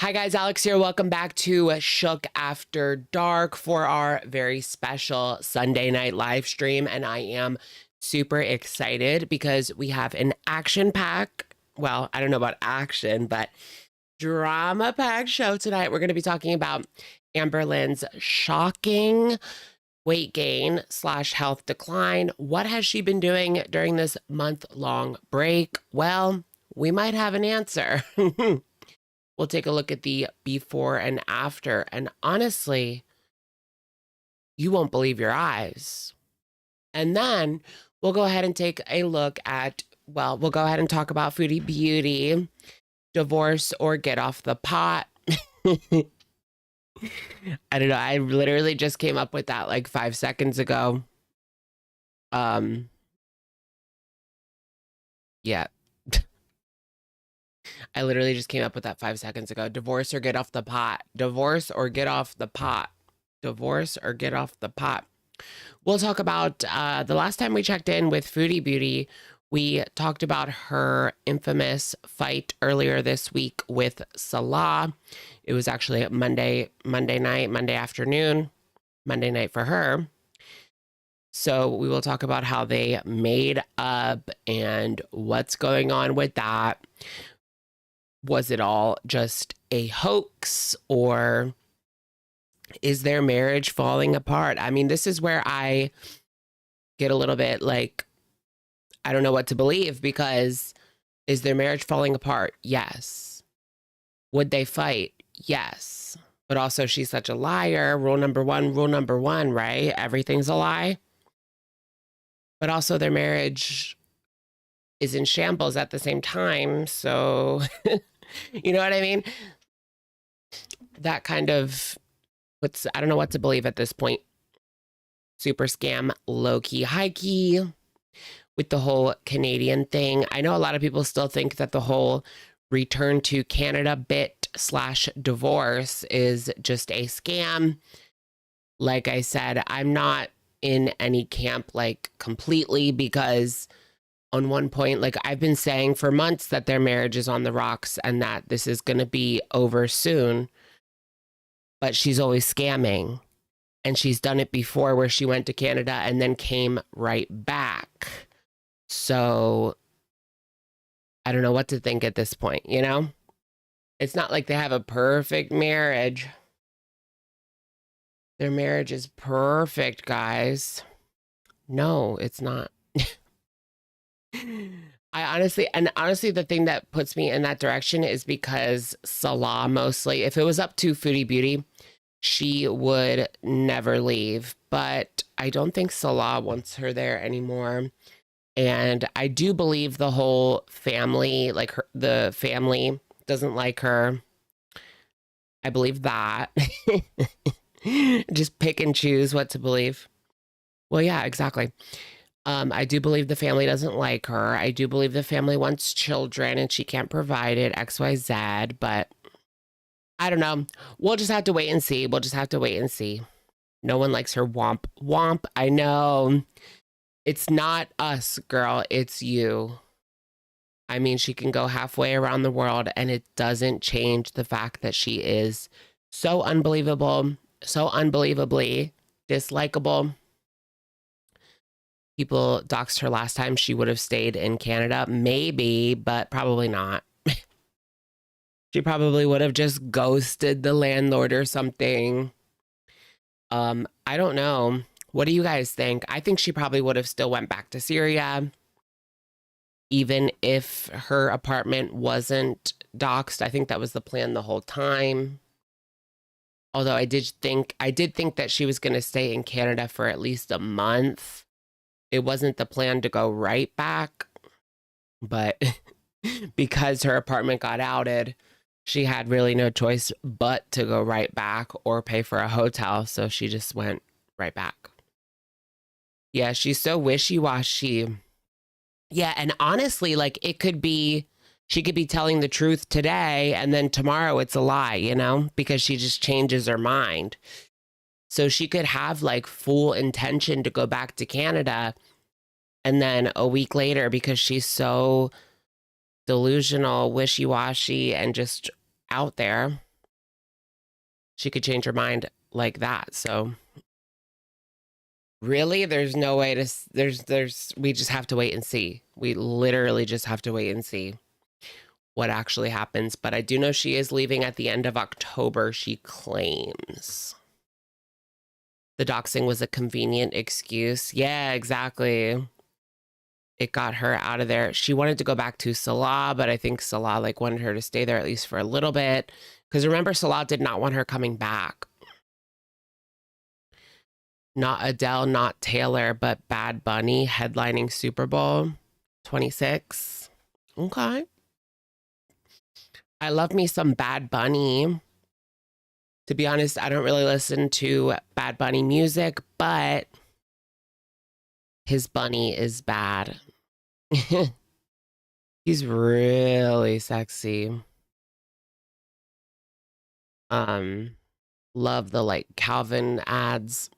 Hi guys, Alex here. Welcome back to Shook After Dark for our very special Sunday night live stream. And I am super excited because we have an action pack. Well, I don't know about action, but drama pack show tonight. We're going to be talking about Amberlynn's shocking weight gain slash health decline. What has she been doing during this month-long break? Well, we might have an answer. We'll take a look at the before and after. And honestly, you won't believe your eyes. And then we'll go ahead and take a look at, well, we'll go ahead and talk about Foodie Beauty, divorce or get off the pot. I don't know. I literally just came up with that like 5 seconds ago. Yeah. I literally just came up with that 5 seconds ago. Divorce or get off the pot. Divorce or get off the pot. Divorce or get off the pot. We'll talk about the last time we checked in with Foodie Beauty. We talked about her infamous fight earlier this week with Salah. It was actually Monday night, Monday afternoon, Monday night for her. So we will talk about how they made up and what's going on with that. Was it all just a hoax, or is their marriage falling apart? I mean, this is where I get a little bit like, I don't know what to believe, because is their marriage falling apart? Yes. Would they fight? Yes. But also, she's such a liar. Rule number one, right? Everything's a lie. But also, their marriage is in shambles at the same time. So, you know what I mean? That kind of, I don't know what to believe at this point. Super scam, low key, high key with the whole Canadian thing. I know a lot of people still think that the whole return to Canada bit slash divorce is just a scam. Like I said, I'm not in any camp like completely, because on one point, like I've been saying for months that their marriage is on the rocks and that this is going to be over soon. But she's always scamming. And she's done it before, where she went to Canada and then came right back. So I don't know what to think at this point, you know? It's not like they have a perfect marriage. Their marriage is perfect, guys. No, it's not. Honestly, the thing that puts me in that direction is because Salah, mostly, if it was up to Foodie Beauty, she would never leave. But I don't think Salah wants her there anymore. And I do believe the whole family, like the family doesn't like her. I believe that. Just pick and choose what to believe. Well, yeah, exactly. I do believe the family doesn't like her. I do believe the family wants children and she can't provide it, XYZ, but I don't know. We'll just have to wait and see. No one likes her. Womp. Womp. I know. It's not us, girl. It's you. I mean, she can go halfway around the world and it doesn't change the fact that she is so unbelievable, so unbelievably dislikable. People doxed her last time. She would have stayed in Canada. Maybe, but probably not. She probably would have just ghosted the landlord or something. I don't know. What do you guys think? I think she probably would have still went back to Syria, even if her apartment wasn't doxed. I think that was the plan the whole time. Although I did think that she was going to stay in Canada for at least a month. It wasn't the plan to go right back, but because her apartment got outed, she had really no choice but to go right back or pay for a hotel. So she just went right back. Yeah, she's so wishy-washy. Yeah, and honestly, like she could be telling the truth today and then tomorrow it's a lie, you know, because she just changes her mind. So she could have like full intention to go back to Canada, and then a week later, because she's so delusional, wishy-washy, and just out there, she could change her mind like that. So really, there's no way to, we just have to wait and see. We literally just have to wait and see what actually happens. But I do know she is leaving at the end of October, she claims. The doxing was a convenient excuse. Yeah, exactly. It got her out of there. She wanted to go back to Salah, but I think Salah like wanted her to stay there at least for a little bit. Because remember, Salah did not want her coming back. Not Adele, not Taylor, but Bad Bunny headlining Super Bowl 26. Okay. I love me some Bad Bunny. To be honest, I don't really listen to Bad Bunny music, but his bunny is bad. He's really sexy. Love the like Calvin ads.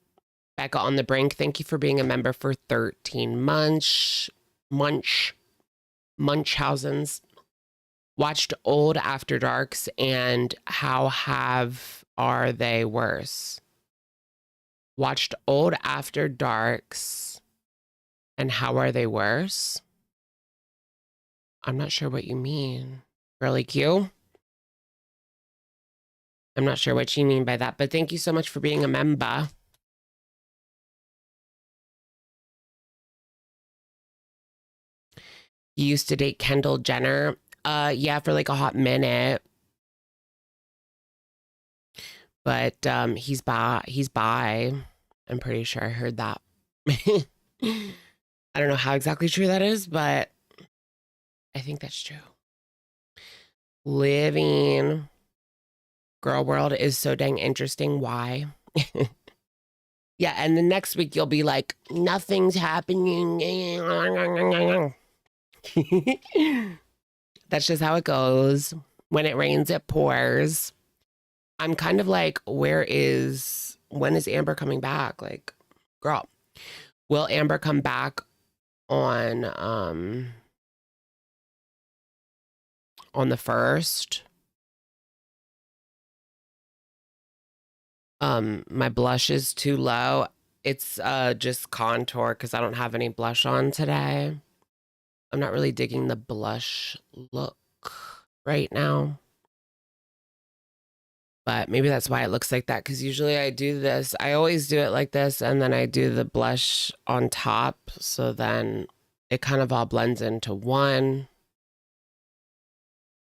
Becca on the Brink, thank you for being a member for 13 months. Munchhausens. Watched old After Darks and are they worse? Watched old After Darks and how are they worse? I'm not sure what you mean. Really cute? I'm not sure what you mean by that, but thank you so much for being a member. You used to date Kendall Jenner. Yeah, for like a hot minute. But he's bi. I'm pretty sure I heard that. I don't know how exactly true that is, but I think that's true. Living Girl World is so dang interesting. Why? Yeah, and the next week you'll be like, nothing's happening. That's just how it goes. When it rains, it pours. I'm kind of like, when is Amber coming back? Like, girl, will Amber come back on the 1st? My blush is too low. It's just contour because I don't have any blush on today. I'm not really digging the blush look right now. But maybe that's why it looks like that, because usually I do this. I always do it like this, and then I do the blush on top, so then it kind of all blends into one.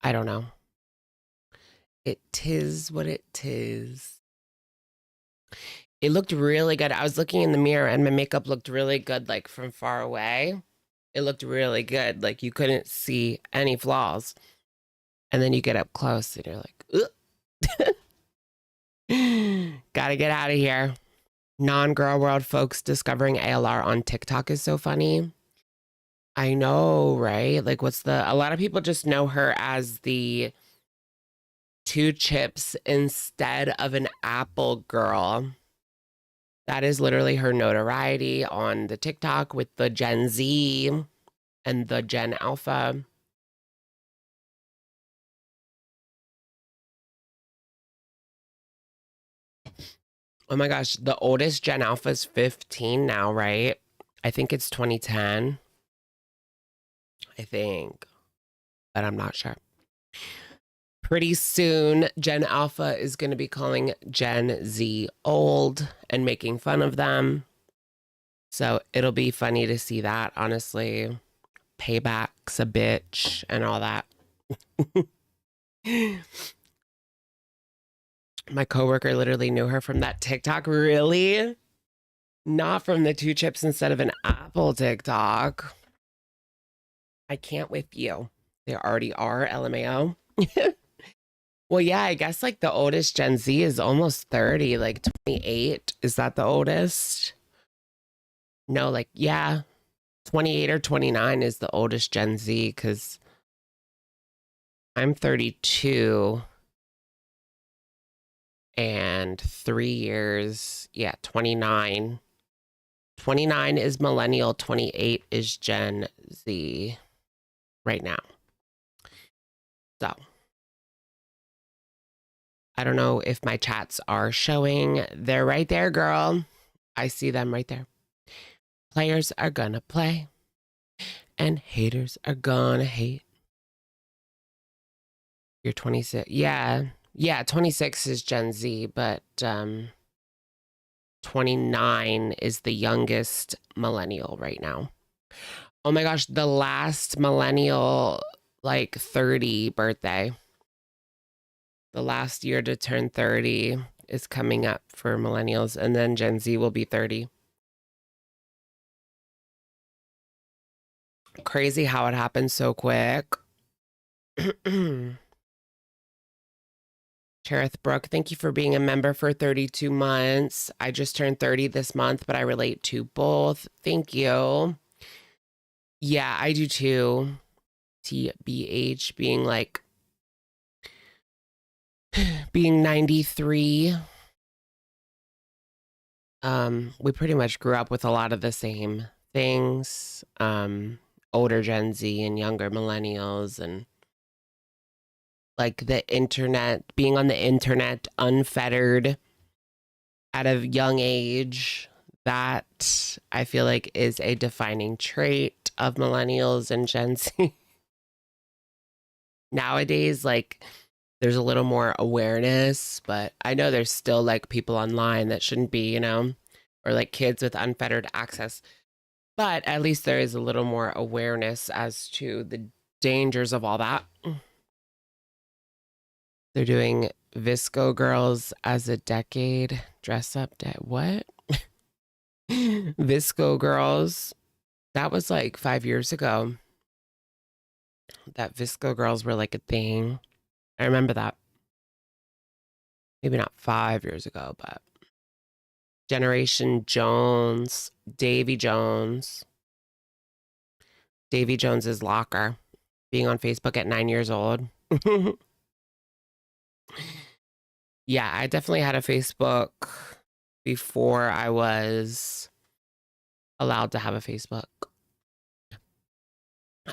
I don't know. It tis what it tis. It looked really good. I was looking in the mirror, and my makeup looked really good, like from far away. It looked really good. Like you couldn't see any flaws. And then you get up close, and you're like, ugh. Gotta get out of here. Non-girl world folks discovering ALR on TikTok is so funny. I know, right? Like, a lot of people just know her as the 2 chips instead of an apple girl. That is literally her notoriety on the TikTok with the Gen Z and the Gen Alpha. Oh my gosh, the oldest Gen Alpha is 15 now, right? I think it's 2010. I think, but I'm not sure. Pretty soon, Gen Alpha is going to be calling Gen Z old and making fun of them. So it'll be funny to see that, honestly. Payback's a bitch and all that. My coworker literally knew her from that TikTok. Really? Not from the 2 chips instead of an apple TikTok. I can't with you. They already are, LMAO. Well, yeah, I guess like the oldest Gen Z is almost 30, like 28. Is that the oldest? No, like, yeah, 28 or 29 is the oldest Gen Z because I'm 32 and 3 years. Yeah, 29. 29 is millennial, 28 is Gen Z right now. So I don't know if my chats are showing. They're right there, girl. I see them right there. Players are gonna play and haters are gonna hate. You're 26. Yeah. Yeah, 26 is Gen Z, but 29 is the youngest millennial right now. Oh my gosh, the last millennial, like 30 birthday. The last year to turn 30 is coming up for millennials, and then Gen Z will be 30. Crazy how it happened so quick. Cherith Brooke, thank you for being a member for 32 months. I just turned 30 this month, but I relate to both. Thank you. Yeah, I do too. TBH being like, being 93. We pretty much grew up with a lot of the same things. Older Gen Z and younger millennials, and like the internet, being on the internet unfettered at a young age, that I feel like is a defining trait of millennials and Gen Z. Nowadays, like there's a little more awareness, but I know there's still like people online that shouldn't be, or like kids with unfettered access. But at least there is a little more awareness as to the dangers of all that. They're doing Visco Girls as a decade dress up. What? Visco Girls. That was like 5 years ago. That Visco Girls were like a thing. I remember that. Maybe not 5 years ago, but Generation Jones, Davy Jones. Davy Jones's locker. Being on Facebook at 9 years old. Yeah, I definitely had a Facebook before I was allowed to have a Facebook.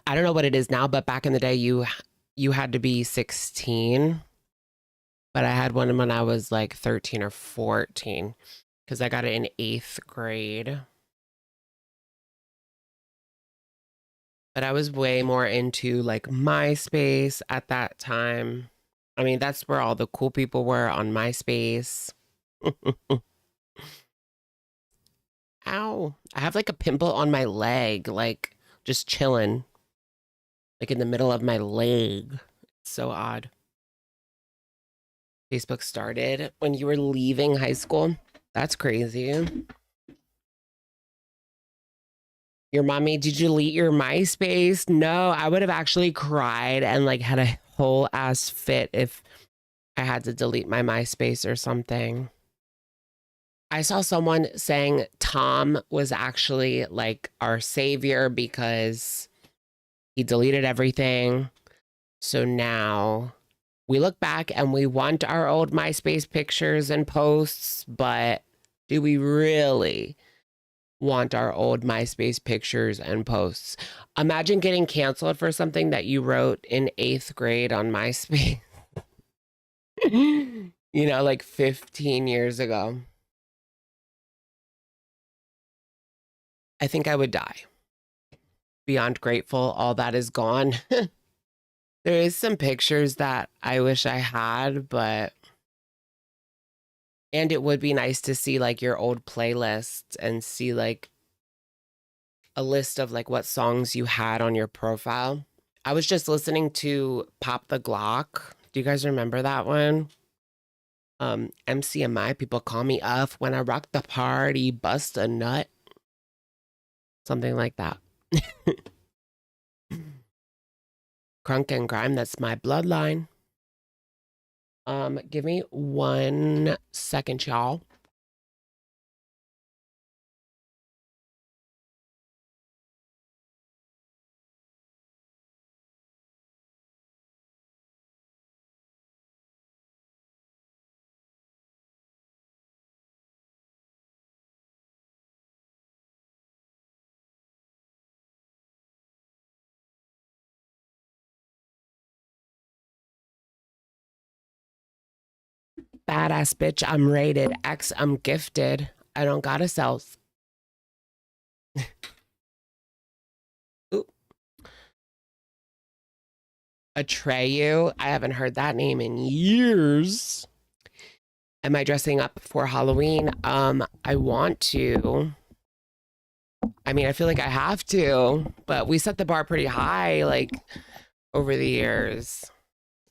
I don't know what it is now, but back in the day, you had to be 16. But I had one when I was like 13 or 14 because I got it in 8th grade. But I was way more into like MySpace at that time. I mean, that's where all the cool people were, on MySpace. Ow. I have like a pimple on my leg, like just chilling, like in the middle of my leg. It's so odd. Facebook started when you were leaving high school. That's crazy. Your mommy, did you delete your MySpace? No, I would have actually cried and like had a whole ass fit if I had to delete my MySpace or something. I saw someone saying Tom was actually like our savior because he deleted everything. So now we look back and we want our old MySpace pictures and posts, but do we really want our old MySpace pictures and posts? Imagine getting canceled for something that you wrote in 8th grade on MySpace. Like 15 years ago. I think I would die. Beyond grateful, all that is gone. There is some pictures that I wish I had, and it would be nice to see like your old playlists and see like a list of like what songs you had on your profile. I was just listening to Pop the Glock. Do you guys remember that one? MCMI, people call me up when I rock the party, bust a nut. Something like that. Crunk and grime, that's my bloodline. Give me 1 second, y'all. Badass bitch, I'm rated. X, I'm gifted. I don't got a self. Ooh. Atreyu. I haven't heard that name in years. Am I dressing up for Halloween? I want to. I mean, I feel like I have to, but we set the bar pretty high, like, over the years.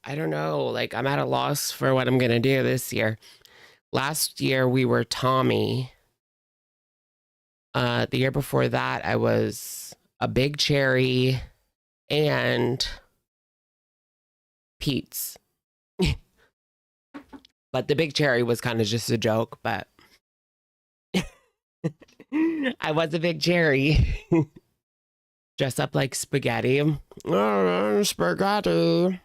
I don't know. Like, I'm at a loss for what I'm going to do this year. Last year, we were Tommy. The year before that, I was a big cherry and Pete's. But the big cherry was kind of just a joke, but I was a big cherry. Dress up like spaghetti. Oh, spaghetti.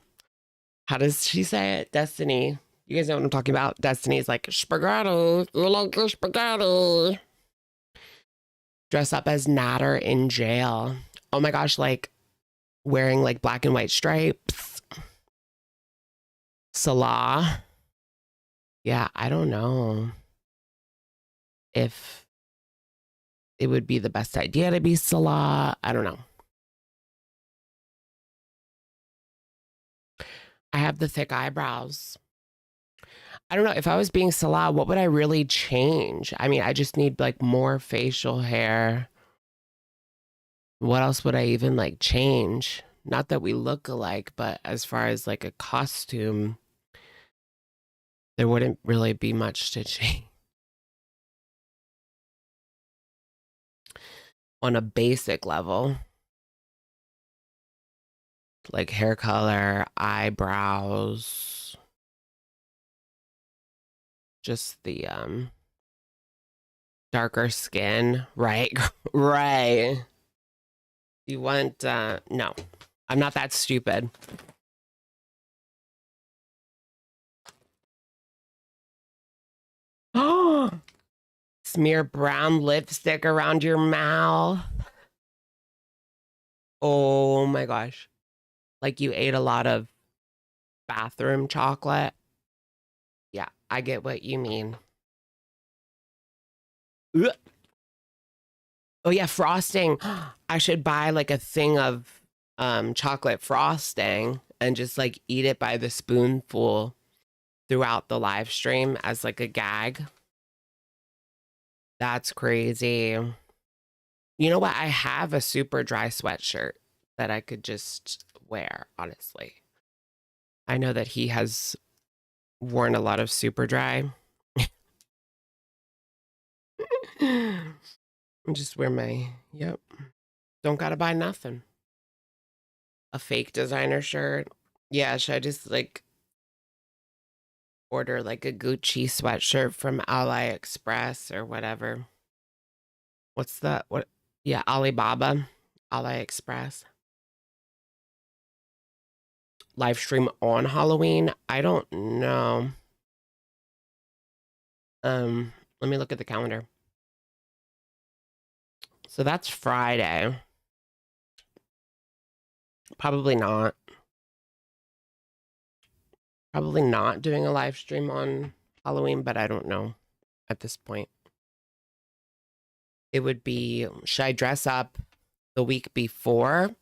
How does she say it? Destiny. You guys know what I'm talking about? Destiny's like, spaghetti. You like your spaghetti. Dress up as Natter in jail. Oh my gosh, like wearing like black and white stripes. Salah. Yeah, I don't know if it would be the best idea to be Salah. I don't know. I have the thick eyebrows. I don't know. If I was being Salah, what would I really change? I mean, I just need like more facial hair. What else would I even like change? Not that we look alike, but as far as like a costume, there wouldn't really be much to change. On a basic level, like hair color, eyebrows, just the darker skin, right? Right. You want no. I'm not that stupid. Oh, smear brown lipstick around your mouth. Oh my gosh. Like you ate a lot of bathroom chocolate. Yeah, I get what you mean. Ugh. Oh yeah, frosting. I should buy like a thing of chocolate frosting and just like eat it by the spoonful throughout the live stream as like a gag. That's crazy. You know what? I have a super dry sweatshirt that I could just wear, honestly. I know that he has worn a lot of super dry. Just wear my, yep. Don't gotta buy nothing. A fake designer shirt. Yeah, should I just like order like a Gucci sweatshirt from AliExpress or whatever? What's the, what? Yeah, Alibaba, AliExpress. Live stream on Halloween? I don't know. Let me look at the calendar. So that's Friday. Probably not. Probably not doing a live stream on Halloween, but I don't know at this point. It would be, should I dress up the week before?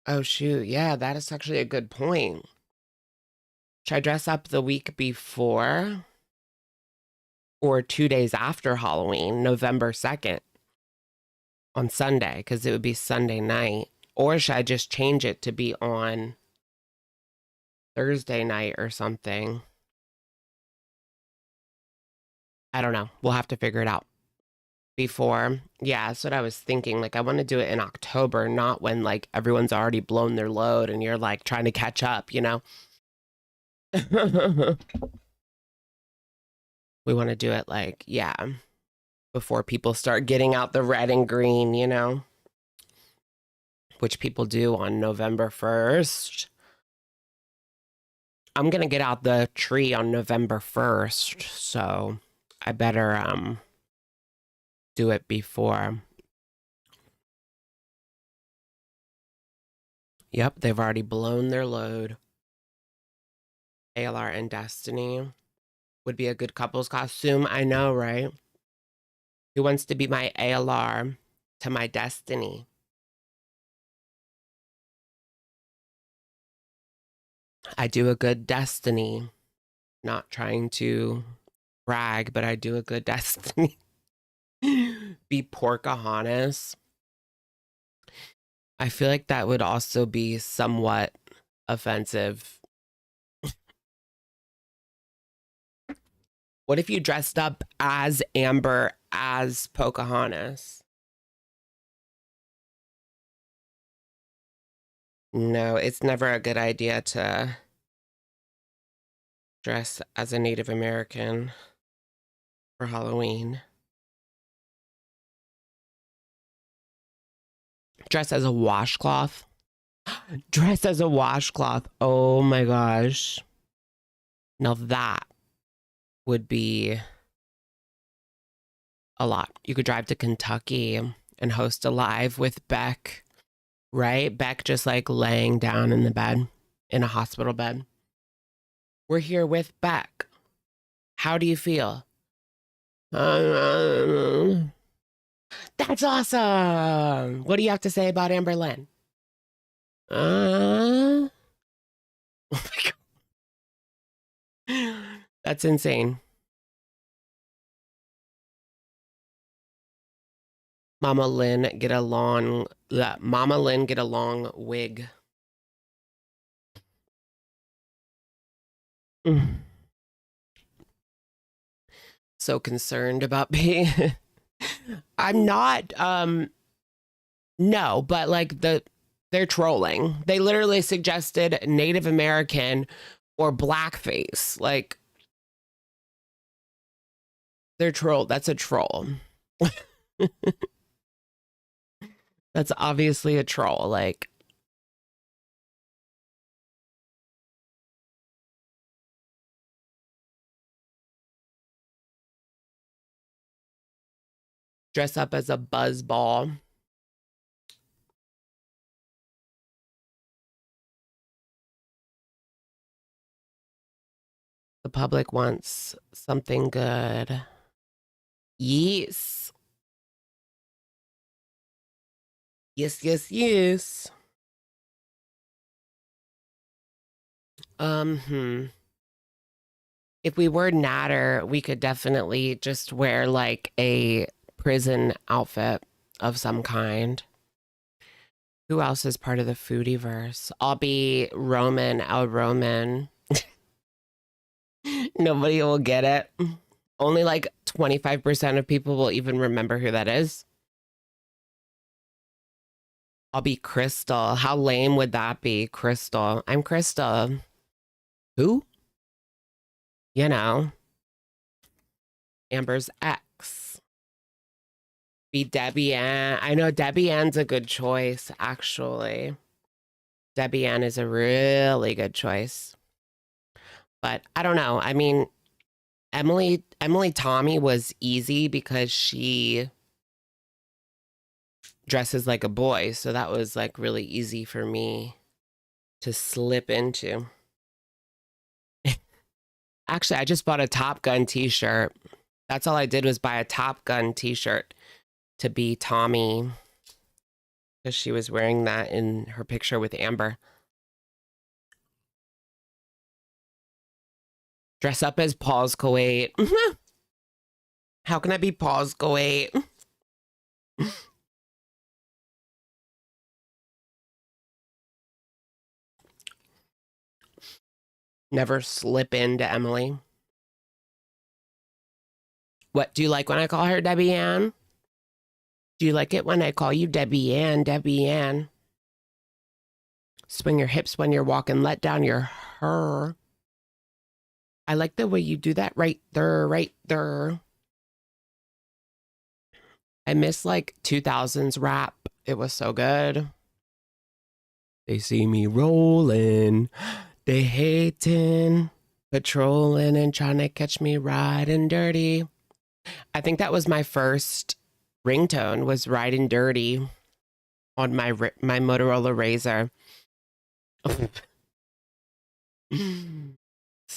Oh, shoot. Yeah, that is actually a good point. Should I dress up the week before or 2 days after Halloween, November 2nd on Sunday? Because it would be Sunday night. Or should I just change it to be on Thursday night or something? I don't know. We'll have to figure it out. Before. Yeah, that's what I was thinking. Like, I want to do it in October, not when like everyone's already blown their load and you're like trying to catch up, you know? We want to do it like, yeah, before people start getting out the red and green, you know? Which people do on November 1st. I'm going to get out the tree on November 1st, so I better do it before. Yep, they've already blown their load. ALR and Destiny would be a good couple's costume. I know, right? Who wants to be my ALR to my Destiny? I do a good Destiny. Not trying to brag, but I do a good Destiny. Be Pocahontas. I feel like that would also be somewhat offensive. What if you dressed up as Amber as Pocahontas? No, it's never a good idea to dress as a Native American for Halloween. Dress as a washcloth. Dress as a washcloth. Oh my gosh. Now that would be a lot. You could drive to Kentucky and host a live with Beck, right? Beck just like laying down in the bed, in a hospital bed. We're here with Beck. How do you feel? That's awesome. What do you have to say about Amberlynn? Oh my God. That's insane. Mama Lynn get a long wig. So concerned about being I'm not no, but like they're trolling. They literally suggested Native American or blackface. Like they're troll. That's a troll. That's obviously a troll. Like dress up as a buzzball. The public wants something good. Yes. Yes, yes, yes. If we were Natter, we could definitely just wear like a prison outfit of some kind. Who else is part of the foodie verse? I'll be Roman, El Roman. Nobody will get it. Only like 25% of people will even remember who that is. I'll be Crystal. How lame would that be? Crystal. I'm Crystal. Who? You know, Amber's ex. Be Debbie Ann. I know Debbie Ann's a good choice, actually. Debbie Ann is a really good choice. But I don't know. I mean, Emily Tommy was easy because she dresses like a boy, so that was like really easy for me to slip into. Actually, I just bought a Top Gun t-shirt. That's all I did was buy a Top Gun t-shirt to be Tommy because she was wearing that in her picture with Amber. Dress up as Paul's Kuwait. How can I be Paul's Kuwait? Never slip into Emily. What do you like when I call her Debbie Ann? Do you like it when I call you Debbie Ann, Debbie Ann? Swing your hips when you're walking, let down your her. I like the way you do that right there, right there. I miss like 2000s rap. It was so good. They see me rolling, they hating, patrolling and trying to catch me riding dirty. I think that was my first ringtone was riding dirty on my Motorola Razr.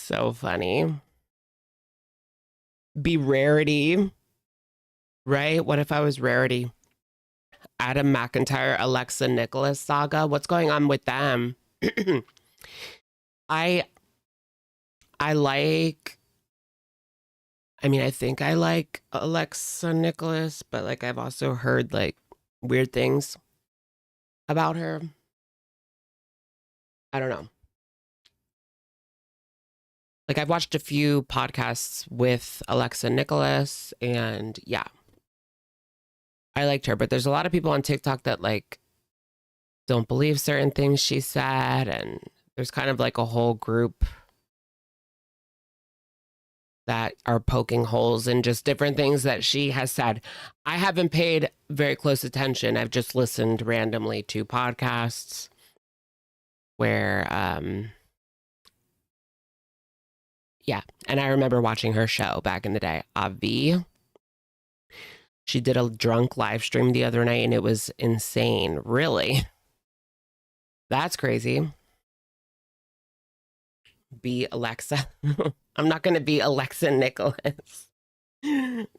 So funny. Be Rarity, right? What if I was Rarity? Adam McIntyre, Alexa Nicholas saga. What's going on with them? I I like I mean, I think I like Alexa Nicholas, but like I've also heard like weird things about her. I don't know. Like I've watched a few podcasts with Alexa Nicholas and yeah, I liked her, but there's a lot of people on TikTok that like don't believe certain things she said, and there's kind of like a whole group that are poking holes in just different things that she has said. I haven't paid very close attention. I've just listened randomly to podcasts where yeah, and I remember watching her show back in the day, Avi. She did a drunk live stream the other night and it was insane. Really? That's crazy. Be Alexa. I'm not going to be Alexa Nicholas.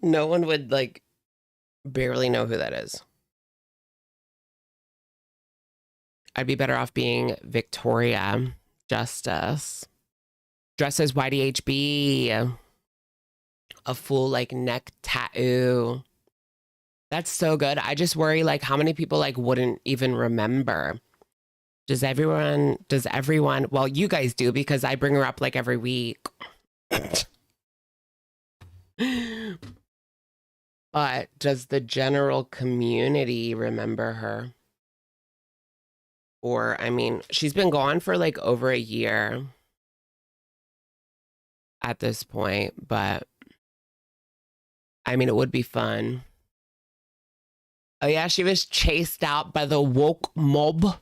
No one would like barely know who that is. I'd be better off being Victoria Justice. Dressed as YDHB. A full like neck tattoo. That's so good. I just worry like how many people like wouldn't even remember. Does everyone, well, you guys do because I bring her up like every week. But does the general community remember her? Or, I mean, she's been gone for like over a year at this point, but I mean, it would be fun. Oh, yeah, she was chased out by the woke mob.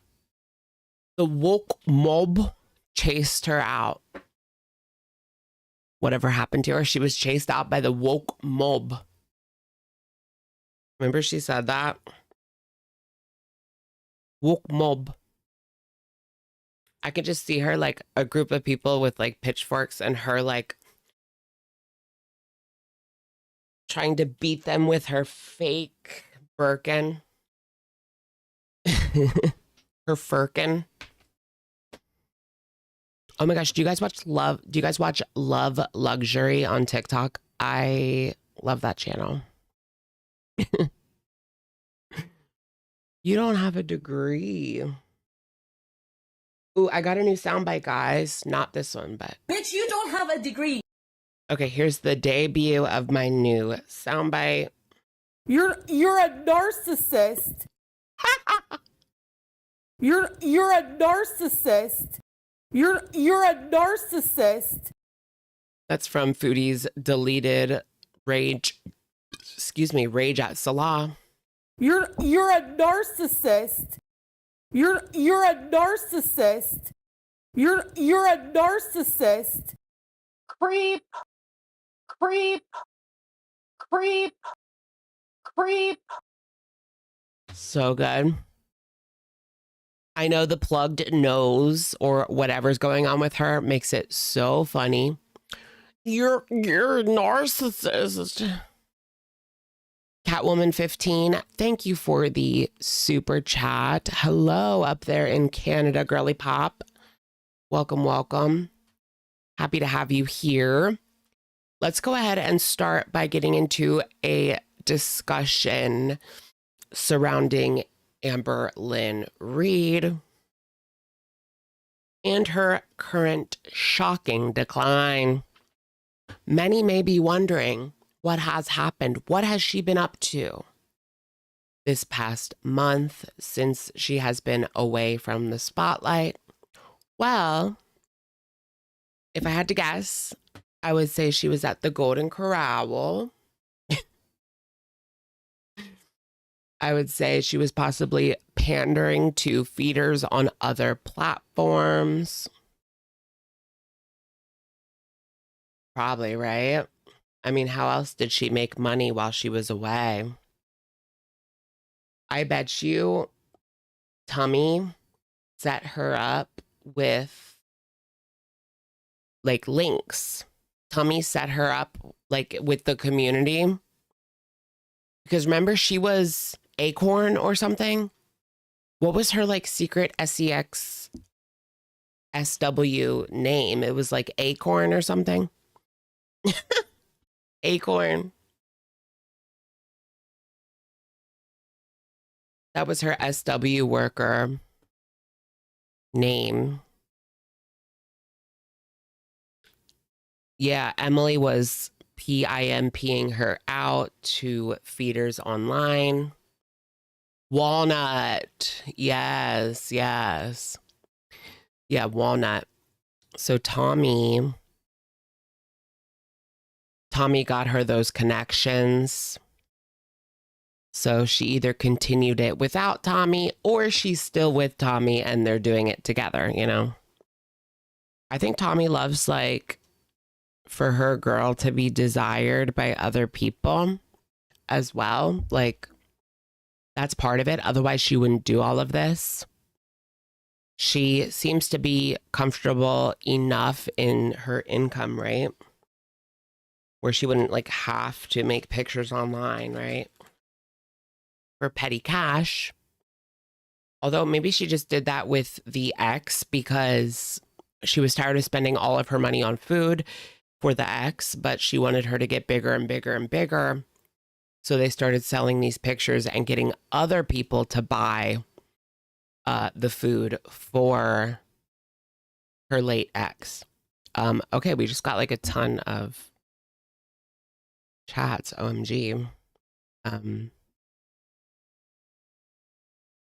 The woke mob chased her out. Whatever happened to her, she was chased out by the woke mob. Remember she said that? Woke mob. I could just see her like a group of people with like pitchforks and her like trying to beat them with her fake Birkin. Her firkin. Oh my gosh, do you guys watch Love Luxury on TikTok? I love that channel. You don't have a degree. Ooh, I got a new soundbite, guys. Not this one, but Bitch, you don't have a degree. okay, here's the debut of my new soundbite. You're a narcissist. You're a narcissist. You're a narcissist. That's from Foodie's deleted rage at Salah. You're a narcissist. You're a narcissist. You're a narcissist. Creep, creep, creep, creep. So good. I know the plugged nose or whatever's going on with her makes it so funny. You're a narcissist. Catwoman 15, thank you for the super chat. Hello up there in Canada, girly pop. Welcome, welcome. Happy to have you here. Let's go ahead and start by getting into a discussion surrounding Amberlynn Reid and her current shocking decline. Many may be wondering what has happened. What has she been up to this past month since she has been away from the spotlight? Well, if I had to guess, I would say she was at the Golden Corral. I would say she was possibly pandering to feeders on other platforms. Probably, right? I mean, how else did she make money while she was away? I bet you Tummy set her up with like links. Tommy set her up like with the community. Because remember, she was Acorn or something. What was her like secret SEX SW name? It was like Acorn or something. Acorn. That was her SW worker name. Yeah, Emily was PIMPing her out to feeders online. Walnut. Yes, yes. Yeah, Walnut. So Tommy got her those connections. So she either continued it without Tommy or she's still with Tommy and they're doing it together, you know? I think Tommy loves like for her girl to be desired by other people as well. Like that's part of it. Otherwise she wouldn't do all of this. She seems to be comfortable enough in her income, right? Where she wouldn't like have to make pictures online, right? For petty cash. Although maybe she just did that with the ex because she was tired of spending all of her money on food for the ex, but she wanted her to get bigger and bigger and bigger. So they started selling these pictures and getting other people to buy the food for her late ex. Okay, we just got like a ton of chats. OMG.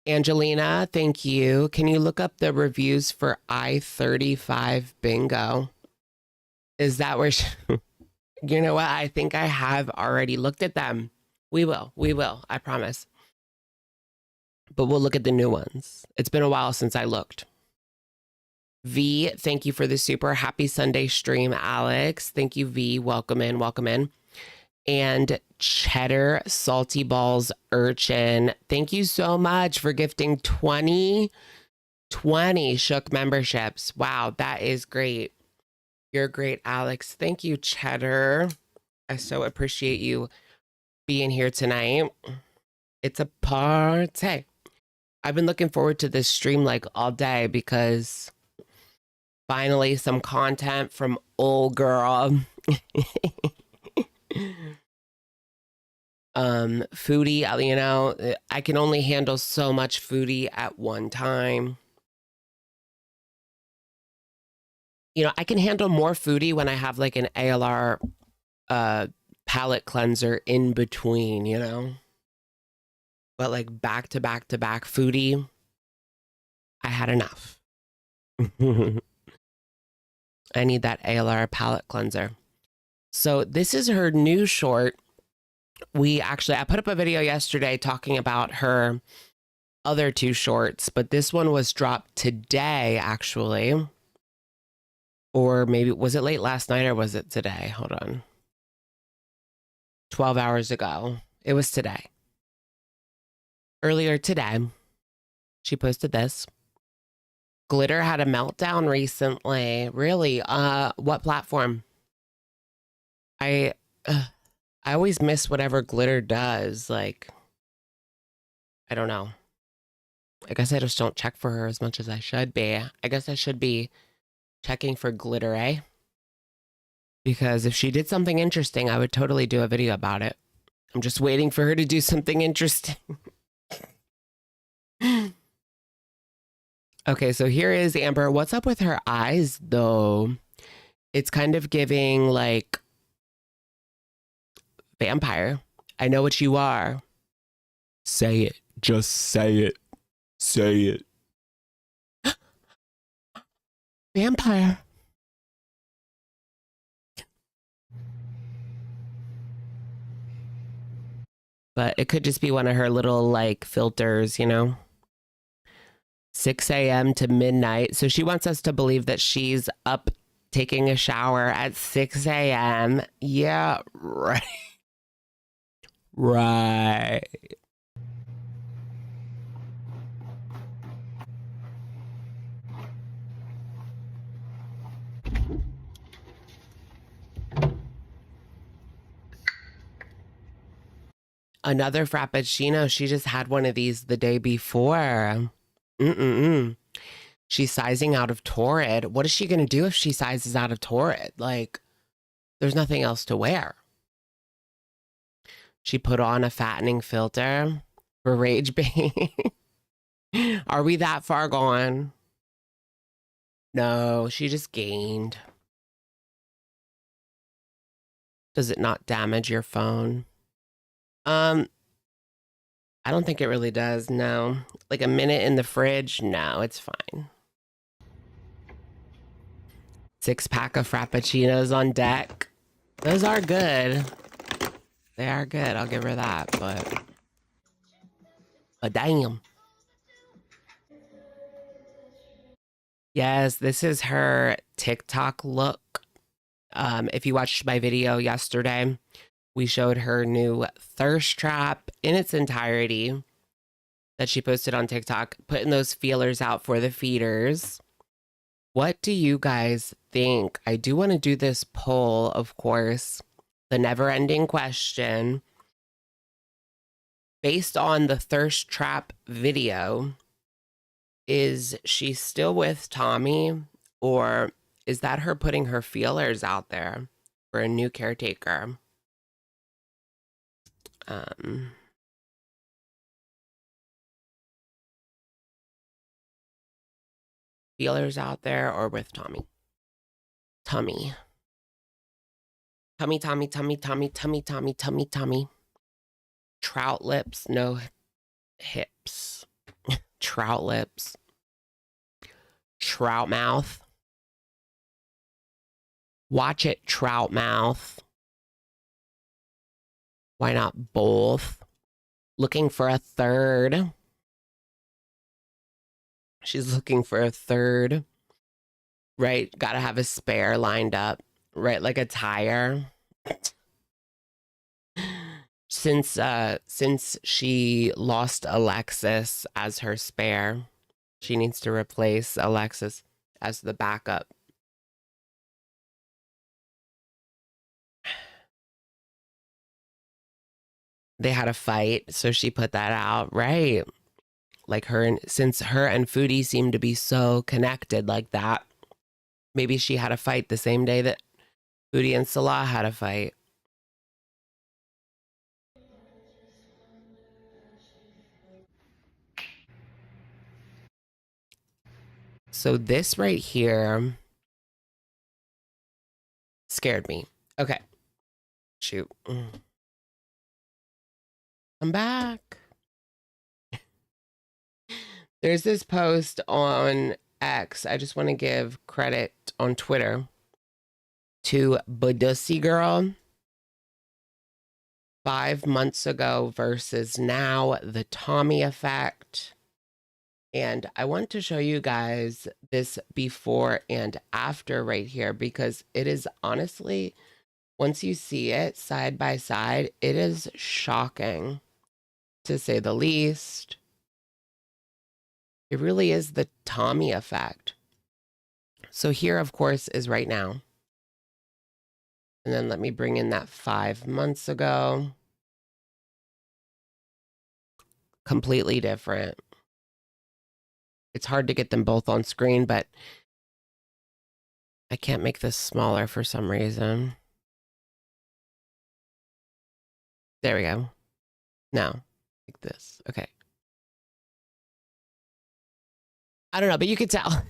Angelina, thank you. Can you look up the reviews for I-35 Bingo? Is that where she... You know what? I think I have already looked at them. We will. I promise. But we'll look at the new ones. It's been a while since I looked. V, thank you for the super happy Sunday stream, Alex. Thank you, V. Welcome in, welcome in. And Cheddar Salty Balls Urchin, thank you so much for gifting 20 sh0cking memberships. Wow, that is great. You're great, Alex. Thank you, Cheddar. I so appreciate you being here tonight. It's a party. I've been looking forward to this stream like all day because finally some content from old girl. Foodie, you know, I can only handle so much foodie at one time. You know, I can handle more foodie when I have like an ALR palette cleanser in between, you know? But like back to back to back foodie, I had enough. I need that ALR palette cleanser. So this is her new short. I put up a video yesterday talking about her other two shorts, but this one was dropped today, actually. Or maybe, was it late last night or was it today? Hold on. 12 hours ago. It was today. Earlier today, she posted this. Glitter had a meltdown recently. Really? What platform? I always miss whatever Glitter does. Like, I don't know. I guess I just don't check for her as much as I should be. I guess I should be checking for Glitter, eh? Because if she did something interesting, I would totally do a video about it. I'm just waiting for her to do something interesting. Okay, so here is Amber. What's up with her eyes, though? It's kind of giving, like, vampire. I know what you are. Say it. Just say it. Say it. Vampire. But it could just be one of her little, like, filters, you know? 6 a.m. to midnight. So she wants us to believe that she's up taking a shower at 6 a.m. Yeah, right. Right. Another Frappuccino. She just had one of these the day before. Mm-mm-mm. She's sizing out of Torrid. What is she going to do if she sizes out of Torrid? Like, there's nothing else to wear. She put on a fattening filter for Rage Bait. Are we that far gone? No, she just gained. Does it not damage your phone? I don't think it really does, no. Like a minute in the fridge? No, it's fine. 6-pack of Frappuccinos on deck. Those are good. They are good, I'll give her that, but damn. Yes, this is her TikTok look. If you watched my video yesterday, we showed her new thirst trap in its entirety that she posted on TikTok, putting those feelers out for the feeders. What do you guys think? I do want to do this poll, of course, the never-ending question. Based on the thirst trap video, is she still with Tommy, or is that her putting her feelers out there for a new caretaker? Feelers out there or with Tommy? Tommy. Tommy. Trout lips, no hips. Trout lips. Trout mouth. Watch it, trout mouth. Why not both? Looking for a third. She's looking for a third. Right? Gotta have a spare lined up. Right? Like a tire. Since she lost Alexis as her spare, she needs to replace Alexis as the backup. They had a fight, so she put that out, right? Like since her and Foodie seem to be so connected like that, maybe she had a fight the same day that Foodie and Salah had a fight. So this right here scared me. Okay. Shoot. I'm back. There's this post on X. I just want to give credit on Twitter to Badussy Girl. 5 months ago versus now, the Tommy effect. And I want to show you guys this before and after right here, because it is honestly, once you see it side by side, it is shocking, to say the least. It really is the Tommy effect. So here, of course, is right now. And then let me bring in that 5 months ago. Completely different. It's hard to get them both on screen, but I can't make this smaller for some reason. There we go. Now, like this. Okay. I don't know, but you could tell.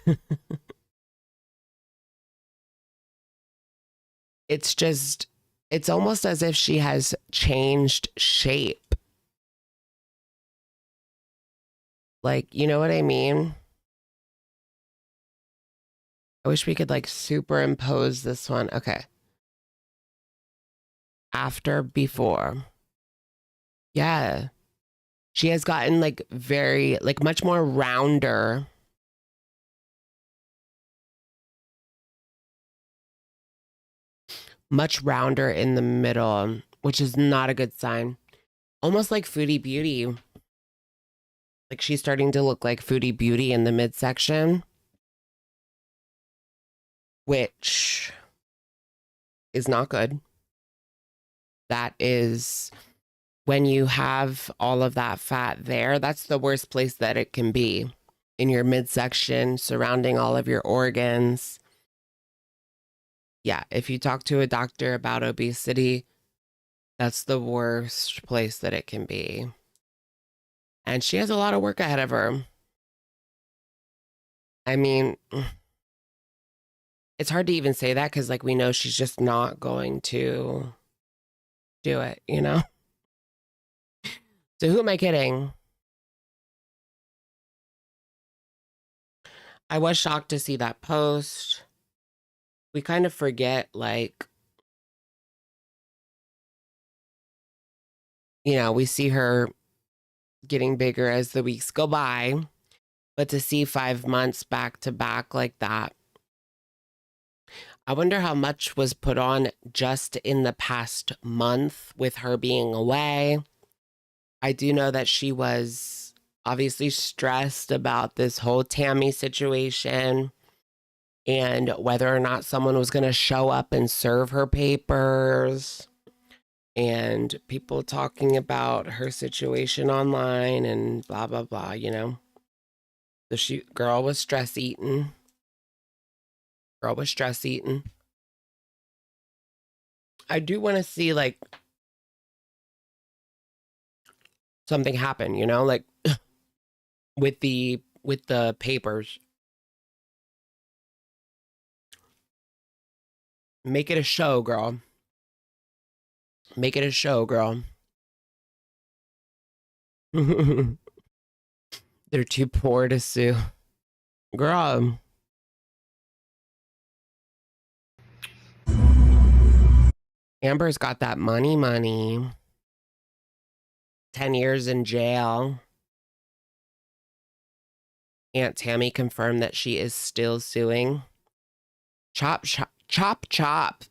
It's almost as if she has changed shape. Like, you know what I mean? I wish we could like superimpose this one. Okay. After, before. Yeah. She has gotten like much more rounder. Much rounder in the middle, which is not a good sign. Almost like Foodie Beauty. Like she's starting to look like Foodie Beauty in the midsection, which is not good. That is when you have all of that fat there, that's the worst place that it can be, in your midsection, surrounding all of your organs. Yeah, if you talk to a doctor about obesity, that's the worst place that it can be. And she has a lot of work ahead of her. I mean, it's hard to even say that because, like, we know she's just not going to do it, you know? So who am I kidding? I was shocked to see that post. We kind of forget, like, you know, we see her getting bigger as the weeks go by, but to see 5 months back to back like that, I wonder how much was put on just in the past month with her being away. I do know that she was obviously stressed about this whole Tammy situation and whether or not someone was going to show up and serve her papers, and people talking about her situation online and blah, blah, blah, you know? The girl was stress eating. Girl was stress eating. I do want to see, like, something happen, you know, like with the papers. Make it a show, girl. Make it a show, girl. They're too poor to sue. Girl. Amber's got that money. 10 years in jail. Aunt Tammy confirmed that she is still suing. Chop,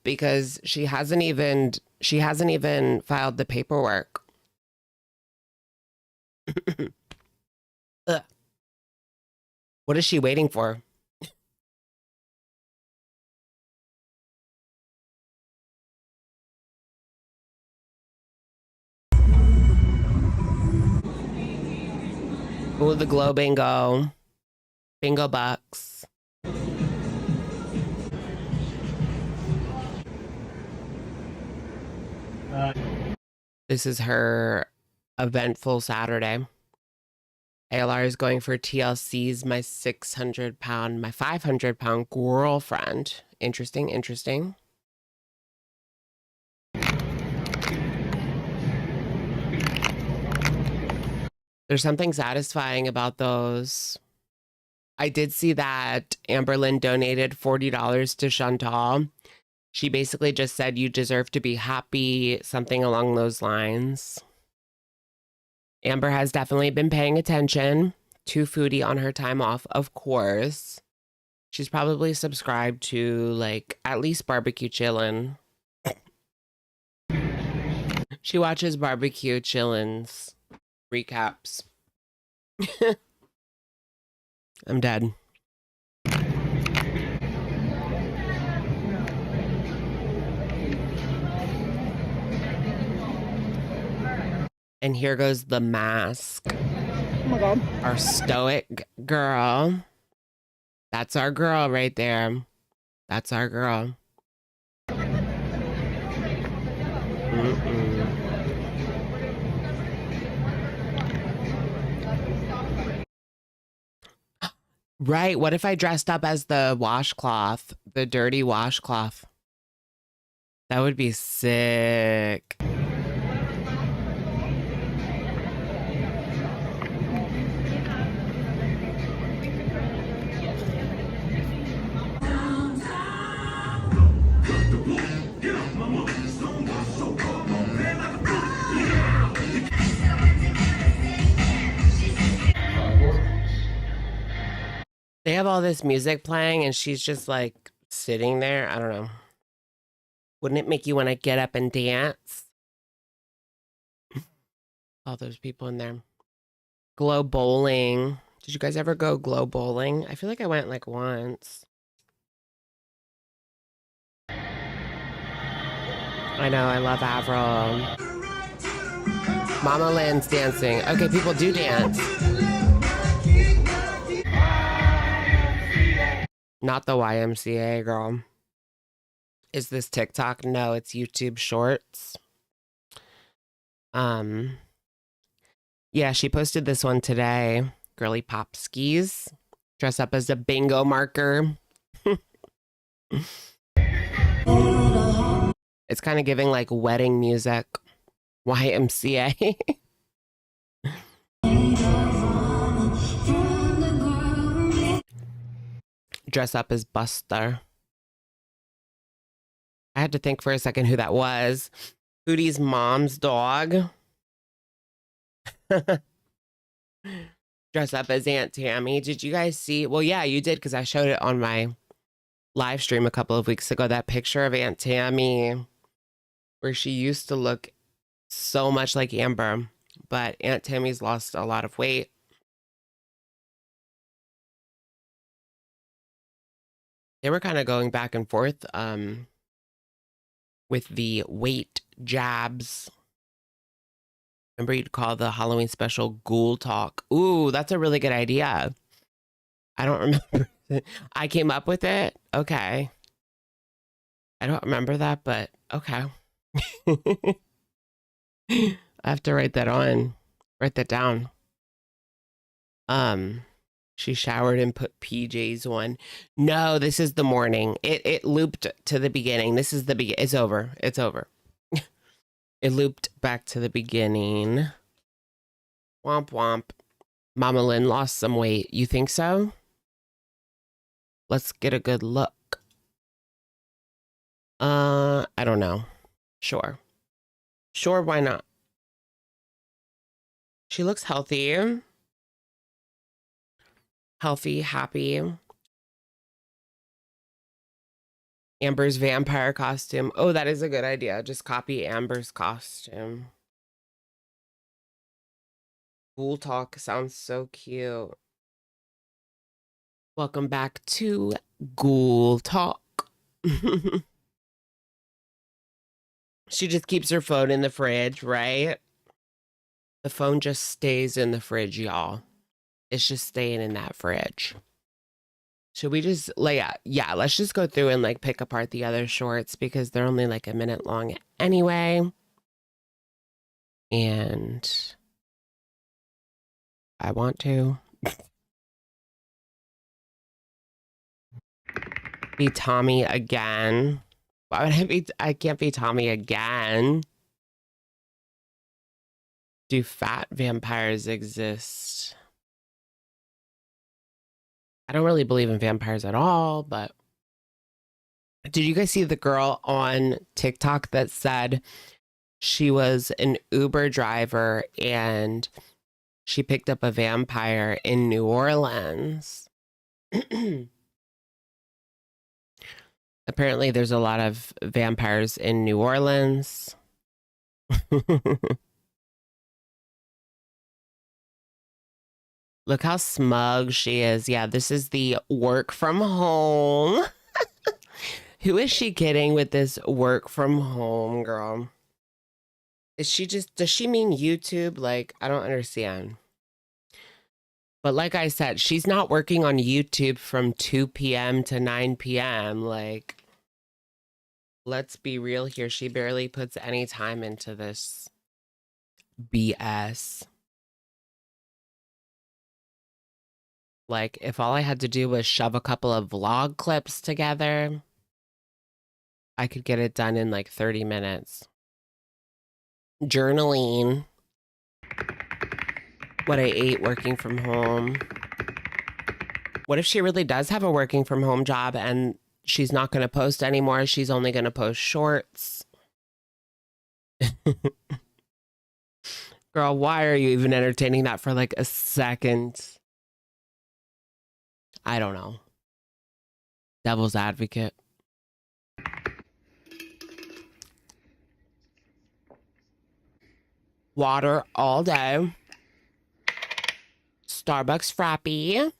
because she hasn't even filed the paperwork. Ugh. What is she waiting for? Oh, the glow bingo. Bingo bucks. This is her eventful Saturday. ALR is going for TLC's my 600-pound, my 500-pound girlfriend. Interesting. There's something satisfying about those. I did see that Amberlynn donated $40 to Chantal. She basically just said, you deserve to be happy, something along those lines. Amber has definitely been paying attention to Foodie on her time off, of course. She's probably subscribed to, like, at least Barbecue Chillin'. She watches Barbecue Chillin's recaps. I'm dead. And here goes the mask. Oh my God. Our stoic girl. That's our girl right there. That's our girl. Right. What if I dressed up as the washcloth, the dirty washcloth? That would be sick. They have all this music playing and she's just like sitting there. I don't know. Wouldn't it make you want to get up and dance? All those people in there. Glow bowling. Did you guys ever go glow bowling? I feel like I went like once. I know, I love Avril. Mama Lynn's dancing. Okay, people do dance. Not the YMCA, girl. Is this TikTok? No, it's YouTube Shorts. Yeah, she posted this one today. Girly pop skis. Dress up as a bingo marker. It's kind of giving like wedding music. YMCA. Dress up as Buster. I had to think for a second who that was. Foodie's mom's dog. Dress up as Aunt Tammy. Did you guys see? Well, yeah, you did because I showed it on my live stream a couple of weeks ago. That picture of Aunt Tammy where she used to look so much like Amber, but Aunt Tammy's lost a lot of weight. They were kind of going back and forth with the weight jabs. Remember, you'd call the Halloween special Ghoul Talk. Ooh, that's a really good idea. I don't remember. I came up with it. Okay. I don't remember that, but okay. I have to write that down. She showered and put PJs on. No, this is the morning. It looped to the beginning. This is the beginning. It's over. It's over. It looped back to the beginning. Womp womp. Mama Lynn lost some weight. You think so? Let's get a good look. I don't know. Sure. Sure, why not? She looks healthy. Healthy, happy. Amber's vampire costume. Oh, that is a good idea. Just copy Amber's costume. Ghoul Talk sounds so cute. Welcome back to Ghoul Talk. She just keeps her phone in the fridge, right? The phone just stays in the fridge, y'all. It's just staying in that fridge. Should we just yeah, let's just go through and like pick apart the other shorts because they're only like a minute long anyway. And I want to be Tommy again. Why would I can't be Tommy again. Do fat vampires exist? I don't really believe in vampires at all, but did you guys see the girl on TikTok that said she was an Uber driver and she picked up a vampire in New Orleans? Apparently, there's a lot of vampires in New Orleans. Look how smug she is. Yeah, this is the work from home. Who is she kidding with this work from home, girl? Is she just, does she mean YouTube? Like, I don't understand. But like I said, she's not working on YouTube from 2 p.m. to 9 p.m. Like, let's be real here. She barely puts any time into this BS. Like, if all I had to do was shove a couple of vlog clips together, I could get it done in like 30 minutes. Journaling. What I ate working from home. What if she really does have a working from home job and she's not going to post anymore? She's only going to post shorts. Girl, why are you even entertaining that for like a second? I don't know. Devil's advocate. Water all day. Starbucks Frappy.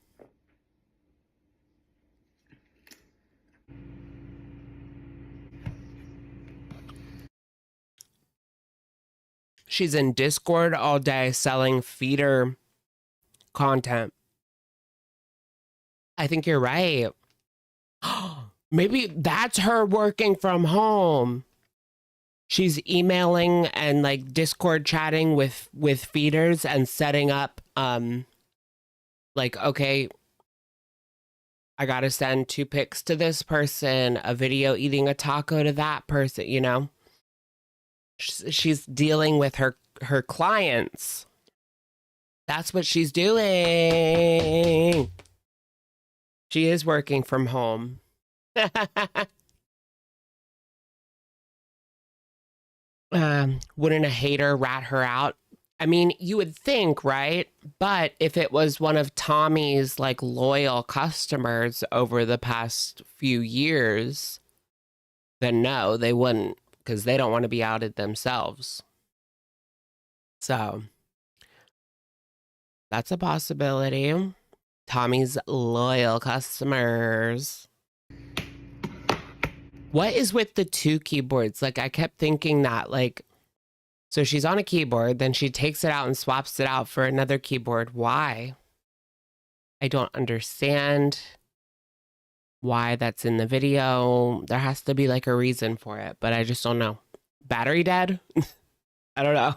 She's in Discord all day selling feeder content. I think you're right. Maybe that's her working from home. She's emailing and like Discord chatting with feeders and setting up like, okay, I gotta send 2 pics to this person, a video eating a taco to that person, you know? She's dealing with her clients. That's what she's doing. She is working from home. Wouldn't a hater rat her out? I mean, you would think, right? But if it was one of Tommy's like loyal customers over the past few years, then no, they wouldn't, because they don't want to be outed themselves. So that's a possibility. Tommy's loyal customers. What is with the 2 keyboards? Like, I kept thinking that, like, so she's on a keyboard, then she takes it out and swaps it out for another keyboard. Why? I don't understand why that's in the video. There has to be like a reason for it, but I just don't know. Battery dead? I don't know.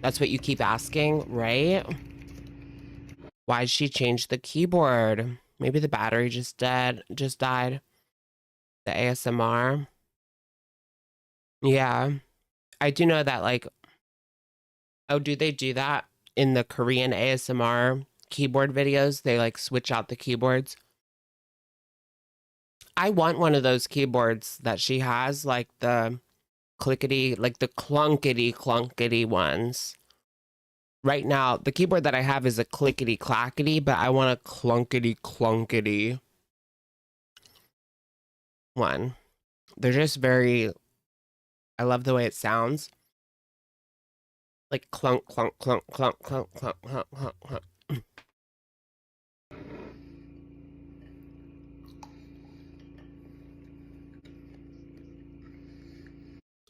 That's what you keep asking, right? Why did she change the keyboard? Maybe the battery just died. The ASMR. Yeah. I do know that, like, oh, do they do that in the Korean ASMR keyboard videos? They like switch out the keyboards. I want one of those keyboards that she has, like the clickety, like the clunkety ones. Right now, the keyboard that I have is a clickety clackety, but I want a clunkety one. They're just very, I love the way it sounds. Like clunk, clunk, clunk, clunk, clunk, clunk, clunk, clunk, clunk.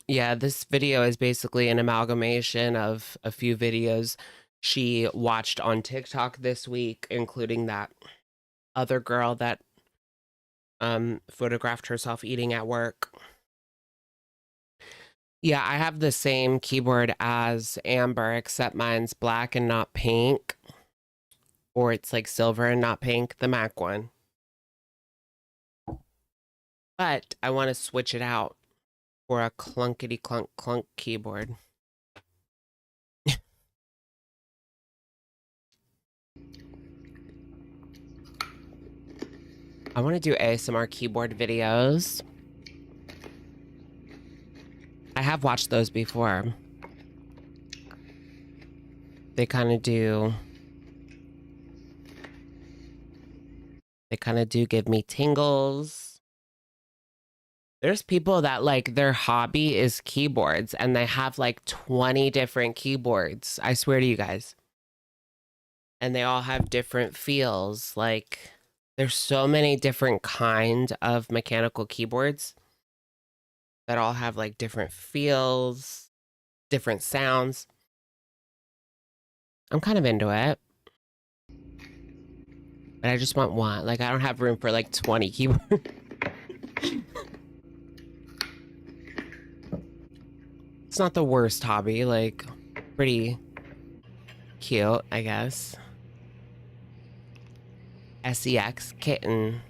Yeah, this video is basically an amalgamation of a few videos she watched on TikTok this week, including that other girl that photographed herself eating at work. Yeah, I have the same keyboard as Amber, except mine's black and not pink. Or it's like silver and not pink, the MAC one. But I want to switch it out for a clunkety clunk clunk keyboard. I want to do ASMR keyboard videos. I have watched those before. They kind of do give me tingles. There's people that like their hobby is keyboards and they have like 20 different keyboards. I swear to you guys. And they all have different feels. Like there's so many different kind of mechanical keyboards that all have like different feels, different sounds. I'm kind of into it. But I just want one. Like I don't have room for like 20 keyboards. It's not the worst hobby, like pretty cute, I guess. SEX kitten.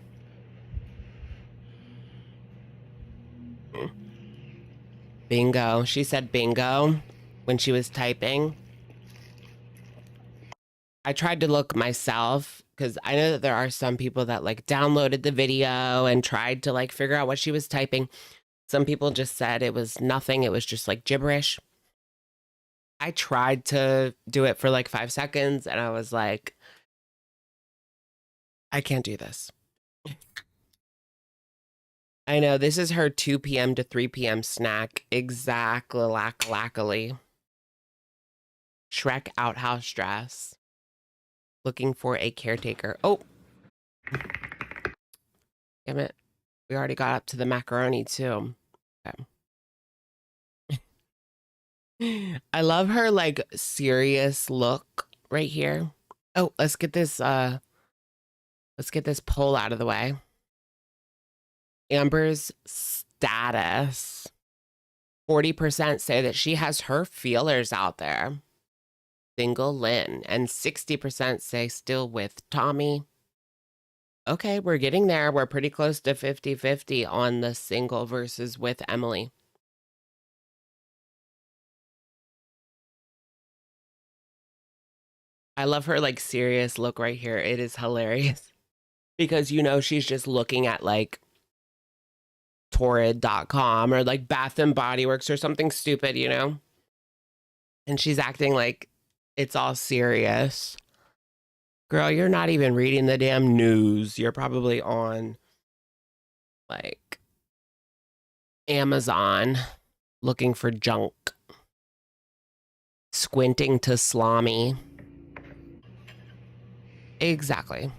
Bingo. She said bingo when she was typing. I tried to look myself because I know that there are some people that like downloaded the video and tried to like figure out what she was typing. Some people just said it was nothing. It was just like gibberish. I tried to do it for like 5 seconds and I was like, I can't do this. I know this is her 2 p.m. to 3 p.m. snack. Exactly. Lackily. Shrek outhouse dress. Looking for a caretaker. Oh. Damn it. We already got up to the macaroni too. Okay. I love her like serious look right here. Oh, let's get this poll out of the way. Amber's status. 40% say that she has her feelers out there. Single Lynn. And 60% say still with Tommy. Okay, we're getting there. We're pretty close to 50-50 on the single versus with Emily. I love her like serious look right here. It is hilarious. Because you know she's just looking at like torrid.com or like Bath and Body Works or something stupid, you know? And she's acting like it's all serious. Girl, you're not even reading the damn news. You're probably on like Amazon looking for junk. Squinting to Slami. Exactly.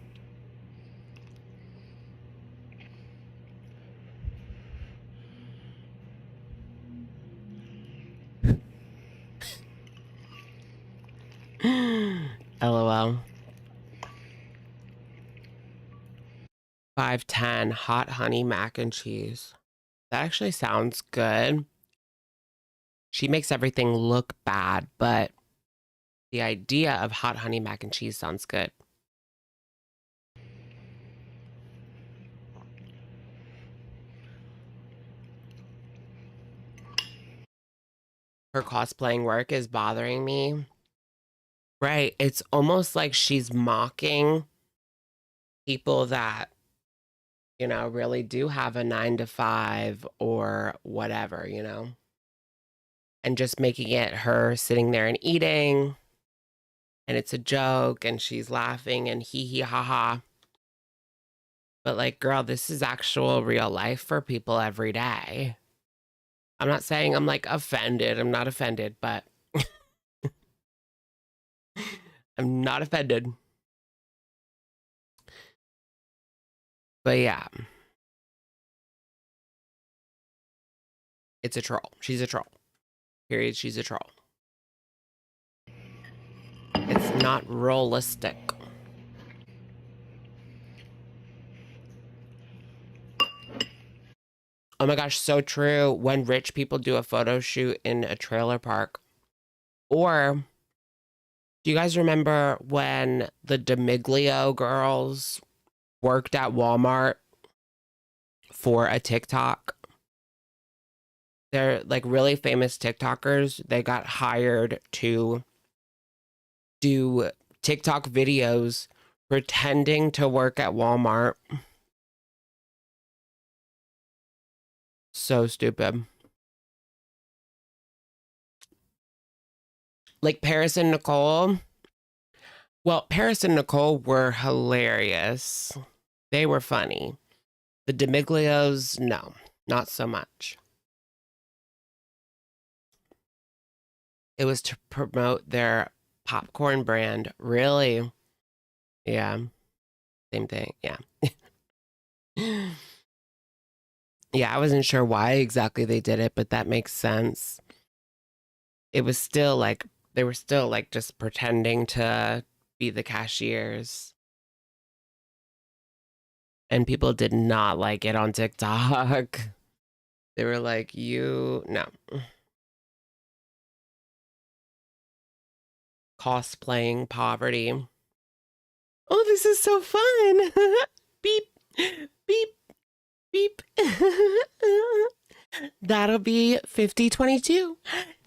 LOL. 510 hot honey mac and cheese. That actually sounds good. She makes everything look bad, but the idea of hot honey mac and cheese sounds good. Her cosplaying work is bothering me. Right. It's almost like she's mocking people that, you know, really do have a 9-to-5 or whatever, you know, and just making it her sitting there and eating. And it's a joke and she's laughing and hee hee ha ha. But like, girl, this is actual real life for people every day. I'm not saying I'm like offended. I'm not offended, but I'm not offended. But yeah. It's a troll. She's a troll. Period. She's a troll. It's not realistic. Oh my gosh, so true. When rich people do a photo shoot in a trailer park. Or do you guys remember when the DeMiglio girls worked at Walmart for a TikTok? They're like really famous TikTokers. They got hired to do TikTok videos pretending to work at Walmart. So stupid. Like Paris and Nicole. Well, Paris and Nicole were hilarious. They were funny. The DeMiglios, no, not so much. It was to promote their popcorn brand. Really? Yeah. Same thing. Yeah. Yeah, I wasn't sure why exactly they did it, but that makes sense. It was still like, they were still like just pretending to be the cashiers. And people did not like it on TikTok. They were like, no. Cosplaying poverty. Oh, this is so fun. Beep, beep, beep. That'll be 5022.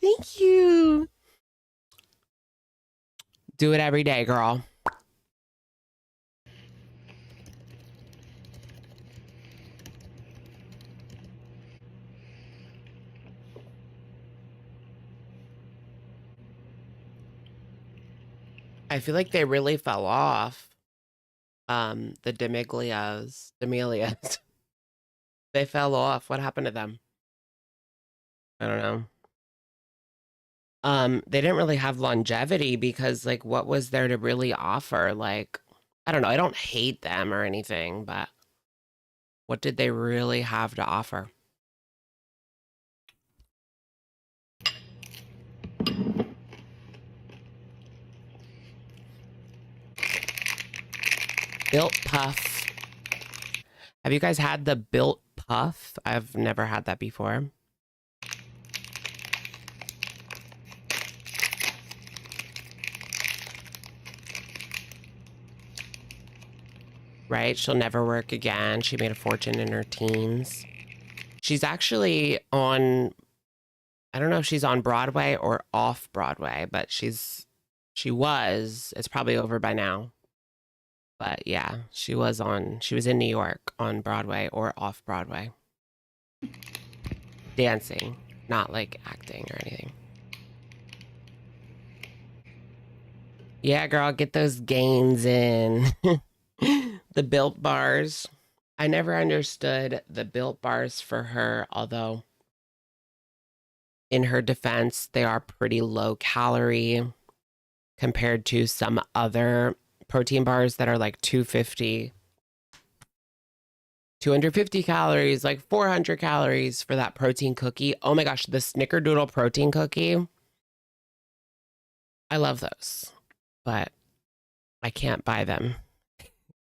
Thank you. Do it every day, girl. I feel like they really fell off. The D'Amelias. They fell off. What happened to them? I don't know. They didn't really have longevity because like what was there to really offer? Like, I don't know. I don't hate them or anything, but What did they really have to offer? Built Puff. Have you guys had the Built Puff? I've never had that before. Right? She'll never work again. She made a fortune in her teens. She's actually on, I don't know if she's on Broadway or off Broadway, but she was, it's probably over by now. But yeah, she was in New York on Broadway or off Broadway. Dancing, not like acting or anything. Yeah, girl, get those gains in. The Built Bars. I never understood the Built Bars for her, although in her defense, they are pretty low calorie compared to some other protein bars that are like 250 calories, like 400 calories for that protein cookie. Oh my gosh, the Snickerdoodle protein cookie. I love those, but I can't buy them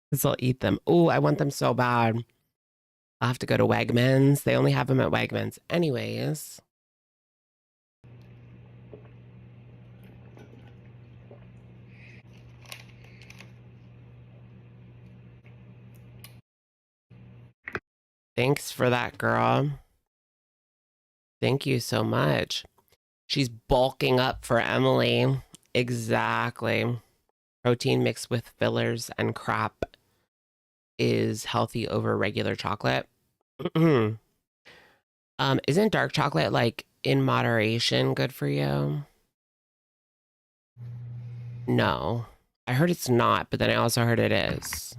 because I'll eat them. Oh, I want them so bad. I'll have to go to Wegmans. They only have them at Wegmans. Anyways. Thanks for that, girl. Thank you so much. She's bulking up for Emily. Exactly. Protein mixed with fillers and crap is healthy over regular chocolate. Isn't dark chocolate, like, in moderation good for you? No. I heard it's not, but then I also heard it is.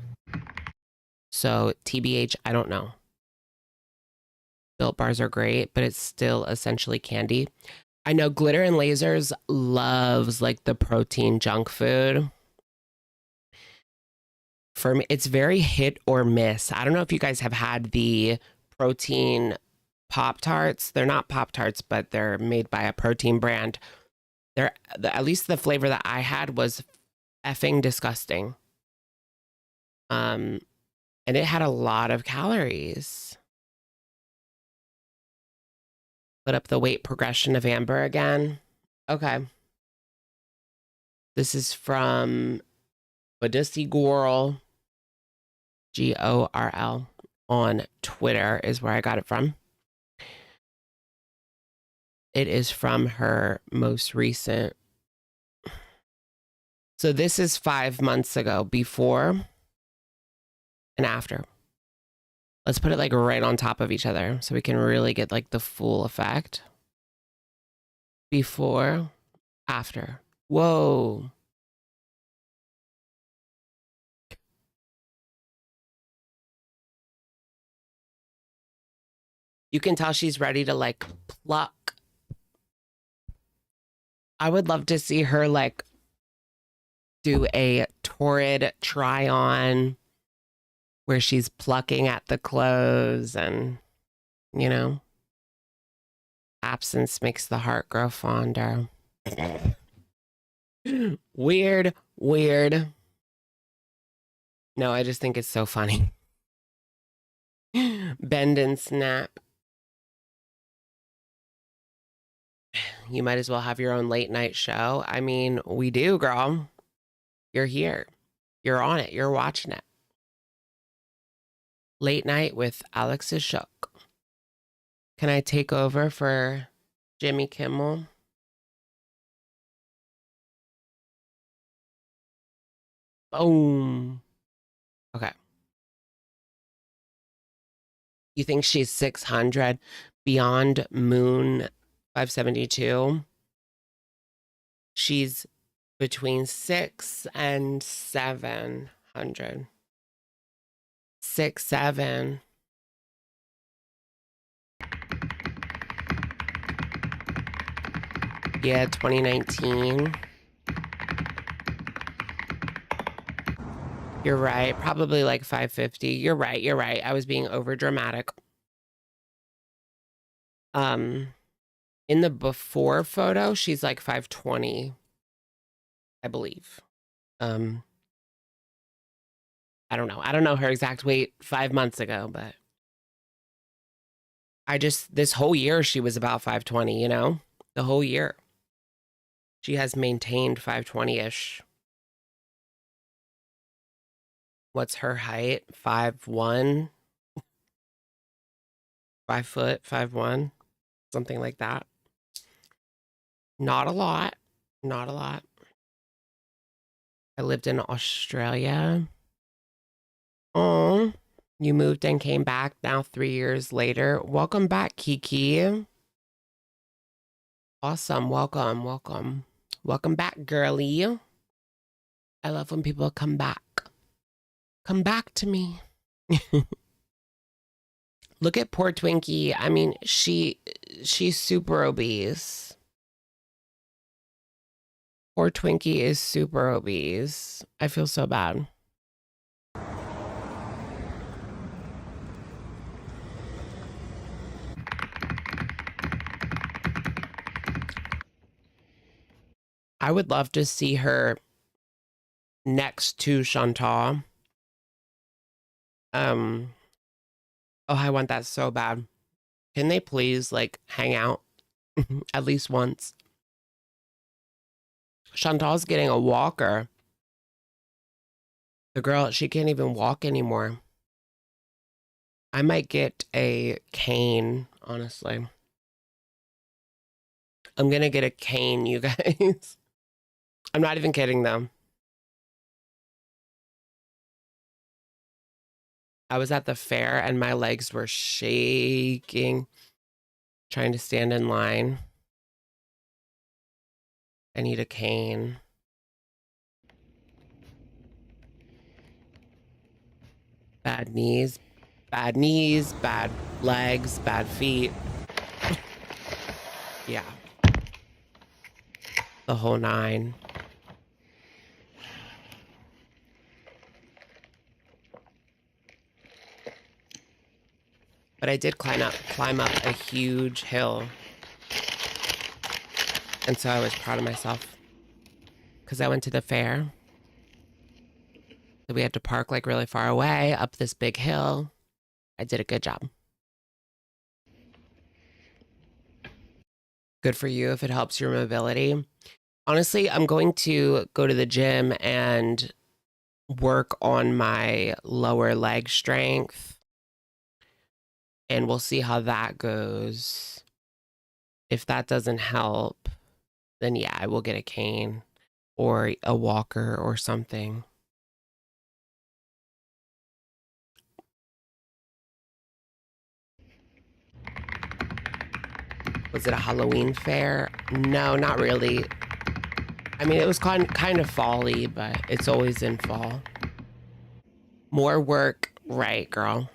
So, TBH, I don't know. Built Bars are great, but it's still essentially candy. I know Glitter and Lasers loves like the protein junk food. For me, it's very hit or miss. I don't know if you guys have had the protein Pop-Tarts. They're not Pop-Tarts, but they're made by a protein brand. At least the flavor that I had was effing disgusting. And it had a lot of calories. Put up the weight progression of Amber again. Okay. This is from Badussi Gorl, Gorl, on Twitter is where I got it from. It is from her most recent. So this is 5 months ago, before and after. Let's put it like right on top of each other so we can really get like the full effect. Before, after. Whoa. You can tell she's ready to like pluck. I would love to see her like do a torrid try on where she's plucking at the clothes and, you know, absence makes the heart grow fonder. Weird. No, I just think it's so funny. Bend and snap. You might as well have your own late night show. I mean, we do, girl. You're here. You're on it. You're watching it. Late night with Alex is shook. Can I take over for Jimmy Kimmel? Boom. Okay. You think she's 600? Beyond Moon 572. She's between 6 and 700. 6, 7. Yeah, 2019. You're right. Probably like 550. You're right. You're right. I was being over dramatic. In the before photo, she's like 520, I believe. I don't know. I don't know her exact weight 5 months ago, but this whole year she was about 520, you know? The whole year. She has maintained 520-ish. What's her height? 5'1", 5 foot, 5'1", something like that. Not a lot. Not a lot. I lived in Australia. Oh, you moved and came back now 3 years later. Welcome back, Kiki. Awesome. Welcome, welcome. Welcome back, girlie. I love when people come back. Come back to me. Look at poor Twinkie. I mean, she's super obese. Poor Twinkie is super obese. I feel so bad. I would love to see her next to Chantal. Oh, I want that so bad. Can they please like hang out at least once? Chantal's getting a walker. The girl, she can't even walk anymore. I might get a cane, honestly. I'm gonna get a cane, you guys. I'm not even kidding though. I was at the fair and my legs were shaking, trying to stand in line. I need a cane. Bad knees, bad legs, bad feet. Yeah. The whole nine. But I did climb up a huge hill. And so I was proud of myself. Because I went to the fair. So we had to park like really far away up this big hill. I did a good job. Good for you if it helps your mobility. Honestly, I'm going to go to the gym and work on my lower leg strength. And we'll see how that goes. If that doesn't help, then yeah, I will get a cane or a walker or something. Was it a Halloween fair? No, not really. I mean, it was kind of fall-y, but it's always in fall. More work, right, girl?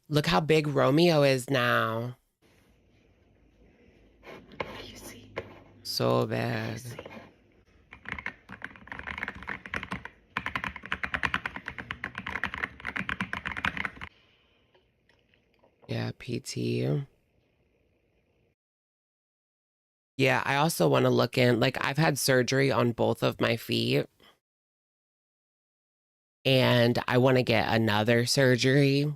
Look how big Romeo is now. So bad. Yeah, PT. Yeah, I also want to look in, like I've had surgery on both of my feet. And I want to get another surgery.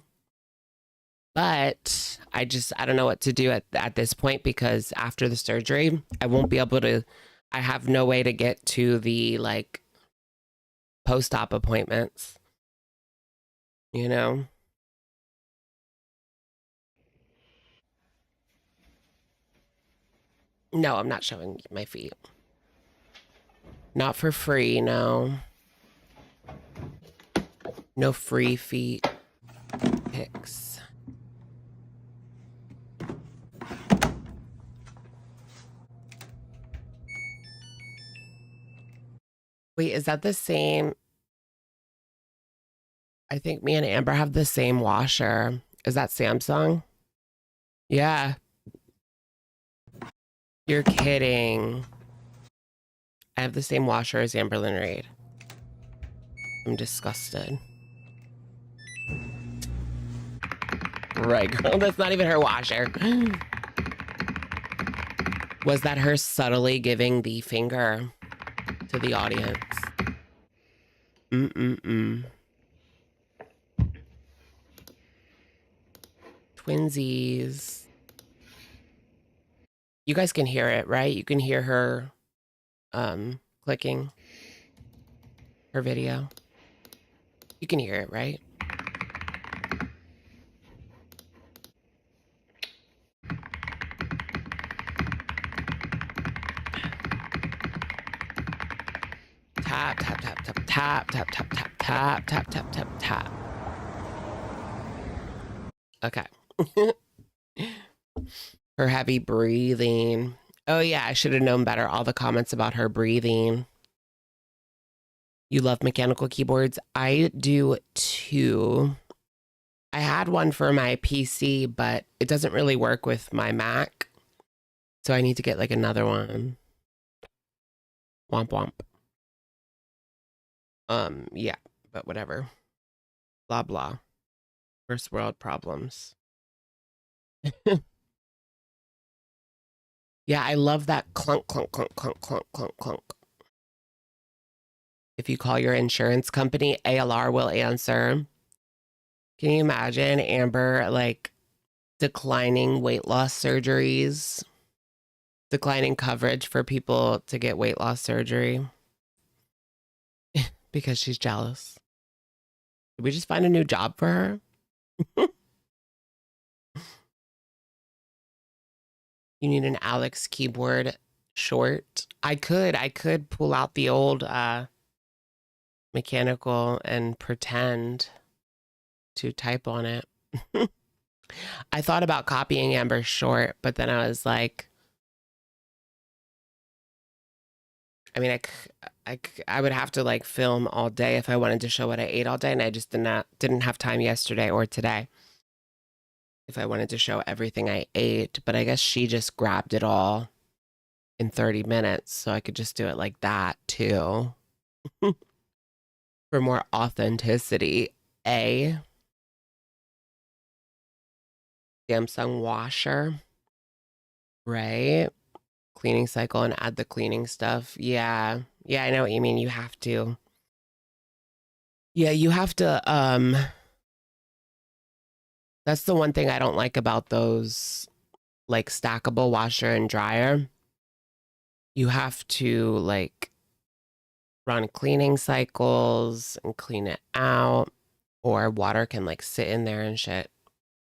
But I don't know what to do at this point because after the surgery, I won't be able to, I have no way to get to the like post-op appointments, you know? No, I'm not showing my feet. Not for free, no. No free feet pics. Wait, is that the same? I think me and Amber have the same washer. Is that Samsung? Yeah. You're kidding. I have the same washer as Amberlynn Reid. I'm disgusted. Right, girl. That's not even her washer. Was that her subtly giving the finger to the audience? Twinsies. You guys can hear it, right? You can hear her clicking her video. You can hear it, right? Tap, tap, tap, tap, tap, tap, tap, tap, tap, tap, tap, tap, tap. Okay. Her heavy breathing. Oh yeah, I should have known better. All the comments about her breathing. You love mechanical keyboards? I do too. I had one for my PC, but it doesn't really work with my Mac. So I need to get like another one. Womp womp. Yeah, but whatever. Blah blah. First world problems. Yeah, I love that clunk, clunk, clunk, clunk, clunk, clunk, clunk. If you call your insurance company, ALR will answer. Can you imagine Amber like declining weight loss surgeries? Declining coverage for people to get weight loss surgery because she's jealous. Did we just find a new job for her? You need an Alex keyboard short. I could pull out the old mechanical and pretend to type on it. I thought about copying Amber's short, but then I was like, I mean, I would have to like film all day if I wanted to show what I ate all day, and I just didn't have time yesterday or today if I wanted to show everything I ate. But I guess she just grabbed it all in 30 minutes, so I could just do it like that too. For more authenticity. Samsung washer, right? Cleaning cycle and add the cleaning stuff. Yeah, I know what you mean. You have to. Yeah, you have to. That's the one thing I don't like about those like stackable washer and dryer. You have to like run cleaning cycles and clean it out, or water can like sit in there and shit.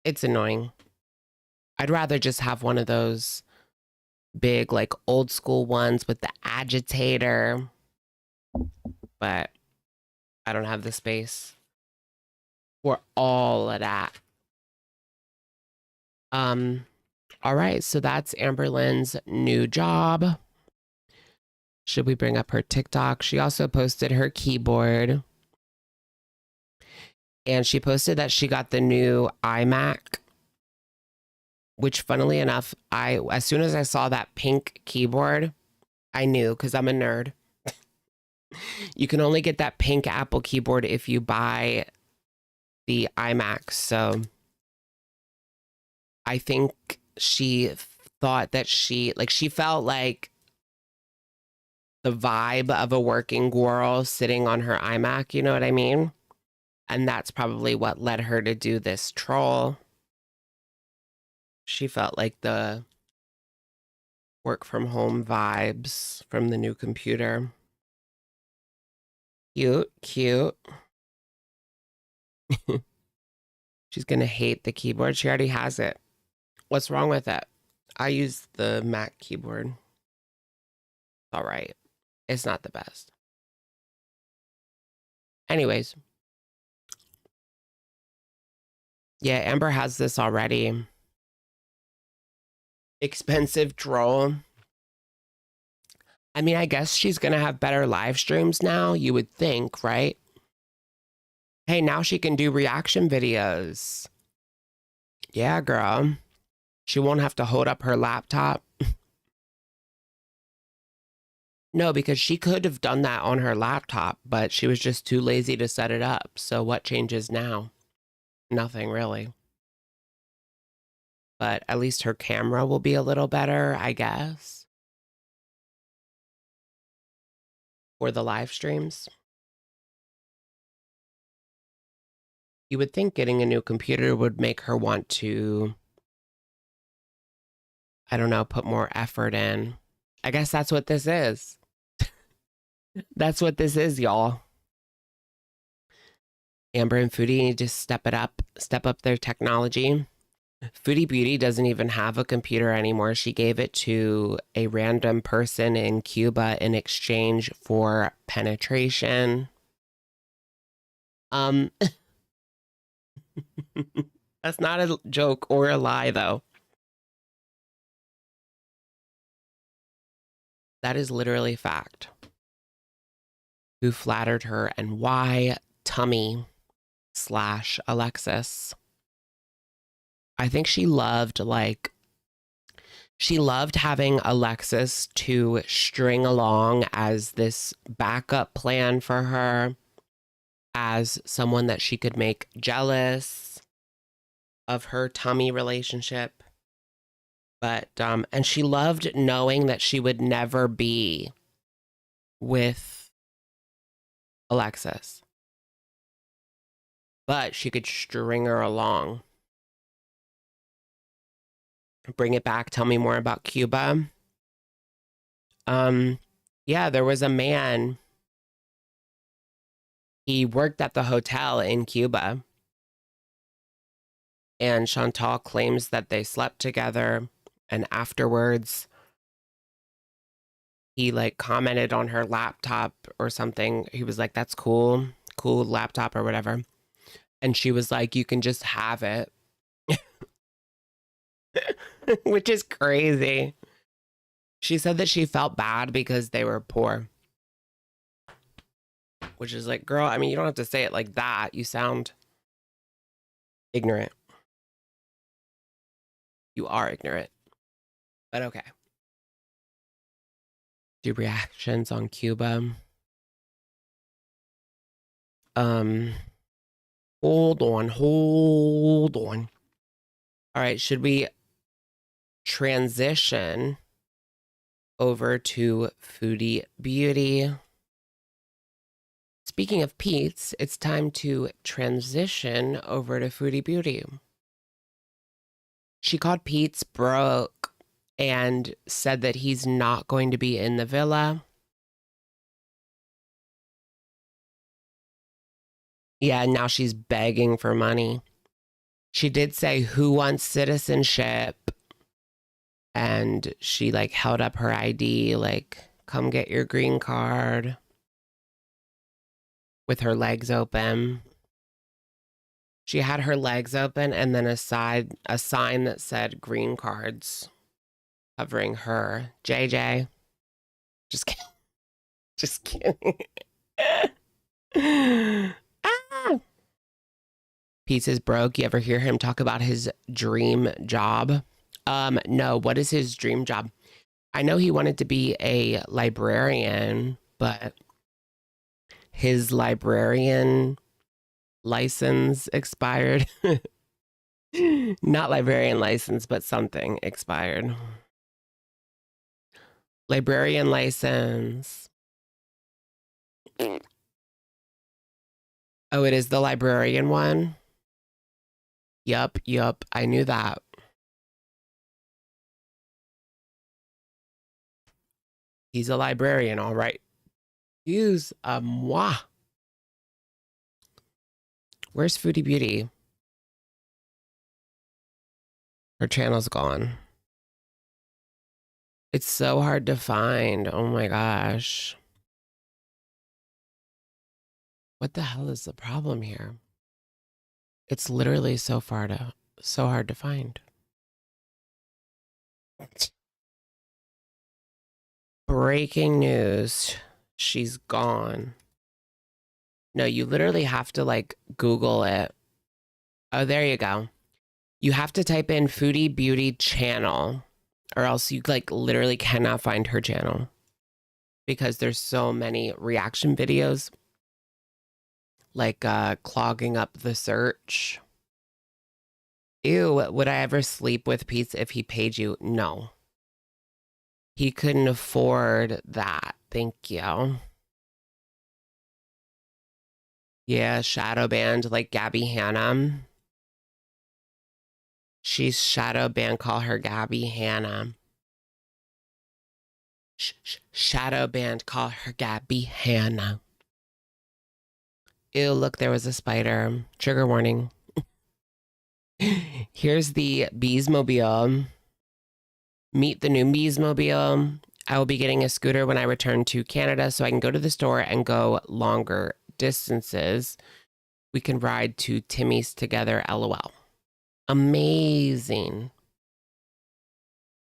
It's annoying. I'd rather just have one of those big like old school ones with the agitator, but I don't have the space for all of that. All right, so that's Amberlynn's new job. Should we bring up her TikTok? She also posted her keyboard, and she posted that she got the new iMac, which funnily enough, as soon as I saw that pink keyboard, I knew, because I'm a nerd. You can only get that pink Apple keyboard if you buy the iMac. So I think she thought that she felt like the vibe of a working girl sitting on her iMac, you know what I mean? And that's probably what led her to do this troll. She felt like the work from home vibes from the new computer. Cute, cute. She's gonna hate the keyboard. She already has it. What's wrong with it? I use the Mac keyboard. All right. It's not the best. Anyways. Yeah, Amber has this already. Expensive troll. I mean, I guess she's going to have better live streams now, you would think, right? Hey, now she can do reaction videos. Yeah, girl. She won't have to hold up her laptop No, because she could have done that on her laptop, but she was just too lazy to set it up. So what changes now? Nothing really. But at least her camera will be a little better, I guess, for the live streams. You would think getting a new computer would make her want to, I don't know, put more effort in. I guess that's what this is. That's what this is, y'all. Amber and Foodie need to step up their technology. Foodie Beauty doesn't even have a computer anymore. She gave it to a random person in Cuba in exchange for penetration. That's not a joke or a lie, though. That is literally fact. Who flattered her and why? Tummy / Alexis. I think she loved having Alexis to string along as this backup plan for her, as someone that she could make jealous of her tummy relationship. But, and she loved knowing that she would never be with Alexis. But she could string her along. Bring it back. Tell me more about Cuba. Yeah, there was a man. He worked at the hotel in Cuba. And Chantal claims that they slept together. And afterwards, he like commented on her laptop or something. He was like, that's cool laptop or whatever. And she was like, you can just have it. Which is crazy. She said that she felt bad because they were poor. Which is like, girl, I mean, you don't have to say it like that. You sound ignorant. You are ignorant. But okay. Do reactions on Cuba. Hold on. All right, should we transition over to Foodie Beauty? Speaking of Pete's, it's time to transition over to Foodie Beauty. She called Pete's broke and said that he's not going to be in the villa. Yeah, now she's begging for money. She did say, who wants citizenship? And she like held up her ID, like, come get your green card, with her legs open. She had her legs open and then a sign that said green cards covering her. JJ. Just kidding. Just kidding. Ah! Pete's is broke. You ever hear him talk about his dream job? No. What is his dream job? I know he wanted to be a librarian, but his librarian license expired. Not librarian license, but something expired. Librarian license. Oh, it is the librarian one? Yup. I knew that. He's a librarian, all right. Use a moi. Where's Foodie Beauty? Her channel's gone. It's so hard to find. Oh my gosh. What the hell is the problem here? It's literally so hard to find. Breaking news. She's gone. No, you literally have to like Google it. Oh, there you go. You have to type in Foodie Beauty channel or else you like literally cannot find her channel because there's so many reaction videos, like clogging up the search. Ew, would I ever sleep with Pete if he paid you? No. He couldn't afford that. Thank you. Yeah, shadow banned like Gabby Hanna. She's shadow banned. Call her Gabby Hanna. Shadow banned. Call her Gabby Hanna. Ew, look, there was a spider. Trigger warning. Here's the Beesmobile. Meet the new Beesmobile. I will be getting a scooter when I return to Canada so I can go to the store and go longer distances. We can ride to Timmy's together, LOL. Amazing.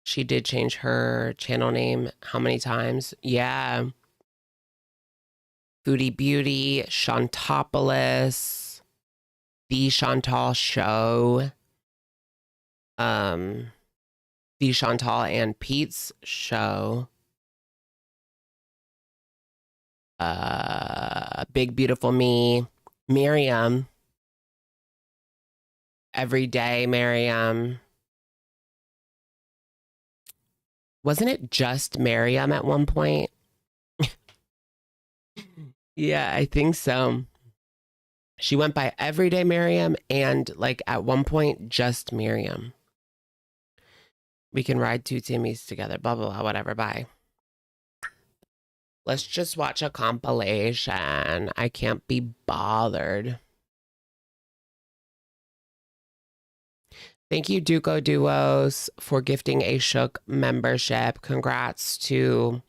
She did change her channel name how many times? Yeah. Foodie Beauty, Chantopolis, The Chantal Show, The Chantal and Pete's Show, Big Beautiful Me, Miriam, Everyday Miriam. Wasn't it just Miriam at one point? Yeah, I think so. She went by Everyday Miriam and like at one point just Miriam. We can ride to Timmy's together, blah, blah, blah, whatever, bye. Let's just watch a compilation. I can't be bothered. Thank you, Duco Duos, for gifting a sh0cking membership. Congrats to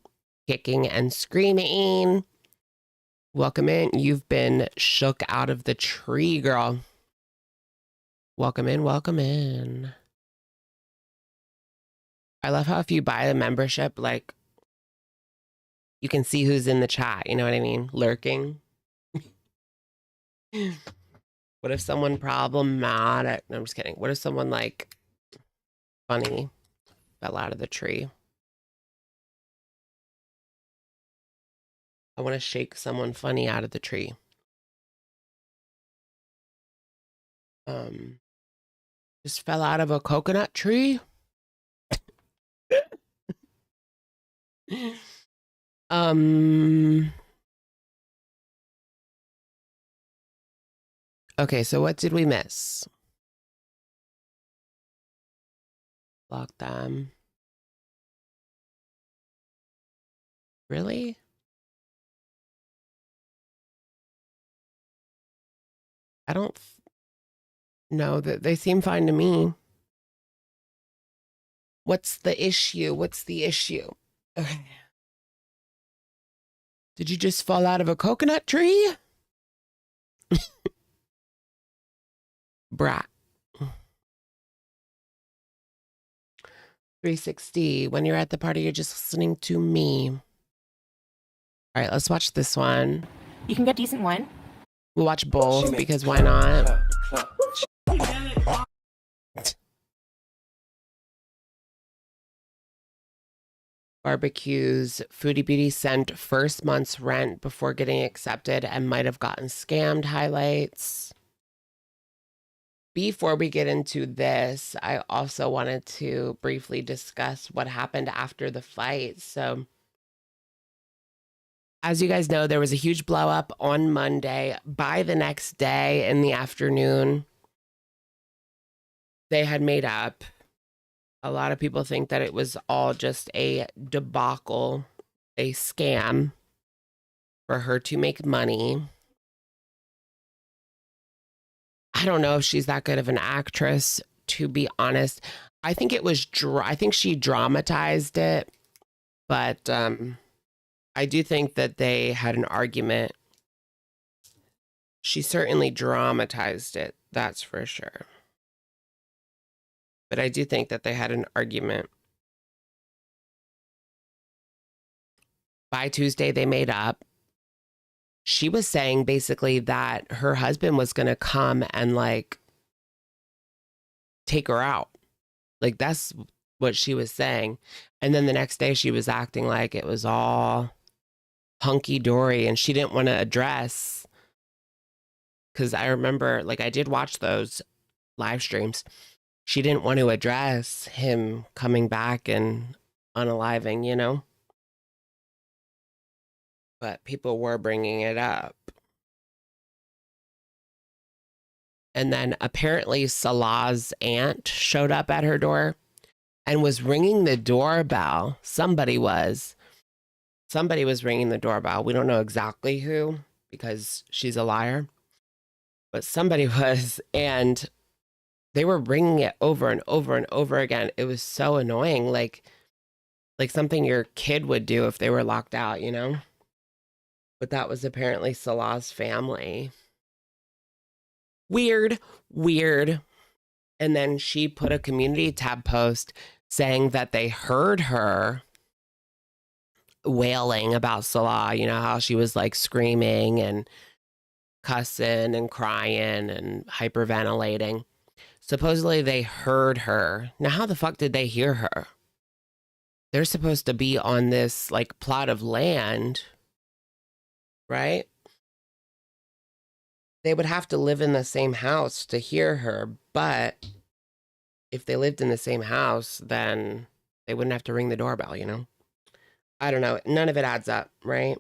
Kicking and Screaming. Welcome in. You've been shook out of the tree, girl. Welcome in, welcome in. I love how if you buy the membership, like, you can see who's in the chat. You know what I mean? Lurking. What if someone problematic? No, I'm just kidding. What if someone, like, funny fell out of the tree? I want to shake someone funny out of the tree. Just fell out of a coconut tree. Okay, so what did we miss? Block them. Really? I don't know that they seem fine to me. What's the issue? What's the issue? Okay. Did you just fall out of a coconut tree? Brat. 360. When you're at the party, you're just listening to me. All right, let's watch this one. You can get decent wine. We'll watch both because why not? Barbecues. Foodie Beauty sent first month's rent before getting accepted and might have gotten scammed highlights. Before we get into this, I also wanted to briefly discuss what happened after the fight. So, as you guys know, there was a huge blow up on Monday. By the next day in the afternoon, they had made up. A lot of people think that it was all just a debacle, a scam for her to make money. I don't know if she's that good of an actress, to be honest. I think it was, I think she dramatized it, but I do think that they had an argument. She certainly dramatized it, that's for sure. But I do think that they had an argument. By Tuesday, they made up. She was saying basically that her husband was going to come and like take her out. Like that's what she was saying. And then the next day she was acting like it was all hunky-dory, and she didn't want to address, because I remember, like, I did watch those live streams. She didn't want to address him coming back and unaliving, you know? But people were bringing it up. And then apparently Salah's aunt showed up at her door and was ringing the doorbell. Somebody was ringing the doorbell. We don't know exactly who, because she's a liar, but somebody was, and they were ringing it over and over and over again. It was so annoying, like something your kid would do if they were locked out, you know? But that was apparently Salah's family. Weird. And then she put a community tab post saying that they heard her wailing about Salah, you know, how she was like screaming and cussing and crying and hyperventilating. Supposedly they heard her. Now, how the fuck did they hear her? They're supposed to be on this like plot of land, right? They would have to live in the same house to hear her, but if they lived in the same house, then they wouldn't have to ring the doorbell, you know? I don't know. None of it adds up, right?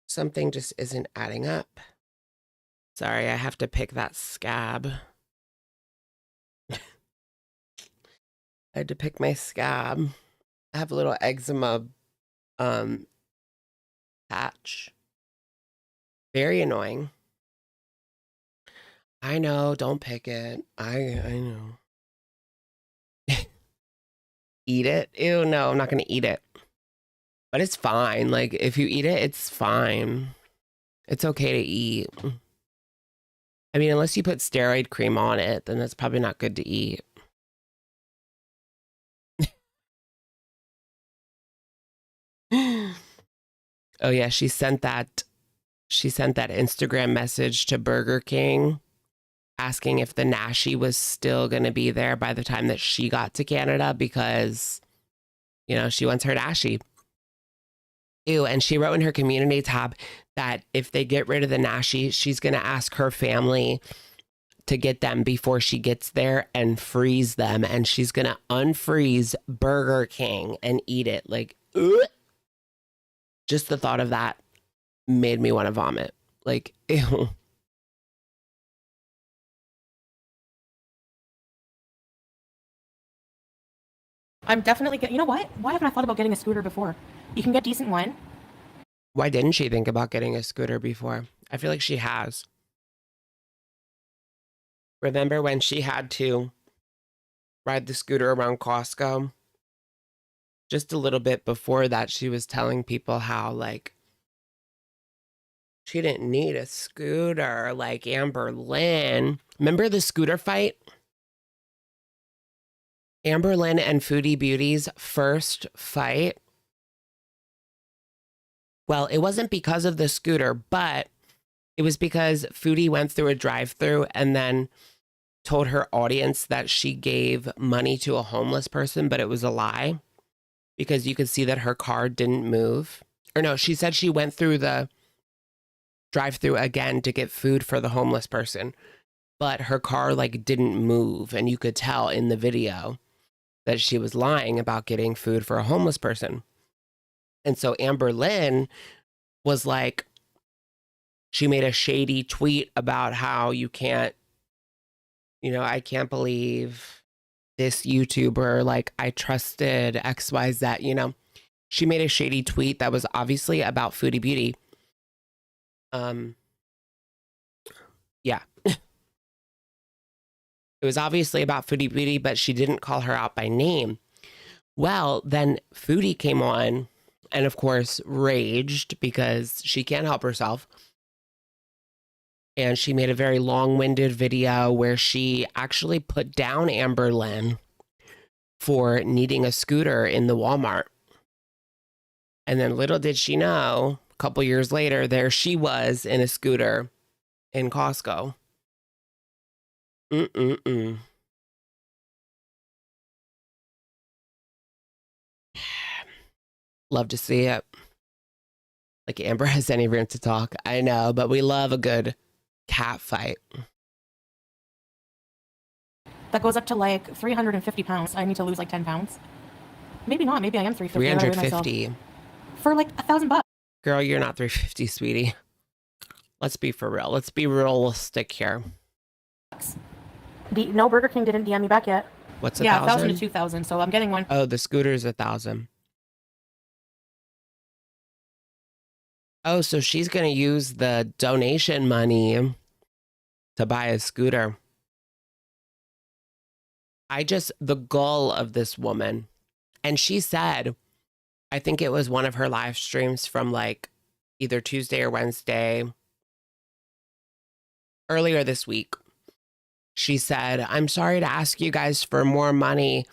Something just isn't adding up. Sorry, I have to pick that scab. I had to pick my scab. I have a little eczema patch. Very annoying. I know, don't pick it. I know. Eat it? Ew, no, I'm not gonna eat it. But it's fine. Like, if you eat it, it's fine. It's okay to eat. I mean, unless you put steroid cream on it, then that's probably not good to eat. Oh yeah, she sent that Instagram message to Burger King asking if the Nashi was still going to be there by the time that she got to Canada, because, you know, she wants her Nashi. Ew, and she wrote in her community tab that if they get rid of the Nashi, she's going to ask her family to get them before she gets there and freeze them, and she's going to unfreeze Burger King and eat it. Like, ugh. Just the thought of that made me want to vomit. Like, ew. I'm definitely you know what? Why haven't I thought about getting a scooter before? You can get decent one. Why didn't she think about getting a scooter before? I feel like she has. Remember when she had to ride the scooter around Costco? Just a little bit before that, she was telling people how, like, she didn't need a scooter, like Amberlynn. Remember the scooter fight? Amberlynn and Foodie Beauty's first fight? Well, it wasn't because of the scooter, but it was because Foodie went through a drive-through and then told her audience that she gave money to a homeless person, but it was a lie because you could see that her car didn't move. Or no, she said she went through the drive-through again to get food for the homeless person, but her car like didn't move, and you could tell in the video that she was lying about getting food for a homeless person. And so Amberlynn was like, she made a shady tweet about how you can't, you know, I can't believe this YouTuber, like I trusted XYZ, you know. She made a shady tweet that was obviously about Foodie Beauty. Yeah. It was obviously about Foodie Beauty, but she didn't call her out by name. Well, then Foodie came on and, of course, raged because she can't help herself. And she made a very long-winded video where she actually put down Amberlynn for needing a scooter in the Walmart. And then little did she know, a couple years later, there she was in a scooter in Costco. Love to see it. Like Amber has any room to talk. I know, but we love a good cat fight. That goes up to like 350 pounds. I need to lose like 10 pounds. Maybe not. Maybe I am 350. I gotta weigh myself. 350. For like $1,000. Girl, you're not 350, sweetie. Let's be for real. Let's be realistic here. No, Burger King didn't DM me back yet. What's a Yeah, thousand? 1,000 to 2,000. So I'm getting one. Oh, the scooter's 1,000. Oh, so she's gonna use the donation money to buy a scooter. The gall of this woman. And she said, I think it was one of her live streams from like either Tuesday or Wednesday earlier this week. She said, I'm sorry to ask you guys for more money.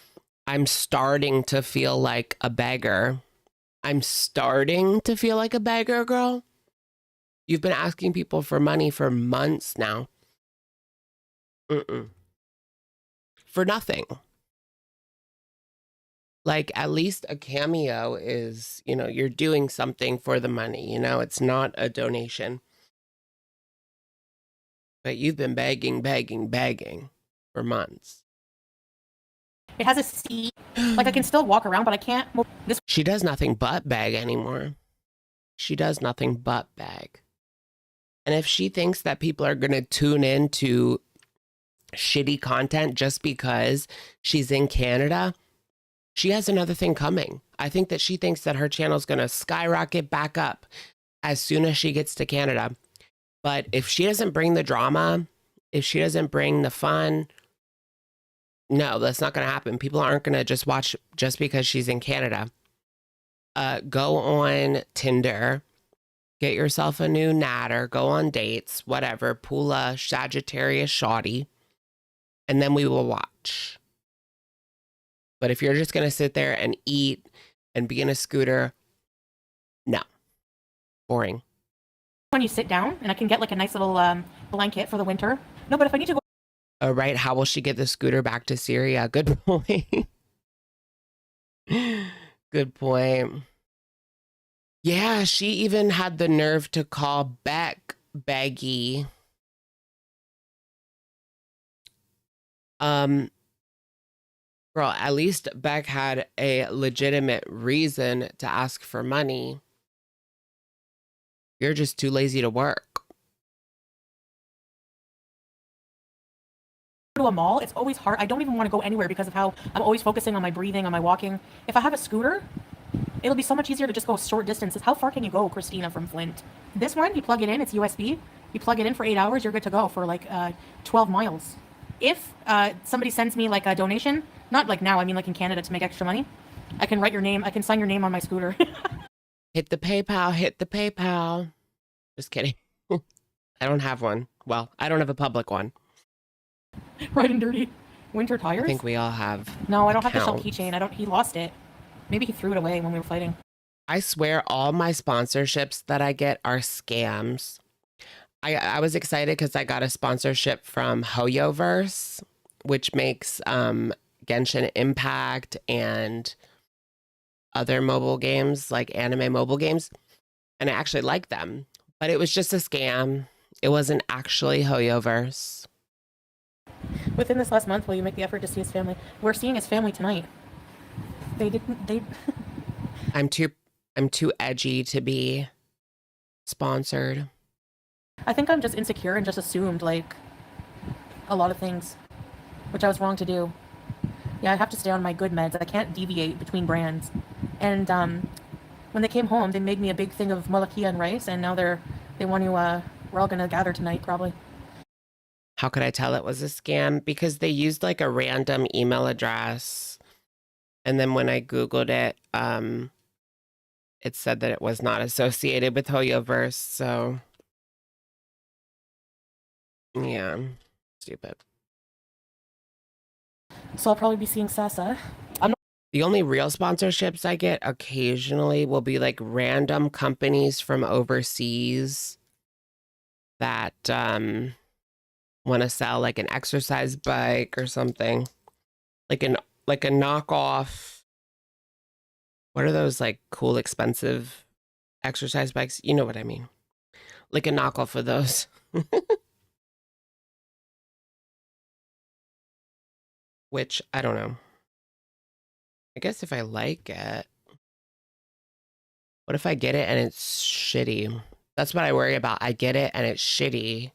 I'm starting to feel like a beggar. I'm starting to feel like a beggar, girl. You've been asking people for money for months now. For nothing. Like, at least a cameo is, you know, you're doing something for the money, you know, it's not a donation. But you've been begging for months. It has a seat. Like I can still walk around, but I can't. She does nothing but beg anymore. She does nothing but beg. And if she thinks that people are going to tune in to shitty content just because she's in Canada, she has another thing coming. I think that she thinks that her channel is going to skyrocket back up as soon as she gets to Canada. But if she doesn't bring the drama, if she doesn't bring the fun, no, that's not going to happen. People aren't going to just watch just because she's in Canada. Go on Tinder, get yourself a new natter, go on dates, whatever, pull a Sagittarius shoddy, and then we will watch. But if you're just going to sit there and eat and be in a scooter, no. Boring. When you sit down, and I can get like a nice little blanket for the winter. No, but if I need to go. Oh, right. How will she get the scooter back to Syria? Good point. Good point. Yeah, she even had the nerve to call Beck Beggy. Girl, at least Beck had a legitimate reason to ask for money. You're just too lazy to work. To a mall, it's always hard. I don't even want to go anywhere because of how I'm always focusing on my breathing, on my walking. If I have a scooter, it'll be so much easier to just go short distances. How far can you go, Christina, from Flint? This one, you plug it in, it's USB. You plug it in for 8 hours, you're good to go for like 12 miles. If somebody sends me like a donation, not like now, I mean like in Canada to make extra money, I can write your name, I can sign your name on my scooter. Hit the PayPal, hit the PayPal. Just kidding. I don't have one. Well, I don't have a public one. Right and dirty. Winter tires? I think we all have. No, I don't have the accounts. Shell keychain. He lost it. Maybe he threw it away when we were fighting. I swear all my sponsorships that I get are scams. I was excited because I got a sponsorship from Hoyoverse, which makes Genshin Impact and other mobile games, like anime mobile games. And I actually like them. But it was just a scam. It wasn't actually Hoyoverse. Within this last month, will you make the effort to see his family? We're seeing his family tonight. They I'm too edgy to be sponsored. I think I'm just insecure and just assumed like a lot of things, which I was wrong to do. Yeah, I have to stay on my good meds. I can't deviate between brands. And when they came home, they made me a big thing of malakia and rice, and now they want to we're all gonna gather tonight probably. How could I tell it was a scam? Because they used like a random email address. And then when I Googled it, it said that it was not associated with Hoyoverse. So, yeah, stupid. So I'll probably be seeing Sasa. The only real sponsorships I get occasionally will be like random companies from overseas that want to sell like an exercise bike or something, like a knockoff. What are those like cool expensive exercise bikes. You know what I mean. Like a knockoff of those. Which, I don't know. I guess if I like it. What if I get it and it's shitty? That's what I worry about. I get it and it's shitty.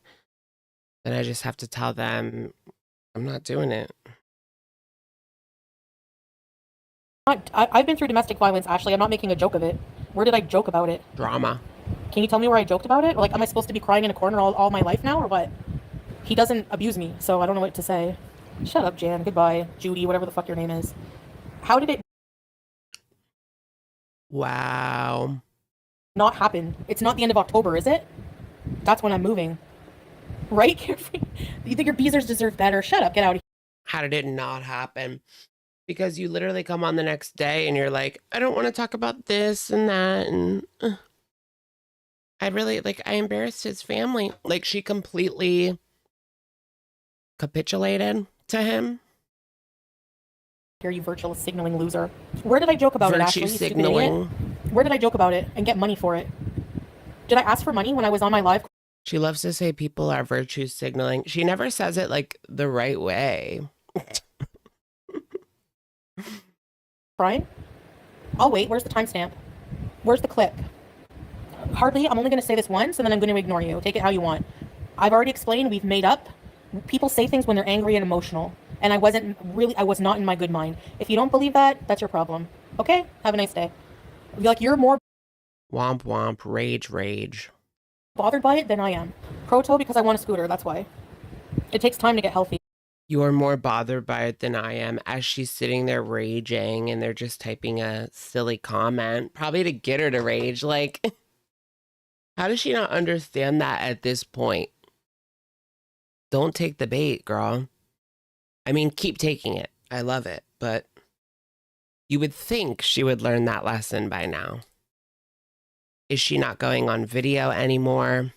Then I just have to tell them I'm not doing it. I've been through domestic violence, Ashley. I'm not making a joke of it. Where did I joke about it? Drama. Can you tell me where I joked about it? Or like, am I supposed to be crying in a corner all my life now, or what? He doesn't abuse me, so I don't know what to say. Shut up, Jan. Goodbye, Judy, whatever the fuck your name is. How did it Wow. not happen? It's not the end of October, is it? That's when I'm moving. Right, Carefree? You think your beezers deserve better? Shut up. Get out of here. How did it not happen? Because you literally come on the next day and you're like, I don't want to talk about this and that. And I really, like, I embarrassed his family. Like, she completely capitulated to him. Here, you virtual signaling loser. Where did I joke about it, Ashley? Virtue You stupid signaling. idiot? Where did I joke about it and get money for it? Did I ask for money when I was on my live? She loves to say people are virtue signaling. She never says it like the right way. Crying? I'll wait. Where's the timestamp? Where's the clip? Hardly. I'm only going to say this once and then I'm going to ignore you. Take it how you want. I've already explained we've made up. People say things when they're angry and emotional. And I was not in my good mind. If you don't believe that, that's your problem. Okay? Have a nice day. Like, you're more Womp womp, rage, rage. bothered by it than I am. Proto because I want a scooter. That's why. It takes time to get healthy. You're more bothered by it than I am, as she's sitting there raging and they're just typing a silly comment, probably to get her to rage. Like, how does she not understand that at this point? Don't take the bait, girl. I mean, keep taking it. I love it, but you would think she would learn that lesson by now. Is she not going on video anymore?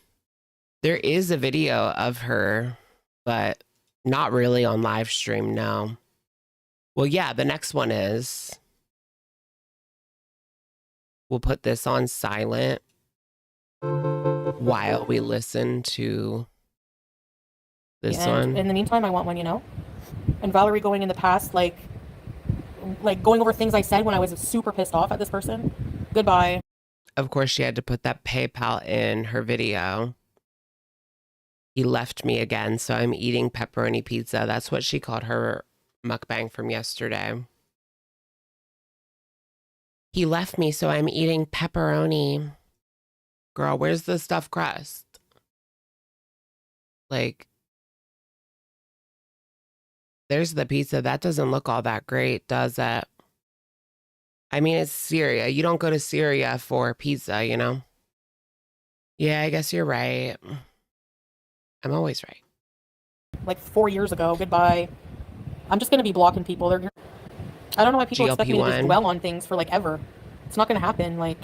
There is a video of her, but not really on live stream, no. Well, yeah, the next one is. We'll put this on silent while we listen to this one. In the meantime, I want one, you know? And Valerie going in the past, like going over things I said when I was super pissed off at this person. Goodbye. Of course, she had to put that PayPal in her video. He left me again, so I'm eating pepperoni pizza. That's what she called her mukbang from yesterday. He left me, so I'm eating pepperoni. Girl, where's the stuffed crust? Like, there's the pizza. That doesn't look all that great, does it? I mean, it's Syria. You don't go to Syria for pizza, you know? Yeah, I guess you're right. I'm always right. Like 4 years ago. Goodbye. I'm just going to be blocking people. I don't know why people expect me to just dwell on things for like ever. It's not going to happen. Like,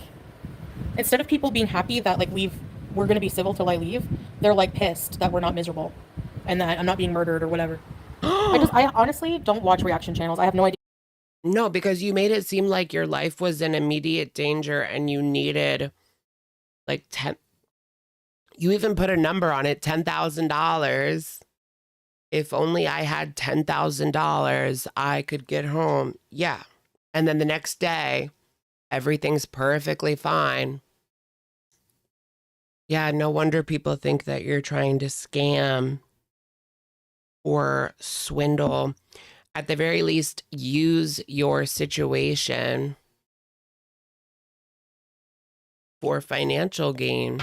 instead of people being happy that like we're going to be civil till I leave, they're like pissed that we're not miserable and that I'm not being murdered or whatever. I honestly don't watch reaction channels. I have no idea. No, because you made it seem like your life was in immediate danger and you needed like 10. You even put a number on it, $10,000. If only I had $10,000, I could get home. Yeah. And then the next day, everything's perfectly fine. Yeah, no wonder people think that you're trying to scam or swindle. At the very least, use your situation for financial gain,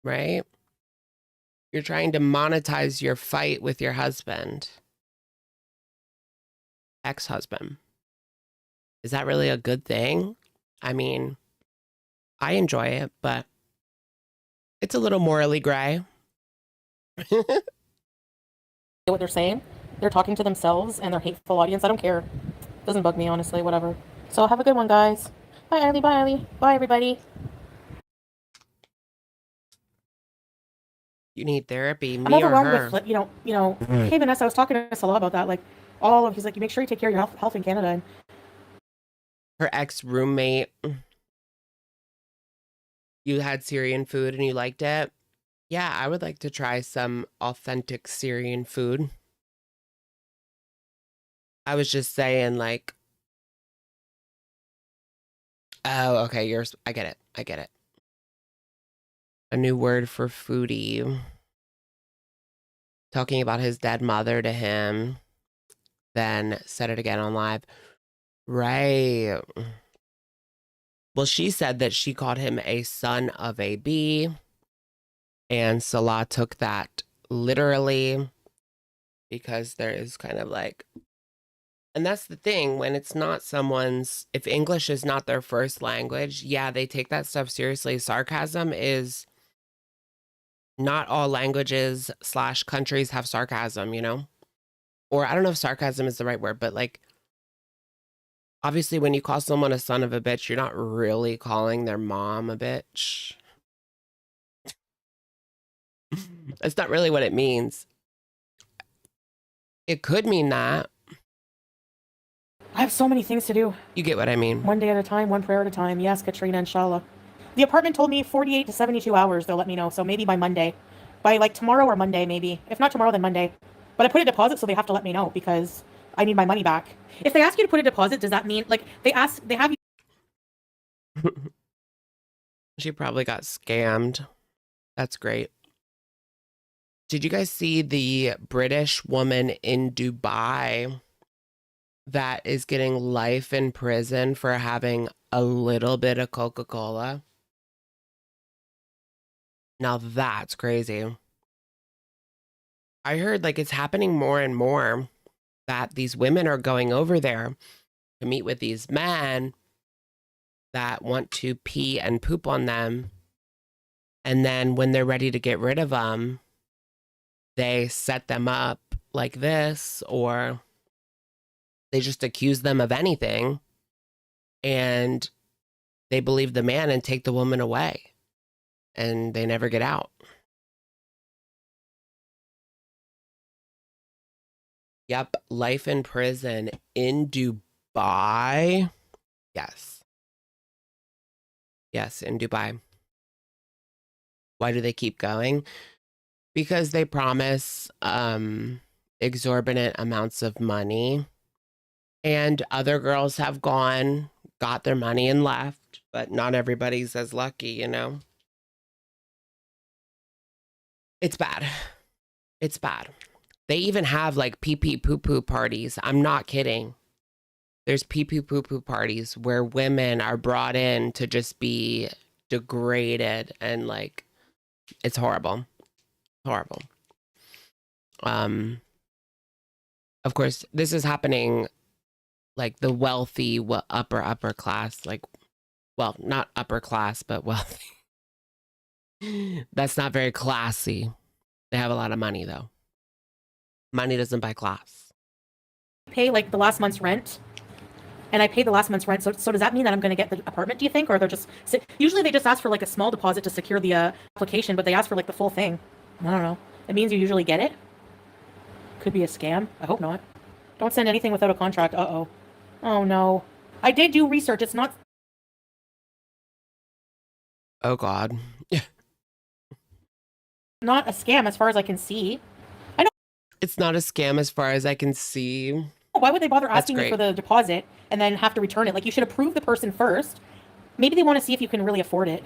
right? You're trying to monetize your fight with your husband, ex-husband. Is that really a good thing? I mean, I enjoy it, but it's a little morally gray. What they're saying. They're talking to themselves and their hateful audience. I don't care. Doesn't bug me, honestly. Whatever. So have a good one, guys. Bye, Eileen. Bye, Eileen. Bye, everybody. You need therapy, me Another or one her. with, hey, Vanessa, I was talking to Salah about that. Like, he's like, you make sure you take care of your health in Canada. And Her ex-roommate You had Syrian food and you liked it? Yeah, I would like to try some authentic Syrian food. I was just saying, like, oh, okay, I get it. I get it. A new word for foodie. Talking about his dead mother to him, then said it again on live. Right. Well, she said that she called him a son of a bee, and Salah took that literally because there is kind of like, and that's the thing, when it's not someone's, if English is not their first language, yeah, they take that stuff seriously. Sarcasm is, not all languages / countries have sarcasm, you know? Or I don't know if sarcasm is the right word, but like, obviously when you call someone a son of a bitch, you're not really calling their mom a bitch. That's not really what it means. It could mean that. I have so many things to do. You get what I mean. One day at a time, one prayer at a time. Yes, Katrina, inshallah. The apartment told me 48 to 72 hours they'll let me know, so maybe by Monday. By like tomorrow or Monday, maybe. If not tomorrow, then Monday. But I put a deposit, so they have to let me know because I need my money back. If they ask you to put a deposit, does that mean, like, they have you... She probably got scammed. That's great. Did you guys see the British woman in Dubai that is getting life in prison for having a little bit of Coca-Cola? Now that's crazy. I heard like it's happening more and more that these women are going over there to meet with these men that want to pee and poop on them. And then when they're ready to get rid of them, they set them up like this, or they just accuse them of anything. And they believe the man and take the woman away. And they never get out. Yep, life in prison in Dubai. Yes. Yes, in Dubai. Why do they keep going? Because they promise exorbitant amounts of money. And other girls have gone, got their money and left, but not everybody's as lucky, you know? It's bad. It's bad. They even have like pee pee poo poo parties. I'm not kidding. There's pee pee poo poo parties where women are brought in to just be degraded, and like, it's horrible. Horrible. Of course, this is happening like the wealthy, upper class, like, well, not upper class, but wealthy. That's not very classy. They have a lot of money though. Money doesn't buy class. pay like the last month's rent, and I pay the last month's rent. So does that mean that I'm going to get the apartment, do you think? Or they're just... Usually they just ask for like a small deposit to secure the application, but they ask for like the full thing. I don't know. It means you usually get it. Could be a scam. I hope not. Don't send anything without a contract. Uh-oh. Oh, no. I did do research. It's not... Oh, God. not a scam as far as I can see. It's not a scam as far as I can see. Why would they bother asking you for the deposit and then have to return it? Like, you should approve the person first. Maybe they want to see if you can really afford it.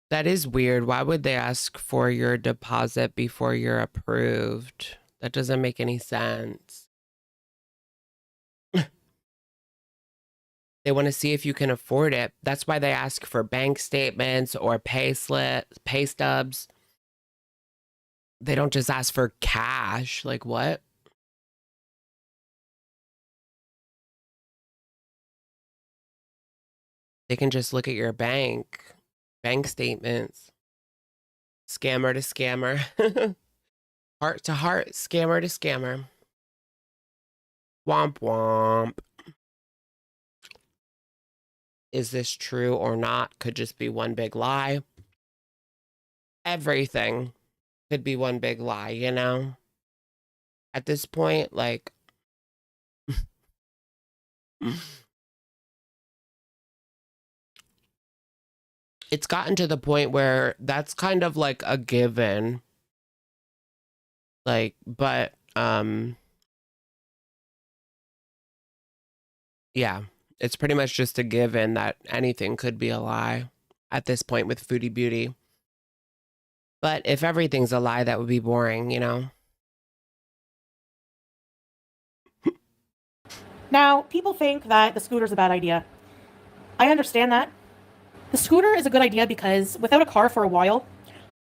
That is weird. Why would they ask for your deposit before you're approved? That doesn't make any sense. They want to see if you can afford it. That's why they ask for bank statements or pay stubs. They don't just ask for cash. Like, what? They can just look at your bank statements. Scammer to scammer. Heart to heart, scammer to scammer. Womp womp. Is this true or not? Could just be one big lie. Everything could be one big lie, you know? At this point, like... it's gotten to the point where that's kind of like a given. Like, but yeah, it's pretty much just a given that anything could be a lie at this point with Foodie Beauty. But if everything's a lie, that would be boring, you know? Now, people think that the scooter's a bad idea. I understand that. The scooter is a good idea because without a car for a while,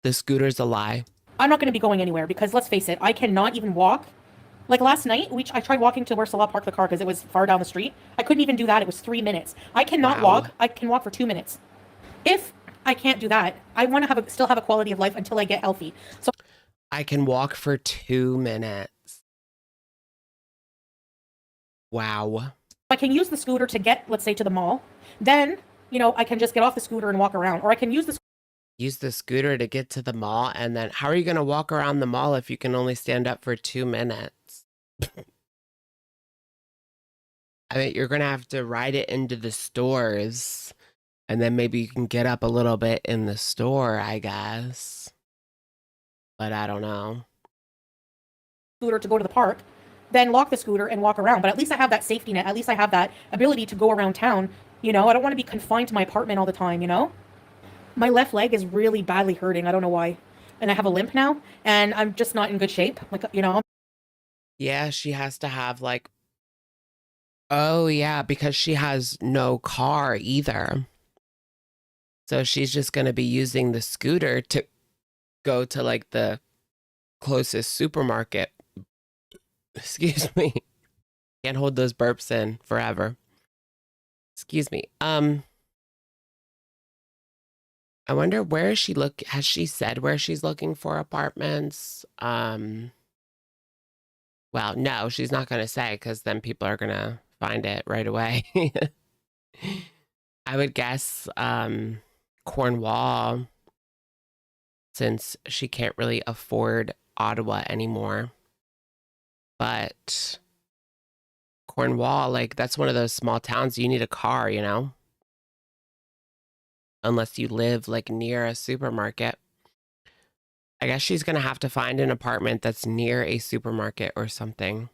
The scooter's a lie. I'm not going to be going anywhere because let's face it, I cannot even walk. Like last night, I tried walking to where Salah parked the car because it was far down the street. I couldn't even do that. It was 3 minutes. I cannot Wow. walk. I can walk for 2 minutes. If I can't do that, I want to still have a quality of life until I get healthy. So I can walk for 2 minutes. Wow. I can use the scooter to get, let's say, to the mall. Then, I can just get off the scooter and walk around. Or I can use the scooter to get to the mall, and then how are you going to walk around the mall if you can only stand up for 2 minutes? I mean, you're going to have to ride it into the stores, and then maybe you can get up a little bit in the store, I guess. But I don't know. scooter to go to the park, then lock the scooter and walk around. But at least I have that safety net. At least I have that ability to go around town. I don't want to be confined to my apartment all the time, My left leg is really badly hurting. I don't know why. And I have a limp now, and I'm just not in good shape. Yeah, she has to have like, oh yeah, because she has no car either. So she's just going to be using the scooter to go to like the closest supermarket. Excuse me. Can't hold those burps in forever. Excuse me. I wonder where is she has she said where she's looking for apartments? Well, no, she's not going to say because then people are going to find it right away. I would guess Cornwall, since she can't really afford Ottawa anymore. But Cornwall, like, that's one of those small towns you need a car, Unless you live, like, near a supermarket. I guess she's going to have to find an apartment that's near a supermarket or something.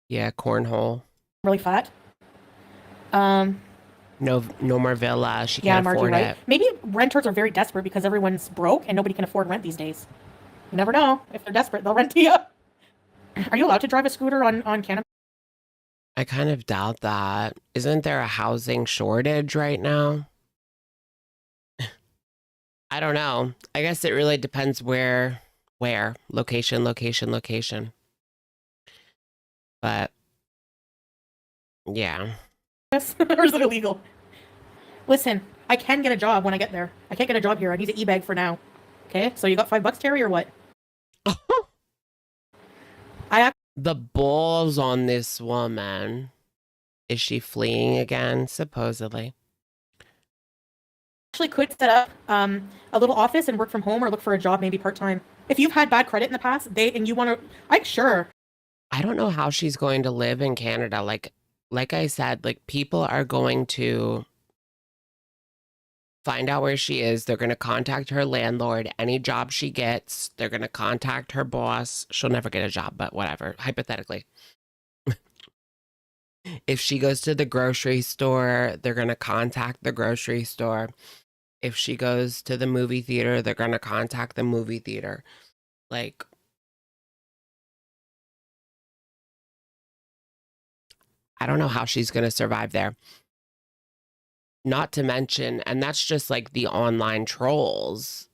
Yeah, cornhole. Really fat. No more villa. She Yeah, can't Margie, afford right? it. Maybe renters are very desperate because everyone's broke and nobody can afford rent these days. You never know. If they're desperate, they'll rent to you. Are you allowed to drive a scooter on Canada? I kind of doubt that. Isn't there a housing shortage right now? I don't know. I guess it really depends where. Location. But yeah. Or is it illegal? Listen, I can get a job when I get there. I can't get a job here. I need to e-bag for now. Okay, so you got $5, Terry, or what? The balls on this woman. Is she fleeing again? Supposedly. Actually could set up a little office and work from home or look for a job maybe part-time. If you've had bad credit in the past, and you want to, sure. I don't know how she's going to live in Canada. Like I said, like people are going to find out where she is. They're going to contact her landlord. Any job she gets, they're going to contact her boss. She'll never get a job, but whatever, hypothetically. If she goes to the grocery store, they're going to contact the grocery store. If she goes to the movie theater, they're going to contact the movie theater. Like, I don't know how she's going to survive there. Not to mention, and that's just like the online trolls.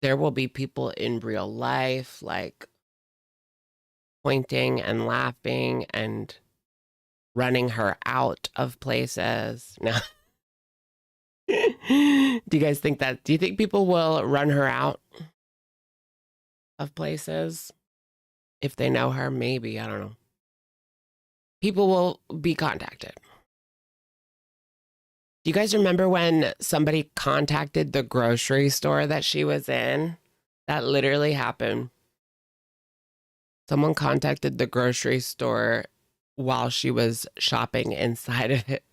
There will be people in real life, like pointing and laughing and running her out of places. No. Do you guys think that? Do you think people will run her out of places if they know her? Maybe. I don't know. People will be contacted. Do you guys remember when somebody contacted the grocery store that she was in? That literally happened. Someone contacted the grocery store while she was shopping inside of it.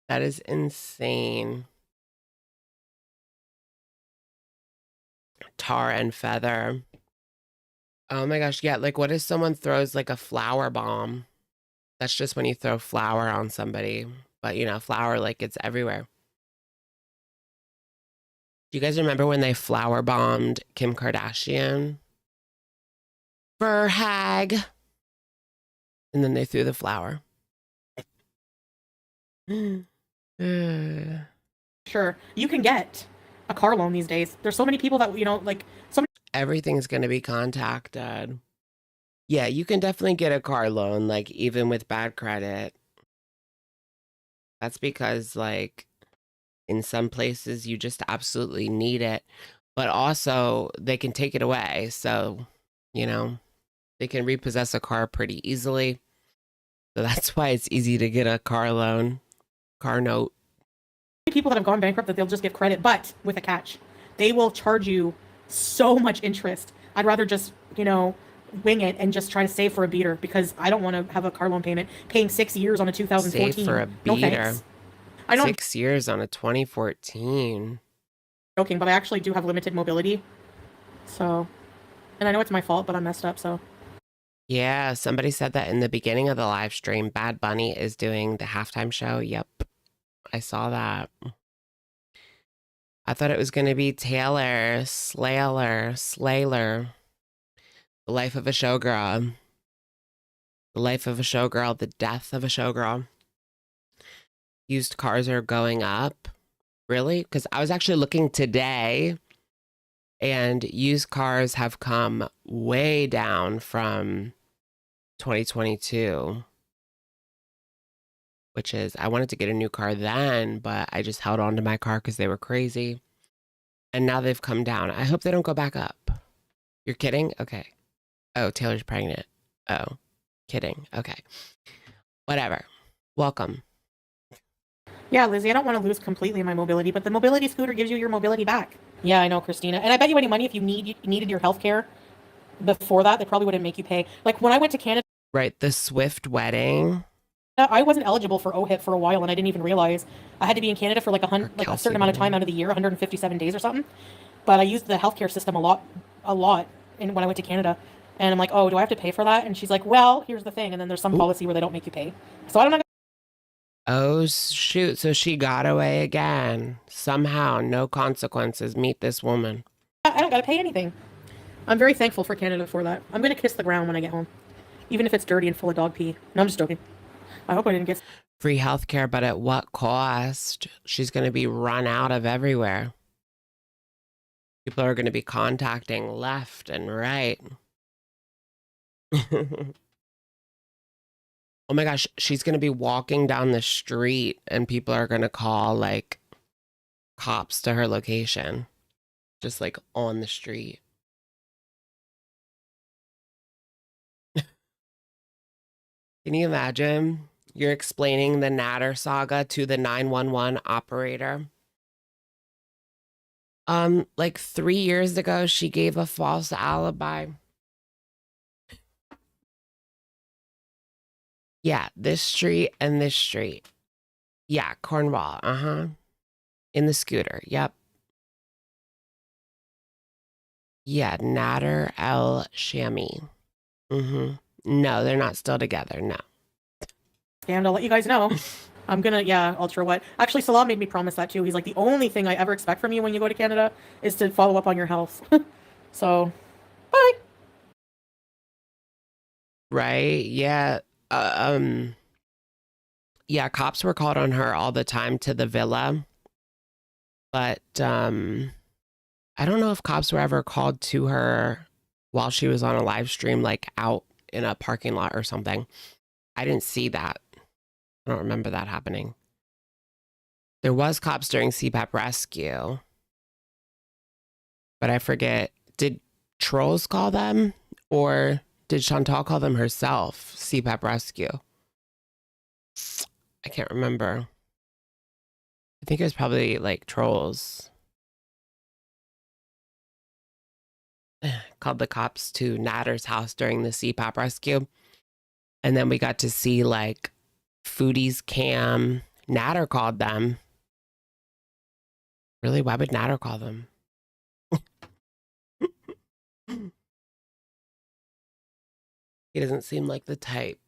That is insane. tar and feather. Oh my gosh, yeah, like what if someone throws like a flour bomb? That's just when you throw flour on somebody. But you know, flour, like it's everywhere. Do you guys remember when they flour bombed Kim Kardashian? Fur hag. And then they threw the flour. Sure, you can get a car loan these days. There's so many people that, you know, like so many. Everything's going to be contacted. Yeah, you can definitely get a car loan, like even with bad credit. That's because like in some places you just absolutely need it, but also they can take it away. So, you know, they can repossess a car pretty easily. So that's why it's easy to get a car loan, car note. People that have gone bankrupt that they'll just give credit, but with a catch. They will charge you so much interest. I'd rather just, you know, wing it and just try to save for a beater because I don't want to have a car loan payment paying 6 years on a 2014. Save for a No beater. thanks. I know 6 years on a 2014. I'm joking, but I actually do have limited mobility. So, and I know it's my fault, but I messed up, so. Yeah, somebody said that in the beginning of the live stream. Bad Bunny is doing the halftime show. Yep, I saw that. I thought it was going to be Taylor, Slayer, The Life of a Showgirl. The Life of a Showgirl, The Death of a Showgirl. Used cars are going up. Really? Because I was actually looking today and used cars have come way down from 2022. Which is, I wanted to get a new car then, but I just held on to my car because they were crazy. And now they've come down. I hope they don't go back up. You're kidding? Okay. Oh, Taylor's pregnant. Oh, kidding. Okay. Whatever. Welcome. Yeah, Lizzie, I don't want to lose completely my mobility, but the mobility scooter gives you your mobility back. Yeah, I know, Christina. And I bet you any money if you needed your health care before that, they probably wouldn't make you pay. Like when I went to Canada. Right, the Swift wedding. I wasn't eligible for OHIP for a while, and I didn't even realize I had to be in Canada for like a certain amount of time out of the year, 157 days or something. But I used the healthcare system a lot, when I went to Canada, and I'm like, oh, do I have to pay for that? And she's like, well, here's the thing, and then there's some policy where they don't make you pay. So I don't know. Oh shoot! So she got away again somehow. No consequences. Meet this woman. I don't gotta pay anything. I'm very thankful for Canada for that. I'm gonna kiss the ground when I get home, even if it's dirty and full of dog pee. No, I'm just joking. I hope I didn't get free healthcare, but at what cost? She's going to be run out of everywhere. People are going to be contacting left and right. Oh my gosh, she's going to be walking down the street and people are going to call like cops to her location. Just like on the street. Can you imagine? You're explaining the Natter saga to the 911 operator. Like 3 years ago, she gave a false alibi. Yeah, this street and this street. Yeah, Cornwall. In the scooter. Yep. Yeah, Natter El Shami. No, they're not still together. No. And I'll let you guys know. I'm gonna, ultra what? Actually, Salah made me promise that too. He's like, the only thing I ever expect from you when you go to Canada is to follow up on your health. So, bye. Right? Yeah. Yeah, cops were called on her all the time to the villa. But I don't know if cops were ever called to her while she was on a live stream, like out in a parking lot or something. I didn't see that. I don't remember that happening. There was cops during CPAP rescue. But I forget, did trolls call them? Or did Chantal call them herself, CPAP rescue? I can't remember. I think it was probably like trolls. Called the cops to Natter's house during the CPAP rescue. And then we got to see like Foodie's cam. Natter called them. Really? Why would Natter call them? He doesn't seem like the type.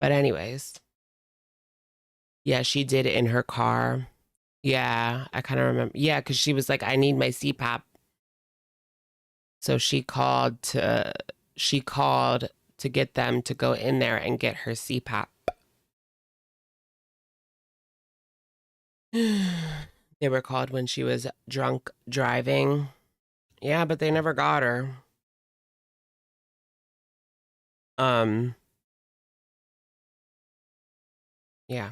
But anyways. Yeah, she did it in her car. Yeah, I kind of remember. Yeah, because she was like, I need my CPAP. So she called to get them to go in there and get her CPAP. They were called when she was drunk driving. Yeah, but they never got her. Yeah.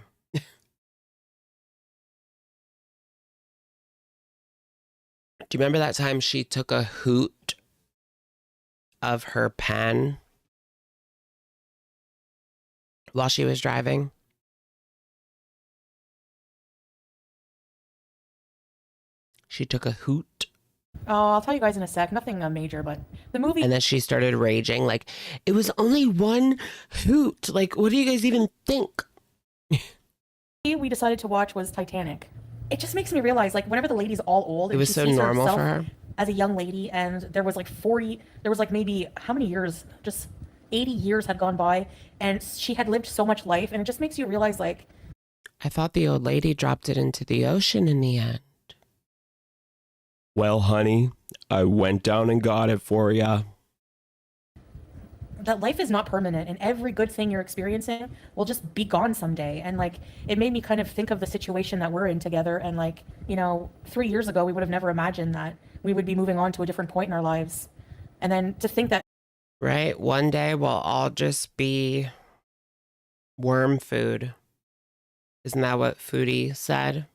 Do you remember that time she took a hoot of her pen while she was driving? She took a hoot. Oh, I'll tell you guys in a sec. Nothing major, but the movie. And then she started raging. Like, it was only one hoot. Like, what do you guys even think? We decided to watch was Titanic. It just makes me realize, like, whenever the lady's all old, It was she so sees normal herself for her. as a young lady, and there was like maybe how many years? Just 80 years had gone by, and she had lived so much life, and it just makes you realize, like, I thought the old lady dropped it into the ocean in the end. Well, honey, I went down and got it for ya. that life is not permanent, and every good thing you're experiencing will just be gone someday. And like, it made me kind of think of the situation that we're in together, and like, 3 years ago we would have never imagined that we would be moving on to a different point in our lives, and then to think that Right? One day we'll all just be worm food. Isn't that what Foodie said?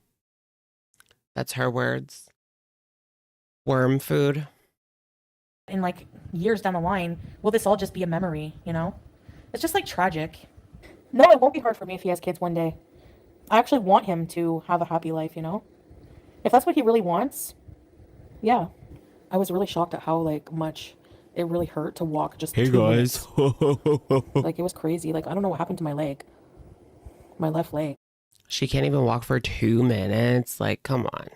That's her words. Worm food. in like years down the line, will this all just be a memory? It's just like tragic. No, it won't be hard for me if he has kids one day. I actually want him to have a happy life, if that's what he really wants. Yeah. I was really shocked at how like much it really hurt to walk just Hey 2 guys. minutes. Like, it was crazy. Like, I don't know what happened to my leg, my left leg. She can't even walk for 2 minutes. Like, come on.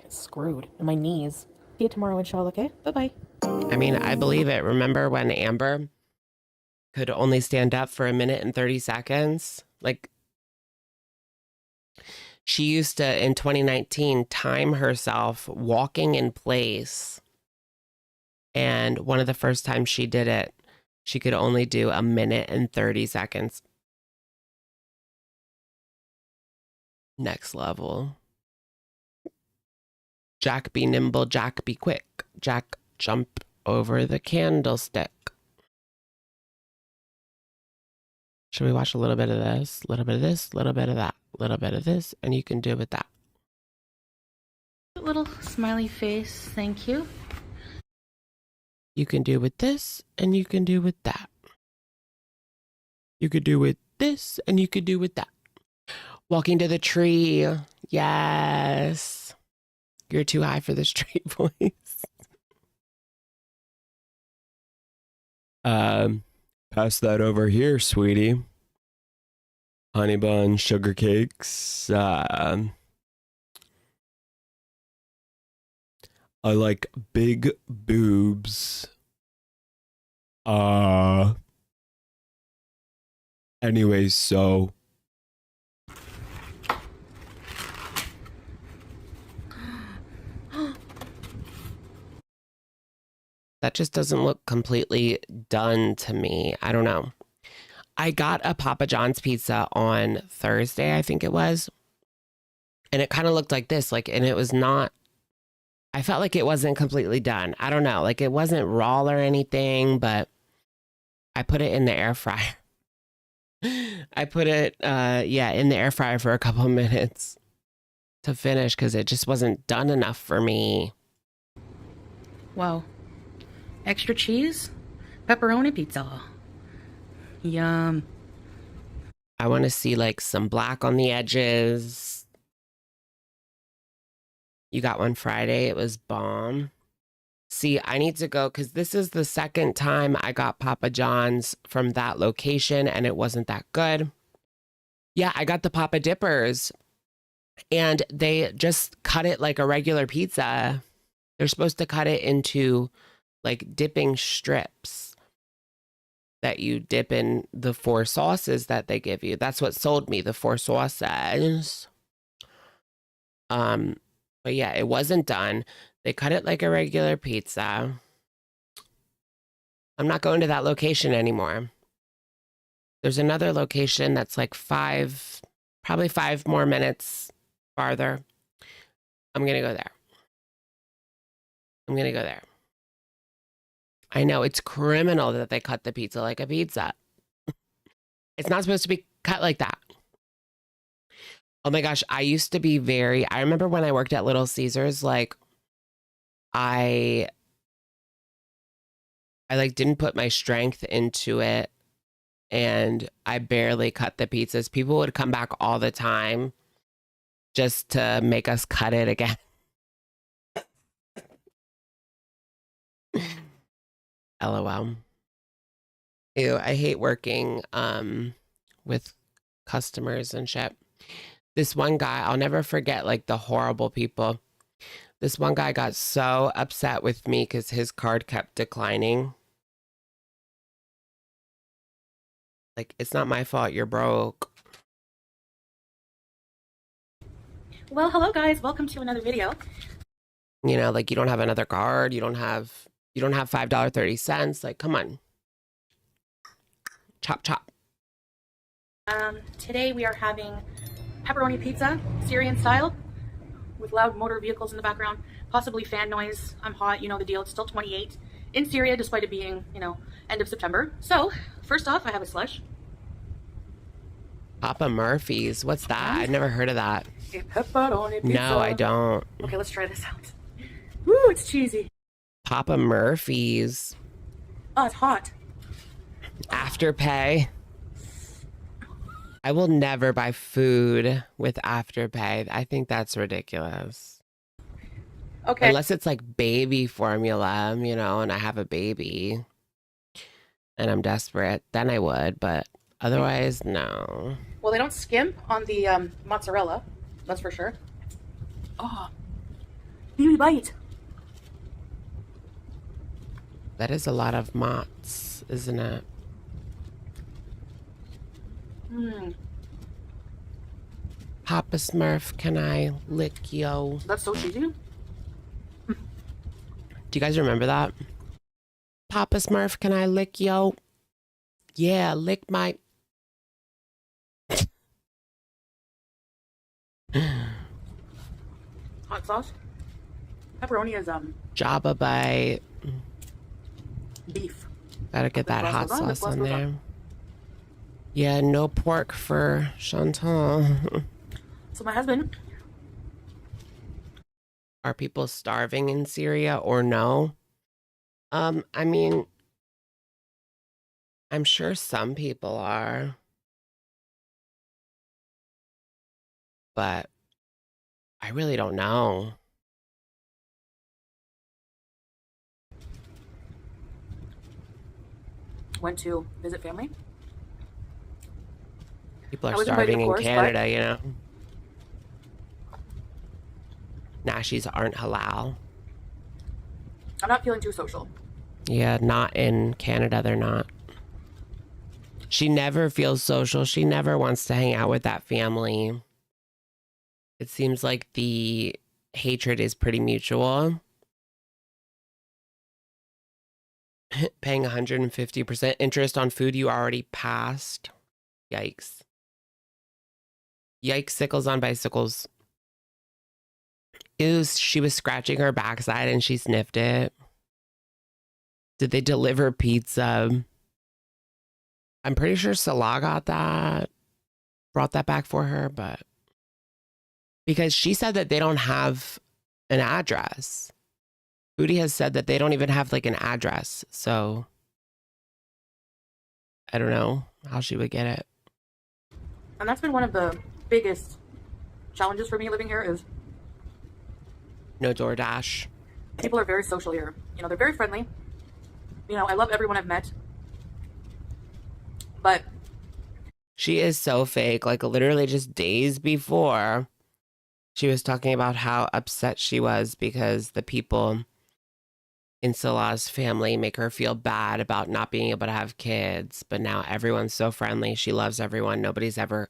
Screwed. And my knees. See you tomorrow, inshallah. Okay, bye-bye. I mean, I believe it. Remember when Amber could only stand up for 1 minute and 30 seconds? Like, she used to, in 2019, time herself walking in place. And one of the first times she did it, she could only do 1 minute and 30 seconds. Next level. Jack be nimble, Jack be quick. Jack jump over the candlestick. Should we watch a little bit of this, a little bit of this, a little bit of that, a little bit of this, and you can do with that. Little smiley face, thank you. You can do with this, and you can do with that. You could do with this, and you could do with that. Walking to the tree. Yes. You're too high for the straight voice. Pass that over here, sweetie. Honey bun, sugar cakes. I like big boobs. Anyways, so that just doesn't look completely done to me. I don't know. I got a Papa John's pizza on Thursday, I think it was. And it kind of looked like this, and it was not, I felt like it wasn't completely done. I don't know, it wasn't raw or anything, but I put it in the air fryer. I put it, in the air fryer for a couple of minutes to finish because it just wasn't done enough for me. Wow. Extra cheese? Pepperoni pizza. Yum. I want to see some black on the edges. You got one Friday. It was bomb. See, I need to go because this is the second time I got Papa John's from that location and it wasn't that good. Yeah, I got the Papa Dippers and they just cut it like a regular pizza. They're supposed to cut it into like dipping strips that you dip in the 4 sauces that they give you. That's what sold me, the 4 sauces. But yeah, it wasn't done. They cut it like a regular pizza. I'm not going to that location anymore. There's another location that's like probably 5 more minutes farther. I'm going to go there. I'm going to go there. I know it's criminal that they cut the pizza like a pizza. It's not supposed to be cut like that. Oh my gosh, I used to be I remember when I worked at Little Caesars, like I like didn't put my strength into it and I barely cut the pizzas. People would come back all the time just to make us cut it again. LOL. Ew, I hate working with customers and shit. This one guy, I'll never forget like the horrible people. This one guy got so upset with me because his card kept declining. Like, it's not my fault you're broke. Well, hello guys, welcome to another video. You know, like you don't have another card, you don't have $5.30. Like, come on. Chop chop. Today we are having pepperoni pizza, Syrian style, with loud motor vehicles in the background, possibly fan noise. I'm hot, you know the deal. It's still 28 in Syria, despite it being, you know, end of September. So, first off, I have a slush. Papa Murphy's. What's that? I've never heard of that. A pepperoni pizza. No, I don't. Okay, let's try this out. Woo, it's cheesy. Papa Murphy's. Oh, it's hot. Afterpay. I will never buy food with Afterpay. I think that's ridiculous. Okay. Unless it's like baby formula, you know, and I have a baby and I'm desperate, then I would, but otherwise, no. Well, they don't skimp on the mozzarella, that's for sure. Oh, beauty bite. That is a lot of mozz, isn't it? Mmm. Papa Smurf, can I lick yo? That's so cheesy. Do you guys remember that? Papa Smurf, can I lick yo? Yeah, lick my... Hot sauce. Pepperoni is Jabba bite. beef. Gotta get that hot Lip gloss sauce on goes there. Yeah, no pork for Chantal. So my husband. Are people starving in Syria or no? I mean, I'm sure some people are. But I really don't know. Went to visit family. People I are was invited, starving of in course, Canada, you know. Nashies aren't halal. I'm not feeling too social. Yeah, not in Canada, they're not. She never feels social. She never wants to hang out with that family. It seems like the hatred is pretty mutual. Paying 150% interest on food you already passed. Yikes. Yikes, sickles on bicycles. Ew, she was scratching her backside and she sniffed it. Did they deliver pizza? I'm pretty sure Salah got that. Brought that back for her, but... Because she said that they don't have an address. Foodie has said that they don't even have like an address. So... I don't know how she would get it. And that's been one of the biggest challenges for me living here is No DoorDash. people are very social here. You know, they're very friendly. You know, I love everyone I've met. But She is so fake. Like literally just days before, she was talking about how upset she was because the people in Salah's family make her feel bad about not being able to have kids. But now everyone's so friendly. She loves everyone. Nobody's ever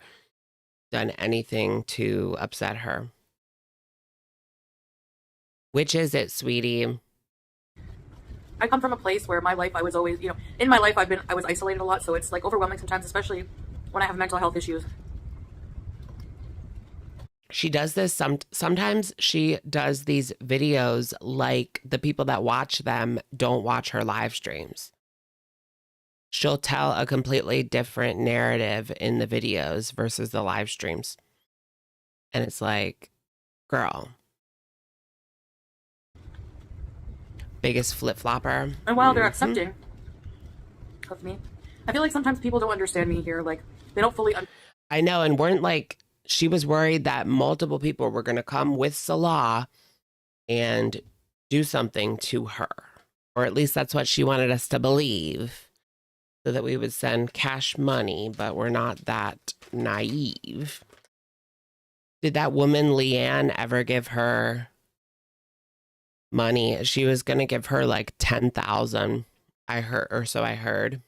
done anything to upset her. Which is it, sweetie? I come from a place where my life, I was always, in my life, I was isolated a lot. So it's like overwhelming sometimes, especially when I have mental health issues. She does this sometimes she does these videos like the people that watch them don't watch her live streams. She'll tell a completely different narrative in the videos versus the live streams. And it's like, girl. Biggest flip-flopper. And while they're accepting of me, I feel like sometimes people don't understand me here. Like, they don't fully I know, and weren't like, she was worried that multiple people were going to come with Salah and do something to her. Or at least that's what she wanted us to believe. So that we would send cash money, but we're not that naive. Did that woman, Leanne, ever give her money? She was going to give her like 10,000, I heard, or so I heard.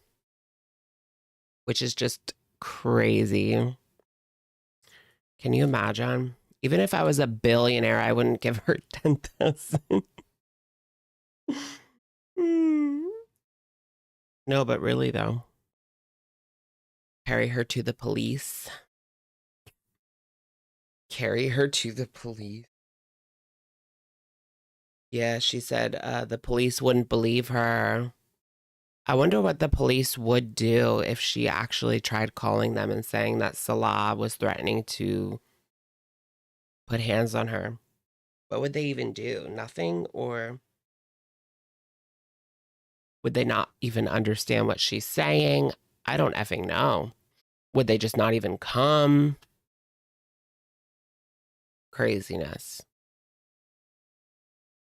Which is just crazy. Can you imagine? Even if I was a billionaire, I wouldn't give her 10,000. No, but really though. Carry her to the police. Carry her to the police. Yeah, she said the police wouldn't believe her. I wonder what the police would do if she actually tried calling them and saying that Salah was threatening to put hands on her. What would they even do? Nothing? Or would they not even understand what she's saying? I don't effing know. Would they just not even come? Craziness.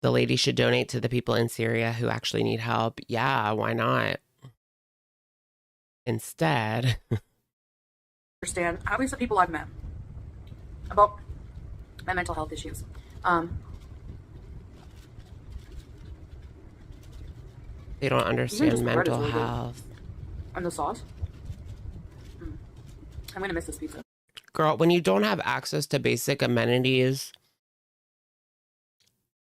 The lady should donate to the people in Syria who actually need help. Yeah, why not? Instead, understand, at least the people I've met, about my mental health issues. they don't understand mental health. And the sauce. I'm gonna miss this pizza. Girl, when you don't have access to basic amenities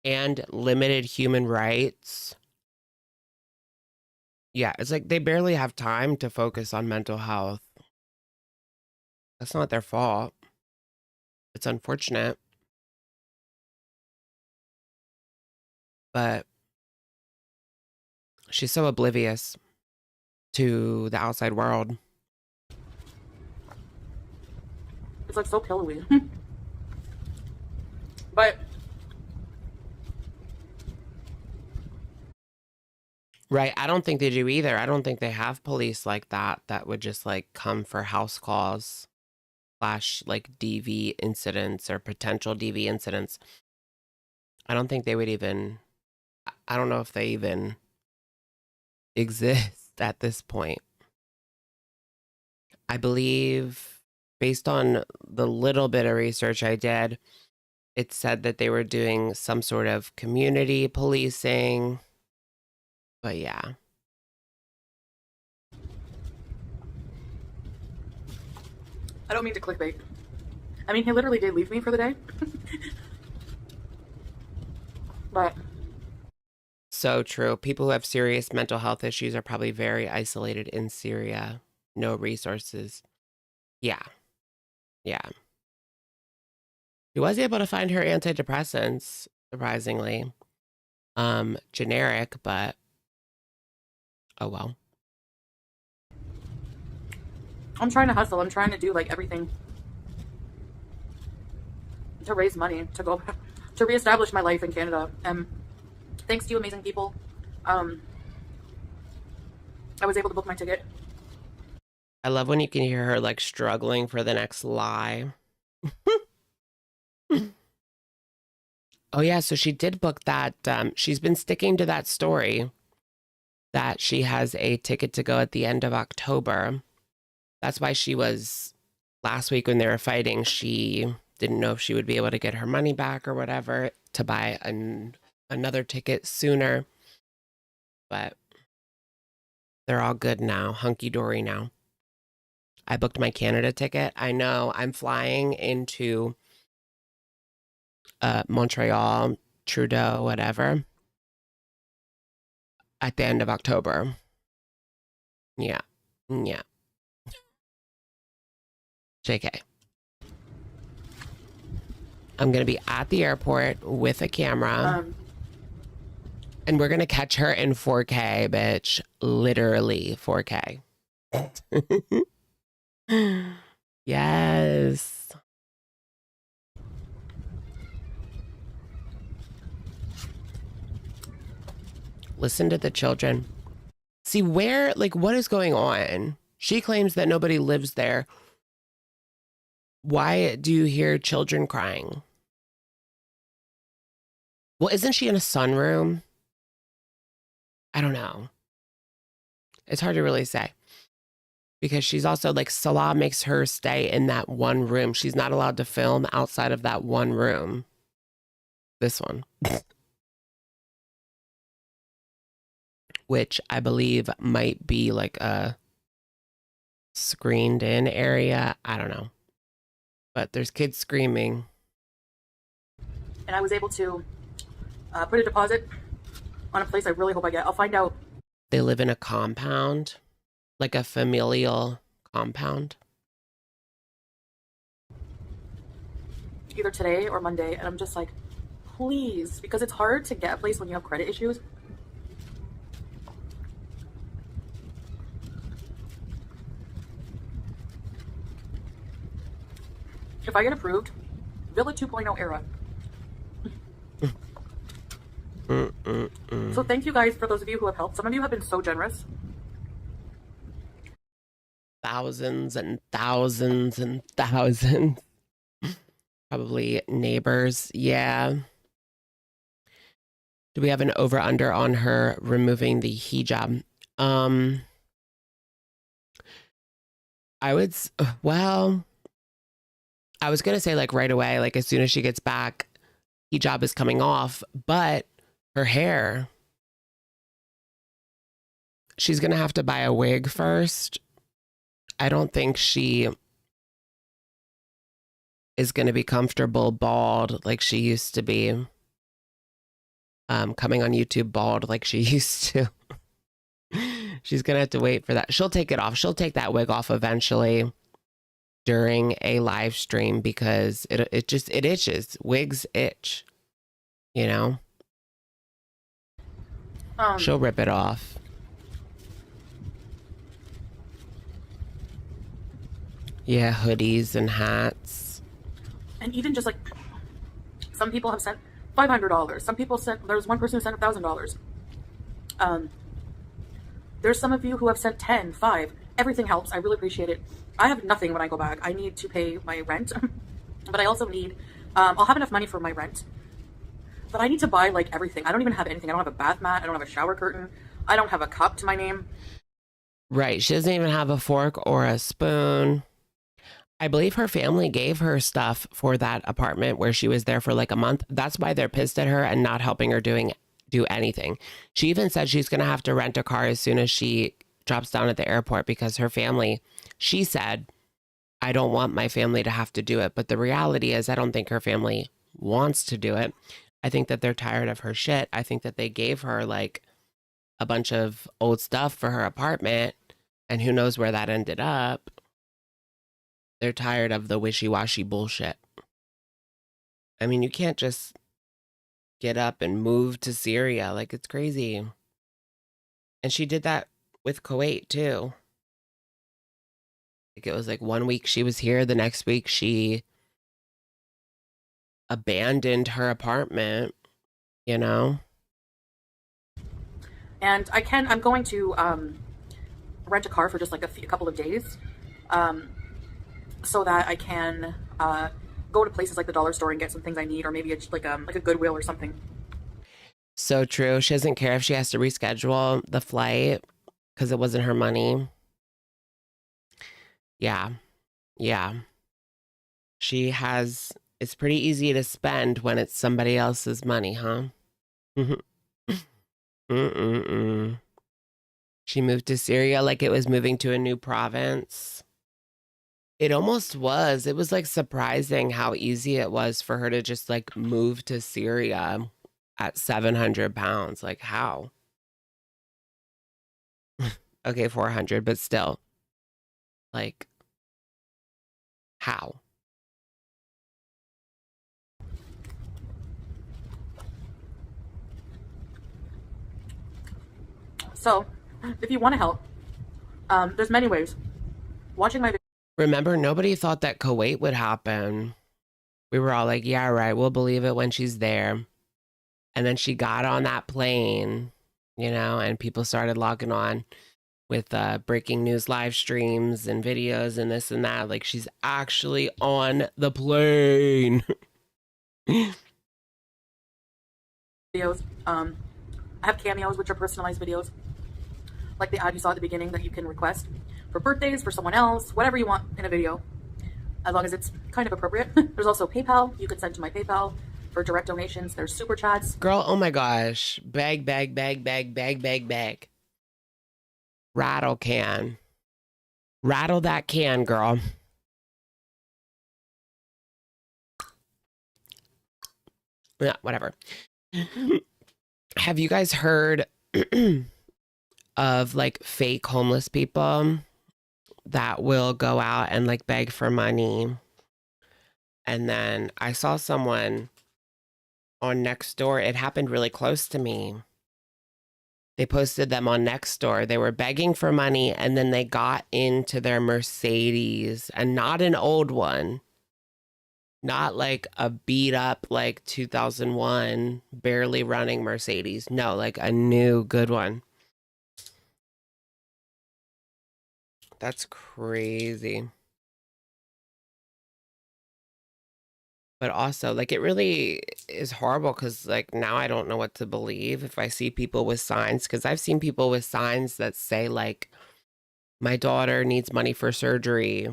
and limited human rights, yeah, it's like they barely have time to focus on mental health. That's not their fault. It's unfortunate. But she's so oblivious to the outside world. It's like so pillowy. But Right. I don't think they do either. I don't think they have police like that would just like come for house calls / like DV incidents or potential DV incidents. I don't think they would even, I don't know if they even exist at this point. I believe, based on the little bit of research I did, it said that they were doing some sort of community policing. But yeah. I don't mean to clickbait. I mean, he literally did leave me for the day. But So true. People who have serious mental health issues are probably very isolated in Syria. No resources. Yeah. Yeah. He was able to find her antidepressants, surprisingly. Generic, but oh well. I'm trying to hustle. I'm trying to do like everything to raise money to go to reestablish my life in Canada. And thanks to you amazing people, I was able to book my ticket. I love when you can hear her like struggling for the next lie. Oh yeah, so she did book that. She's been sticking to that story that she has a ticket to go at the end of October. That's why she was, last week when they were fighting, she didn't know if she would be able to get her money back or whatever to buy another ticket sooner. but they're all good now. Hunky-dory now. I booked my Canada ticket. I know I'm flying into Montreal, Trudeau, whatever, at the end of October. Yeah. Yeah. JK. I'm going to be at the airport with a camera. And we're going to catch her in 4K, bitch. Literally 4K. Yes. Listen to the children. See where, like, what is going on? She claims that nobody lives there. Why do you hear children crying? Well, isn't she in a sunroom? I don't know. It's hard to really say. Because she's also like, Salah makes her stay in that one room. She's not allowed to film outside of that one room. This one. Which I believe might be like a screened in area. I don't know. But there's kids screaming. And I was able to put a deposit on a place I really hope I get. I'll find out. They live in a compound, like a familial compound. Either today or Monday. And I'm just like, please, because it's hard to get a place when you have credit issues. If I get approved, Villa 2.0 era. So thank you guys for those of you who have helped. Some of you have been so generous. Thousands and thousands and thousands. Probably neighbors. Yeah. Do we have an over under on her removing the hijab? I would, well, I was going to say like right away, like as soon as she gets back, hijab is coming off, but her hair, she's going to have to buy a wig first. I don't think she is going to be comfortable bald like she used to be. Coming on YouTube bald like she used to. She's going to have to wait for that. She'll take it off. She'll take that wig off eventually during a live stream because it itches. Wigs itch, you know? She'll rip it off. Yeah, hoodies and hats. And even just like, some people have sent $500. Some people sent, there's one person who sent $1,000. There's some of you who have sent 10, 5. Everything helps. I really appreciate it. I have nothing when I go back. I need to pay my rent, but I also need, I'll have enough money for my rent, but I need to buy like everything. I don't even have anything. I don't have a bath mat. I don't have a shower curtain. I don't have a cup to my name. Right. She doesn't even have a fork or a spoon. I believe her family gave her stuff for that apartment where she was there for like a month. That's why they're pissed at her and not helping her do anything. She even said she's going to have to rent a car as soon as she drops down at the airport because her family, she said, I don't want my family to have to do it. But the reality is I don't think her family wants to do it. I think that they're tired of her shit. I think that they gave her like a bunch of old stuff for her apartment and who knows where that ended up. They're tired of the wishy-washy bullshit. I mean, you can't just get up and move to Syria. Like, it's crazy. And she did that with Kuwait, too. Like, it was like 1 week she was here. The next week she abandoned her apartment, you know? And I'm going to rent a car for just like a couple of days. So that I can go to places like the dollar store and get some things I need, or maybe it's like a Goodwill or something. So true. She doesn't care if she has to reschedule the flight because it wasn't her money. Yeah. Yeah. It's pretty easy to spend when it's somebody else's money, huh? Mm-mm-mm. She moved to Syria like it was moving to a new province. It almost was. It was like surprising how easy it was for her to just like move to Syria at 700 pounds. Like, how? Okay, 400, but still, like, how? So, if you want to help, there's many ways. Watching my Remember, nobody thought that Kuwait would happen. We were all like, yeah, right, we'll believe it when she's there. And then she got on that plane, you know, and people started logging on with breaking news live streams and videos and this and that. Like, she's actually on the plane. videos, I have cameos, which are personalized videos, like the ad you saw at the beginning that you can request for birthdays, for someone else, whatever you want in a video, as long as it's kind of appropriate. There's also PayPal. You could send to my PayPal for direct donations. There's super chats. Girl, oh my gosh. Bag, bag, bag, bag, bag, bag, bag. Rattle can. Rattle that can, girl. Yeah, whatever. Have you guys heard of like fake homeless people that will go out and like beg for money? And then I saw someone on Nextdoor. It happened really close to me. They posted them on Nextdoor. They were begging for money and then they got into their Mercedes, and not an old one. Not like a beat up like 2001 barely running Mercedes. No, like a new good one. That's crazy. But also, like, it really is horrible because, like, now I don't know what to believe if I see people with signs. Because I've seen people with signs that say, like, my daughter needs money for surgery.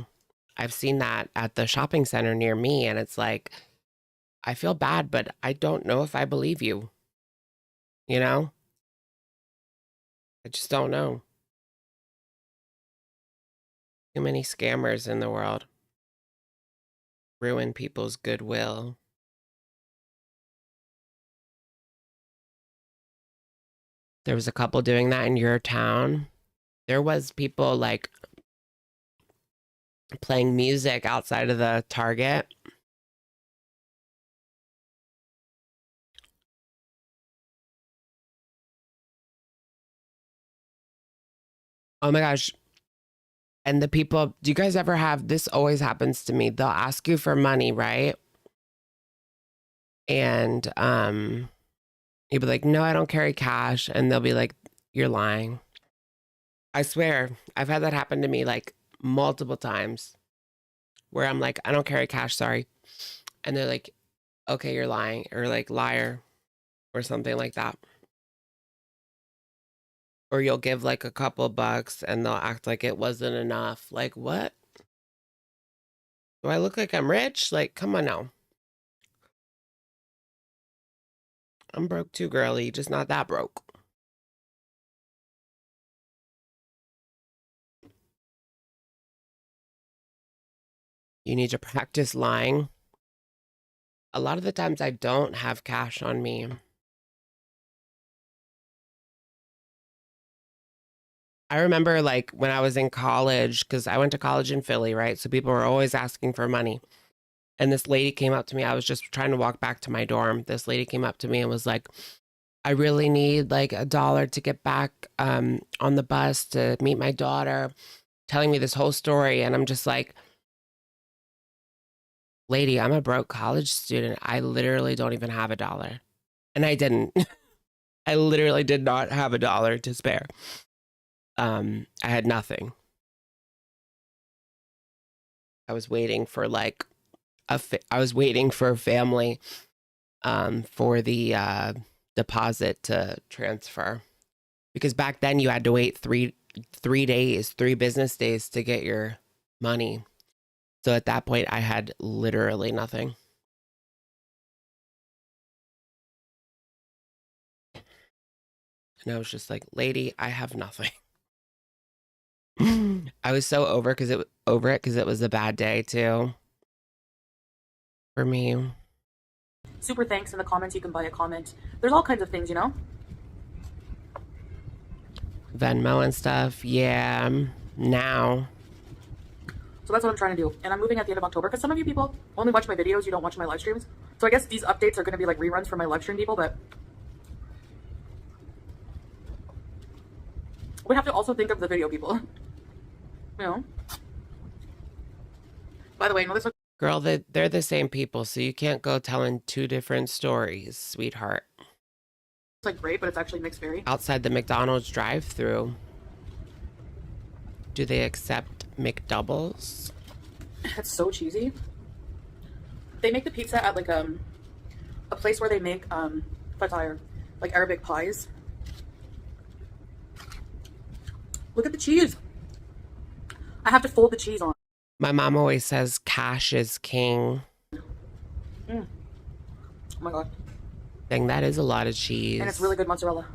I've seen that at the shopping center near me. And it's like, I feel bad, but I don't know if I believe you. You know? I just don't know. Too many scammers in the world. Ruin people's goodwill. There was a couple doing that in your town. There was people like playing music outside of the Target. Oh my gosh. And the people, do you guys ever have this? Always happens to me. They'll ask you for money, right? And you'll be like, no, I don't carry cash. And they'll be like, you're lying. I swear, I've had that happen to me like multiple times where I'm like, I don't carry cash, sorry. And they're like, okay, you're lying, or like liar, or something like that. Or you'll give like a couple bucks and they'll act like it wasn't enough. Like, what? Do I look like I'm rich? Like, come on now. I'm broke too, girly, just not that broke. You need to practice lying. A lot of the times I don't have cash on me. I remember like when I was in college, because I went to college in Philly, right? So people were always asking for money. And this lady came up to me. I was just trying to walk back to my dorm. This lady came up to me and was like, I really need like $1 to get back on the bus to meet my daughter, telling me this whole story. And I'm just like, lady, I'm a broke college student. I literally don't even have $1. And I didn't. I literally did not have $1 to spare. I had nothing. I was waiting for like I was waiting for a family for the deposit to transfer, because back then you had to wait three days, 3 business days to get your money. So at that point I had literally nothing. And I was just like, lady, I have nothing. I was so over it because it was a bad day too for me. Super thanks in the comments. You can buy a comment. There's all kinds of things, you know? Venmo and stuff. Yeah. Now. So that's what I'm trying to do. And I'm moving at the end of October because some of you people only watch my videos. You don't watch my live streams. So I guess these updates are going to be like reruns for my live stream people, but we have to also think of the video people. You know? By the way, no, this looks Girl, they're the same people, so you can't go telling two different stories, sweetheart. like great, but it's actually mixed berry. Outside the McDonald's drive-thru, do they accept McDoubles? That's so cheesy. They make the pizza at like a place where they make fatire, like Arabic pies. Look at the cheese. I have to fold the cheese on. My mom always says cash is king. Oh my god. Dang, that is a lot of cheese. And it's really good mozzarella.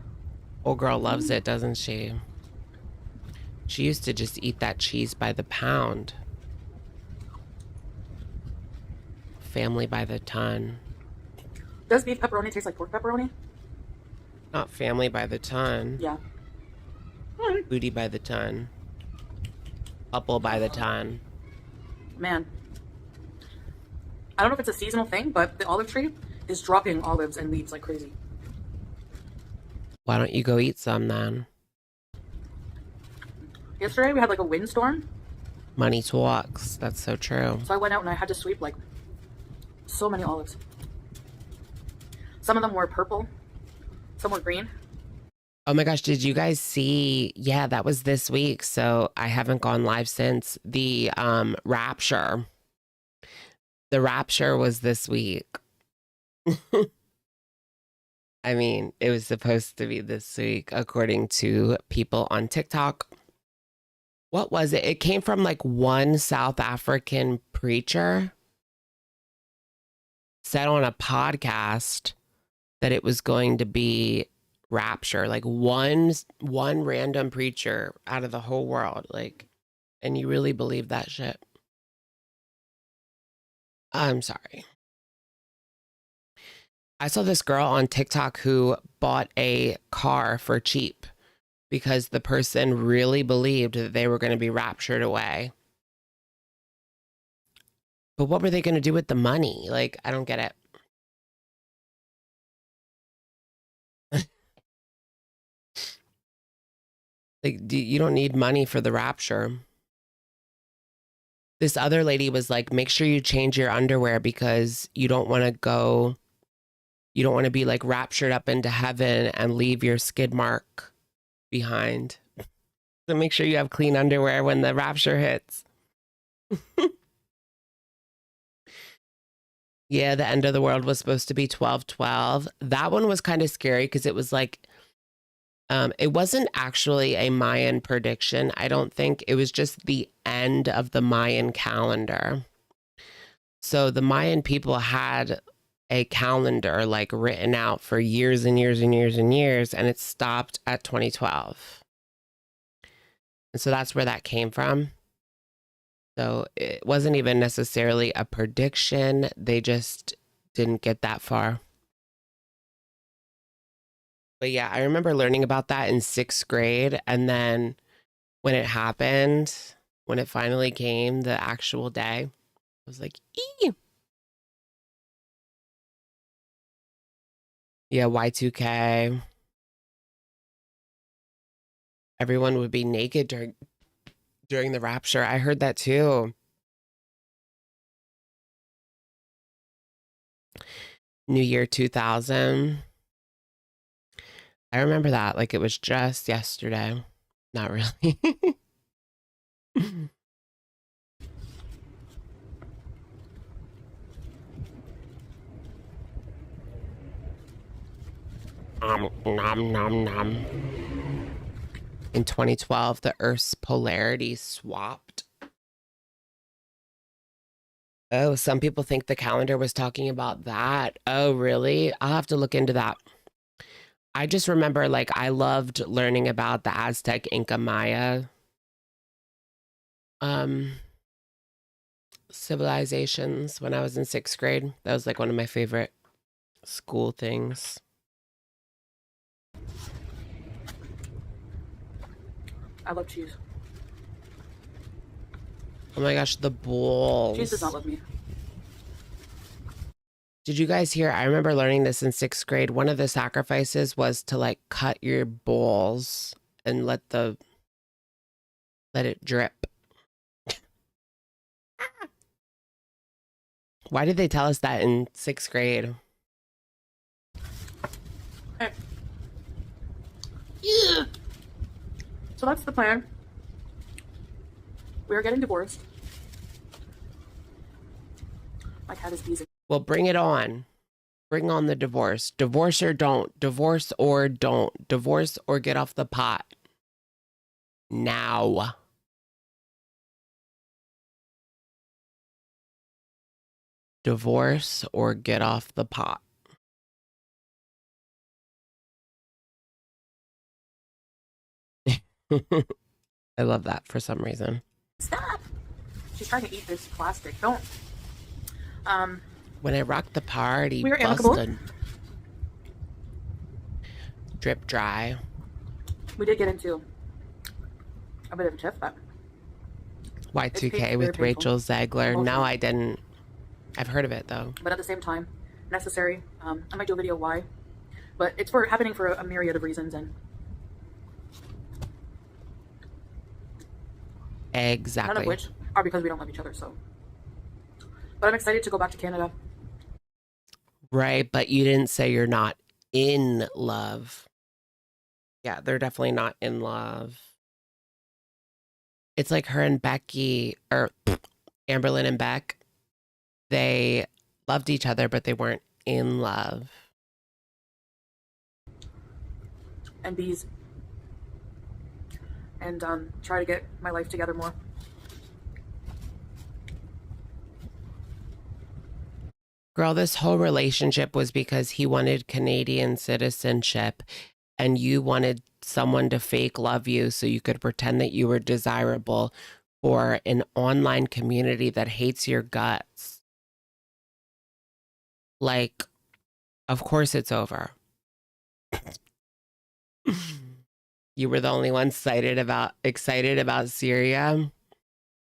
Old girl loves it, doesn't she? She used to just eat that cheese by the pound. Family by the ton. Does beef pepperoni taste like pork pepperoni? Not family by the ton. Yeah. Foodie by the ton. Couple by the ton. Man. I don't know if it's a seasonal thing, but the olive tree is dropping olives and leaves like crazy. Why don't you go eat some then? Yesterday we had like a windstorm. Money talks. That's so true. So I went out and I had to sweep like so many olives. Some of them were purple. Some were green. Oh my gosh, did you guys see? Yeah, that was this week. So I haven't gone live since the Rapture. The Rapture was this week. I mean, it was supposed to be this week, according to people on TikTok. What was it? It came from like one South African preacher said on a podcast that it was going to be rapture, like one random preacher out of the whole world, like, and you really believe that shit? I'm sorry. I saw this girl on TikTok who bought a car for cheap because the person really believed that they were going to be raptured away. But what were they going to do with the money? Like, I don't get it. Like, you don't need money for the rapture. This other lady was like, make sure you change your underwear because you don't want to be like raptured up into heaven and leave your skid mark behind. So make sure you have clean underwear when the rapture hits. Yeah, the end of the world was supposed to be 12/12. That one was kind of scary because it was like, it wasn't actually a Mayan prediction. I don't think. It was just the end of the Mayan calendar. So the Mayan people had a calendar like written out for years and years and years and years, and it stopped at 2012. And so that's where that came from. So it wasn't even necessarily a prediction. They just didn't get that far. But yeah, I remember learning about that in 6th grade. And then when it happened, when it finally came, the actual day, I was like, ee. Yeah, Y2K. Everyone would be naked during the rapture. I heard that too. New Year 2000. I remember that like it was just yesterday. Not really. Nom, nom, nom. In 2012, the Earth's polarity swapped. Oh, some people think the calendar was talking about that. Oh, really? I'll have to look into that. I just remember like I loved learning about the Aztec, Inca, Maya civilizations when I was in 6th grade. That was like one of my favorite school things. I love cheese. Oh my gosh, the balls. Cheese does not love me. Did you guys hear? I remember learning this in 6th grade. One of the sacrifices was to like cut your balls and let it drip. Why did they tell us that in 6th grade? Okay. Yeah. So that's the plan. We are getting divorced. My cat is beezing. Well, bring it on. Bring on the divorce. Divorce or don't. Divorce or don't. Divorce or get off the pot. Now. Divorce or get off the pot. I love that for some reason. Stop! She's trying to eat this plastic. Don't. When I rock the party, We are amicable. busted. Drip dry. We did get into a bit of a tiff, but Y2K very with painful. Rachel Zegler. No, Emotional. I didn't. I've heard of it though. at the same time, necessary. I might do a video why, but it's happening for a myriad of reasons, and Exactly. none of which are because we don't love each other. So, but I'm excited to go back to Canada. Right, but you didn't say you're not in love. Yeah, they're definitely not in love. It's like her and Becky, or Amberlynn and Beck, they loved each other, but they weren't in love. And bees, and try to get my life together more. Girl, this whole relationship was because he wanted Canadian citizenship and you wanted someone to fake love you so you could pretend that you were desirable for an online community that hates your guts. Like, of course it's over. You were the only one excited about Syria.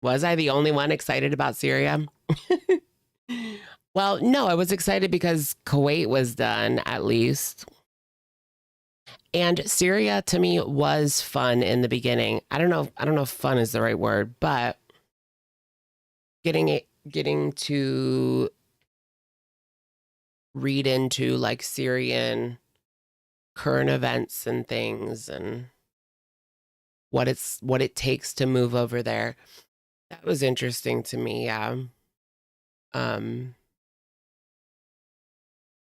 Was I the only one excited about Syria? Well, no, I was excited because Kuwait was done, at least. And Syria to me was fun in the beginning. I don't know if fun is the right word, but getting to read into like Syrian current events and things and what it takes to move over there. That was interesting to me, yeah.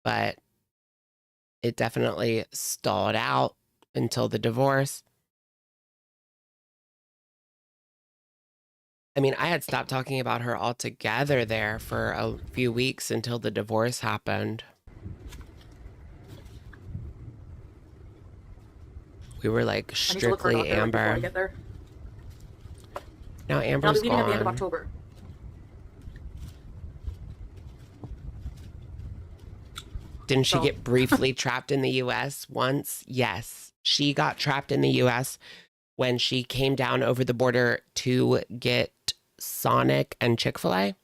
But it definitely stalled out until the divorce. I mean, I had stopped talking about her altogether there for a few weeks until the divorce happened. We were like I need to look for a strictly doctor before I Amber. get there. Now And I'll Amber's be leaving at the end of gone. October. Didn't she So- get briefly trapped in the US once? Yes. She got trapped in the US when she came down over the border to get Sonic and Chick-fil-A.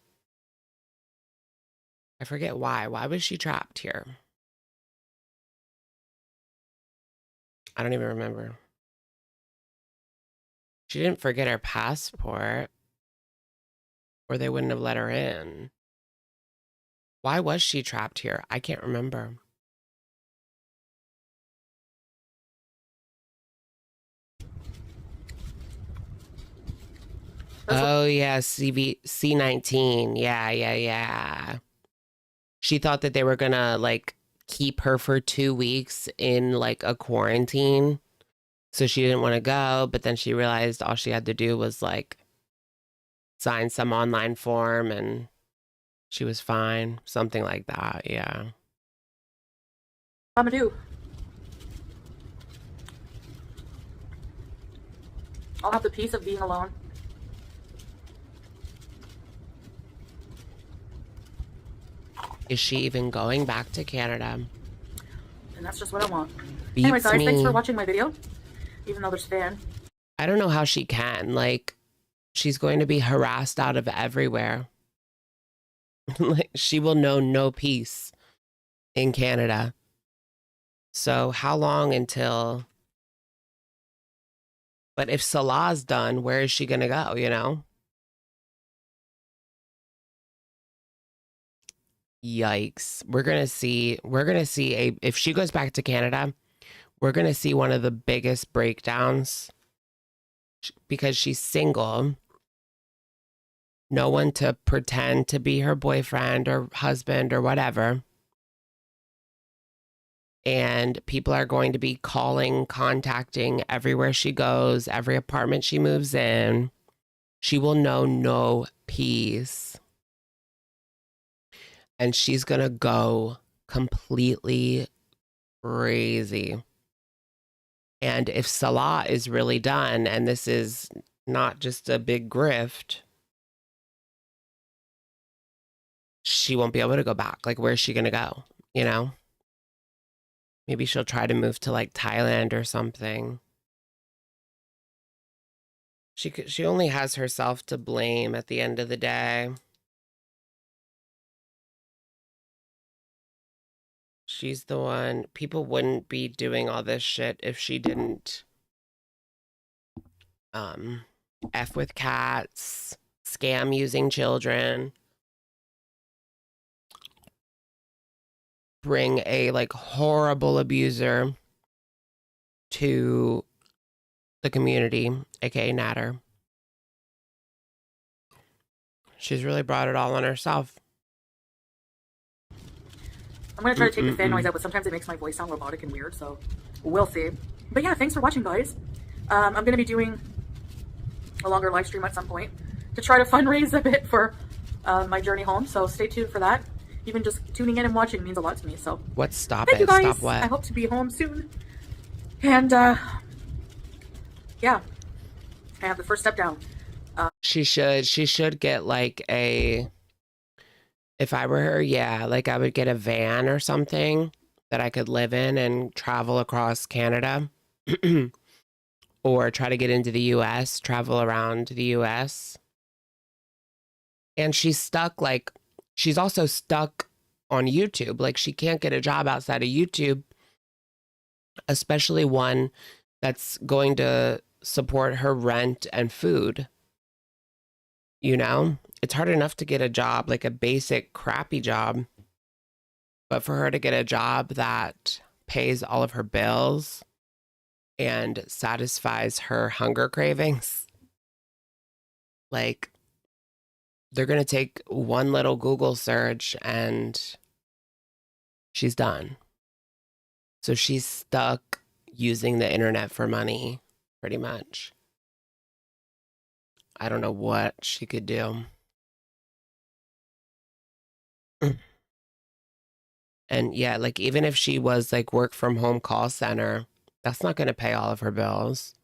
I forget why. Why was she trapped here? I don't even remember. She didn't forget her passport, or they wouldn't have let her in. Why was she trapped here? I can't remember. Oh, yeah, C19. Yeah. She thought that they were gonna, like, keep her for 2 weeks in, like, a quarantine. So she didn't want to go, but then she realized all she had to do was, like, sign some online form and she was fine. Something like that, yeah. I'm gonna do. I'll have the peace of being alone. Is she even going back to Canada? And that's just what I want. Beats Anyways, guys, thanks for me. watching my video. Even though there's fan. I don't know how she can. Like, she's going to be harassed out of everywhere. Like, she will know no peace in Canada. So how long until... But if Salah's done, where is she going to go, you know? Yikes. We're going to see if she goes back to Canada, we're going to see one of the biggest breakdowns because she's single. No one to pretend to be her boyfriend or husband or whatever. And people are going to be calling, contacting everywhere she goes, every apartment she moves in. She will know no peace. And she's going to go completely crazy. And if Salah is really done, and this is not just a big grift, she won't be able to go back. Like, where's she going to go? You know? Maybe she'll try to move to like Thailand or something. She only has herself to blame at the end of the day. She's the one. People wouldn't be doing all this shit if she didn't F with cats, scam using children, bring a like horrible abuser to the community, aka Natter. She's really brought it all on herself. I'm going to try to take the fan noise out, but sometimes it makes my voice sound robotic and weird, so we'll see. But yeah, thanks for watching, guys. I'm going to be doing a longer live stream at some point to try to fundraise a bit for my journey home, so stay tuned for that. Even just tuning in and watching means a lot to me, so... What? Stop Thank it. you guys. Stop what? I hope to be home soon. And, yeah. I have the first step down. She should get like a... If I were her, yeah, like I would get a van or something that I could live in and travel across Canada. Or try to get into the US, travel around the US. And she's stuck, like, she's also stuck on YouTube. Like, she can't get a job outside of YouTube, especially one that's going to support her rent and food. You know? It's hard enough to get a job, like a basic crappy job. But for her to get a job that pays all of her bills and satisfies her hunger cravings, like, they're going to take one little Google search and she's done. So she's stuck using the internet for money, pretty much. I don't know what she could do. And yeah, like even if she was like work from home call center, that's not going to pay all of her bills.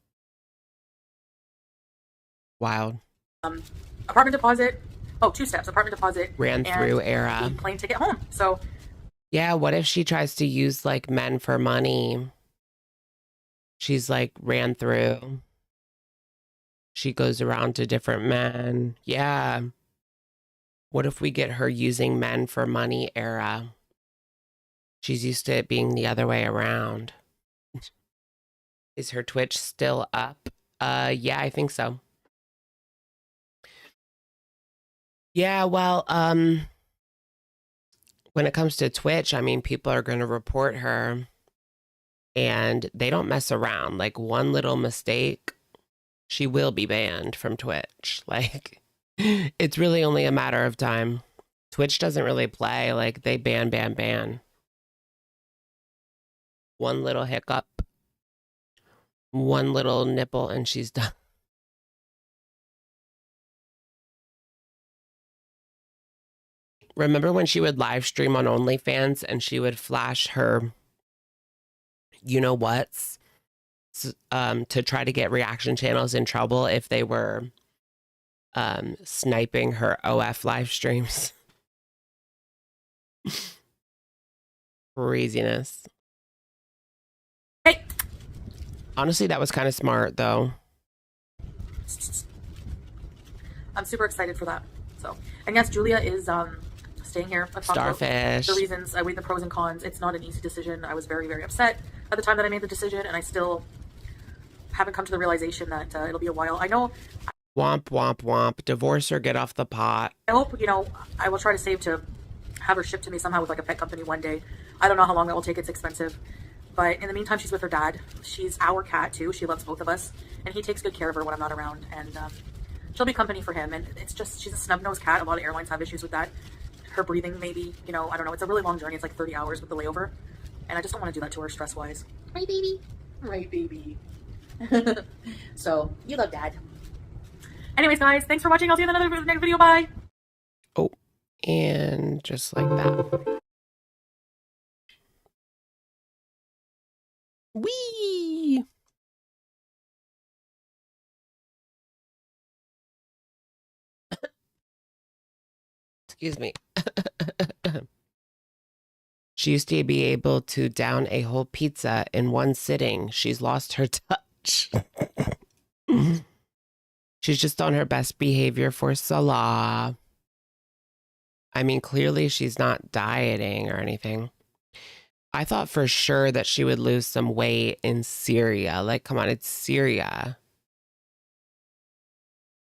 Wild. Apartment deposit. Oh, 2 steps. Apartment deposit. Ran through era. The plane ticket home. So. Yeah, what if she tries to use like men for money? She's like ran through. She goes around to different men. Yeah. What if we get her using men for money era? She's used to it being the other way around. Is her Twitch still up? Yeah, I think so. Yeah, well, when it comes to Twitch, I mean, people are going to report her and they don't mess around. Like one little mistake, she will be banned from Twitch. Like, it's really only a matter of time. Twitch doesn't really play. Like, they ban. One little hiccup, one little nipple, and she's done. Remember when she would live stream on OnlyFans and she would flash her, you know what's to try to get reaction channels in trouble if they were sniping her OF live streams. Craziness. Hey. Honestly, that was kind of smart, though. I'm super excited for that. So, and yes, Julia is staying here. I've talked about Starfish. the reasons. I weighed the pros and cons. It's not an easy decision. I was very, very upset at the time that I made the decision, and I still haven't come to the realization that it'll be a while. I know. Womp, womp, womp. Divorce or get off the pot. I hope, you know, I will try to save to have her shipped to me somehow with like a pet company one day. I don't know how long that will take. It's expensive. But in the meantime, she's with her dad. She's our cat, too. She loves both of us. And he takes good care of her when I'm not around. And she'll be company for him. And it's just, she's a snub-nosed cat. A lot of airlines have issues with that. Her breathing, maybe, you know, I don't know. It's a really long journey. It's like 30 hours with the layover. And I just don't want to do that to her stress-wise. Right, baby? Right, baby. So, you love dad. Anyways, guys, thanks for watching. I'll see you in another next video. Bye. Oh, and just like that. Whee! Excuse me. She used to be able to down a whole pizza in one sitting. She's lost her touch. She's just on her best behavior for Salah. I mean, clearly she's not dieting or anything. I thought for sure that she would lose some weight in Syria. Like, come on, it's Syria.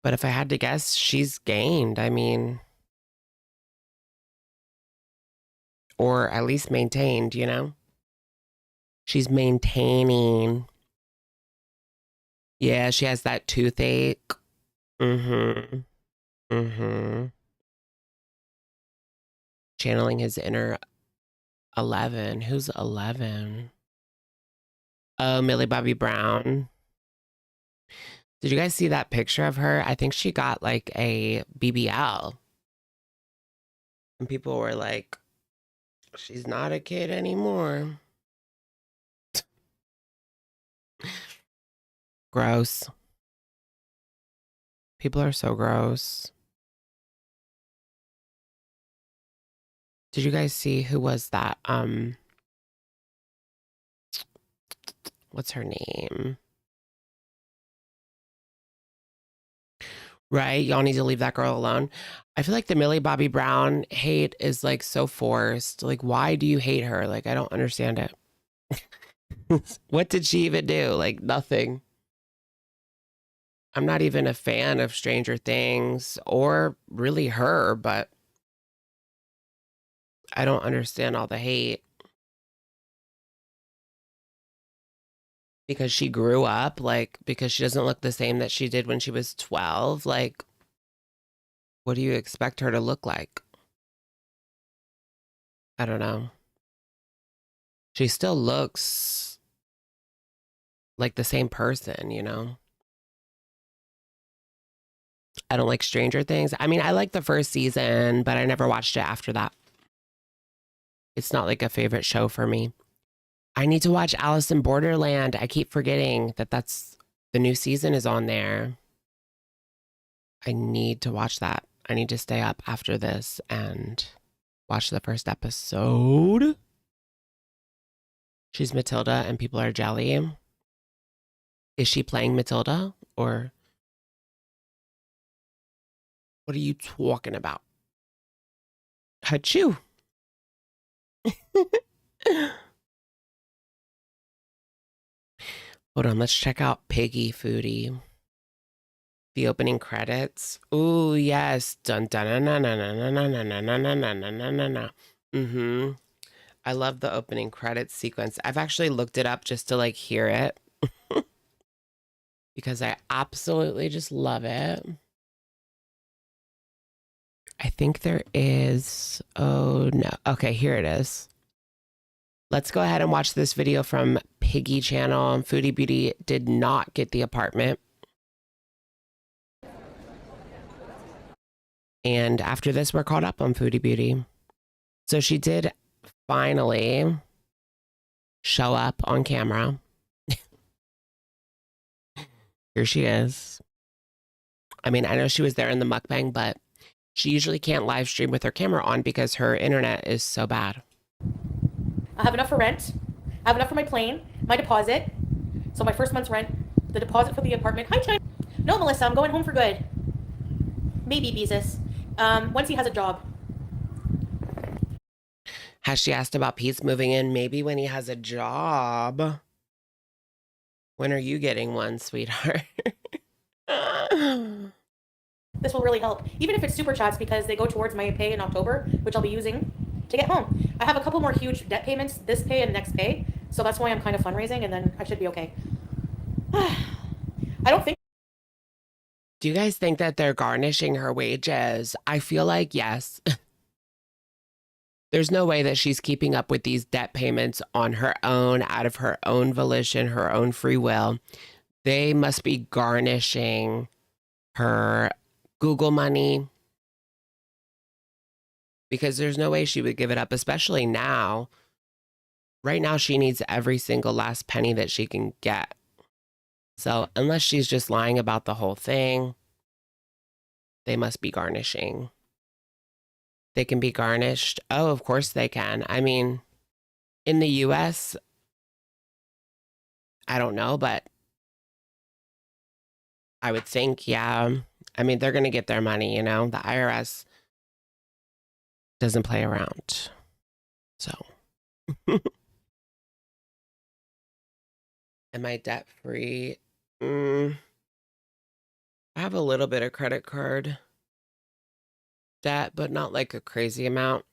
But if I had to guess, she's gained. I mean, or at least maintained, you know? She's maintaining. Yeah, she has that toothache. Channeling his inner 11. Who's 11? Oh, Millie Bobby Brown. Did you guys see that picture of her? I think she got like a BBL. And people were like, she's not a kid anymore. Gross. People are so gross. Did you guys see who was that? What's her name? Right? Y'all need to leave that girl alone. I feel like the Millie Bobby Brown hate is like so forced. Like, why do you hate her? Like, I don't understand it. What did she even do? Like, nothing. I'm not even a fan of Stranger Things or really her, but I don't understand all the hate. Because she grew up, like, because she doesn't look the same that she did when she was 12. Like, what do you expect her to look like? I don't know. She still looks like the same person, you know? I don't like Stranger Things. I mean, I like the first season, but I never watched it after that. It's not like a favorite show for me. I need to watch Alice in Borderland. I keep forgetting that that's the new season is on there. I need to watch that. I need to stay up after this and watch the first episode. She's Matilda and people are jelly. Is she playing Matilda or what are you talking about? Achoo. Hold on, let's check out Piggy Foodie. The opening credits. Ooh, yes. Dun dun na na na na na na na na na na na na na. Mm-hmm. I love the opening credits sequence. I've actually looked it up just to like hear it. Because I absolutely just love it. I think there is. Oh no. Okay, here it is. Let's go ahead and watch this video from Piggy channel. Foodie Beauty did not get the apartment. And after this, we're caught up on Foodie Beauty. So she did finally show up on camera. Here she is. I mean, I know she was there in the mukbang, but she usually can't live stream with her camera on because her internet is so bad. I have enough for rent. I have enough for my plane, my deposit. So my first month's rent, the deposit for the apartment. Hi, China. No, Melissa, I'm going home for good. Maybe, Beezus. Once he has a job. Has she asked about Pete's moving in? Maybe when he has a job. When are you getting one, sweetheart? This will really help. Even if it's super chats because they go towards my pay in October, which I'll be using to get home. I have a couple more huge debt payments, this pay and next pay. So that's why I'm kind of fundraising, and then I should be okay. I don't think. Do you guys think that they're garnishing her wages? I feel like yes. There's no way that she's keeping up with these debt payments on her own, out of her own volition, her own free will. They must be garnishing her Google money, because there's no way she would give it up, especially now. Right now, she needs every single last penny that she can get. So unless she's just lying about the whole thing, they must be garnishing. They can be garnished. Oh, of course they can. I mean, in the US, I don't know, but I would think, yeah. I mean, they're going to get their money, you know? The IRS doesn't play around. So. Am I debt free? I have a little bit of credit card debt, but not like a crazy amount.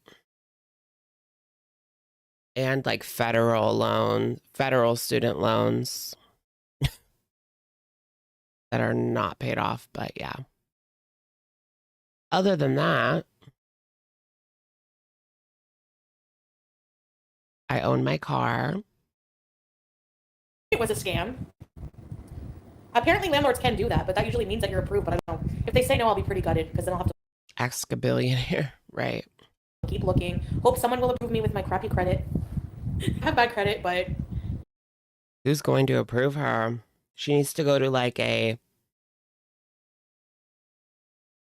And like federal student loans that are not paid off, but yeah. Other than that, I own my car. It was a scam. Apparently landlords can do that, but that usually means that you're approved, but I don't know. If they say no, I'll be pretty gutted because then I'll have to Ex-billionaire, right? keep looking. Hope someone will approve me with my crappy credit. I have bad credit, but Who's going to approve her? She needs to go to like a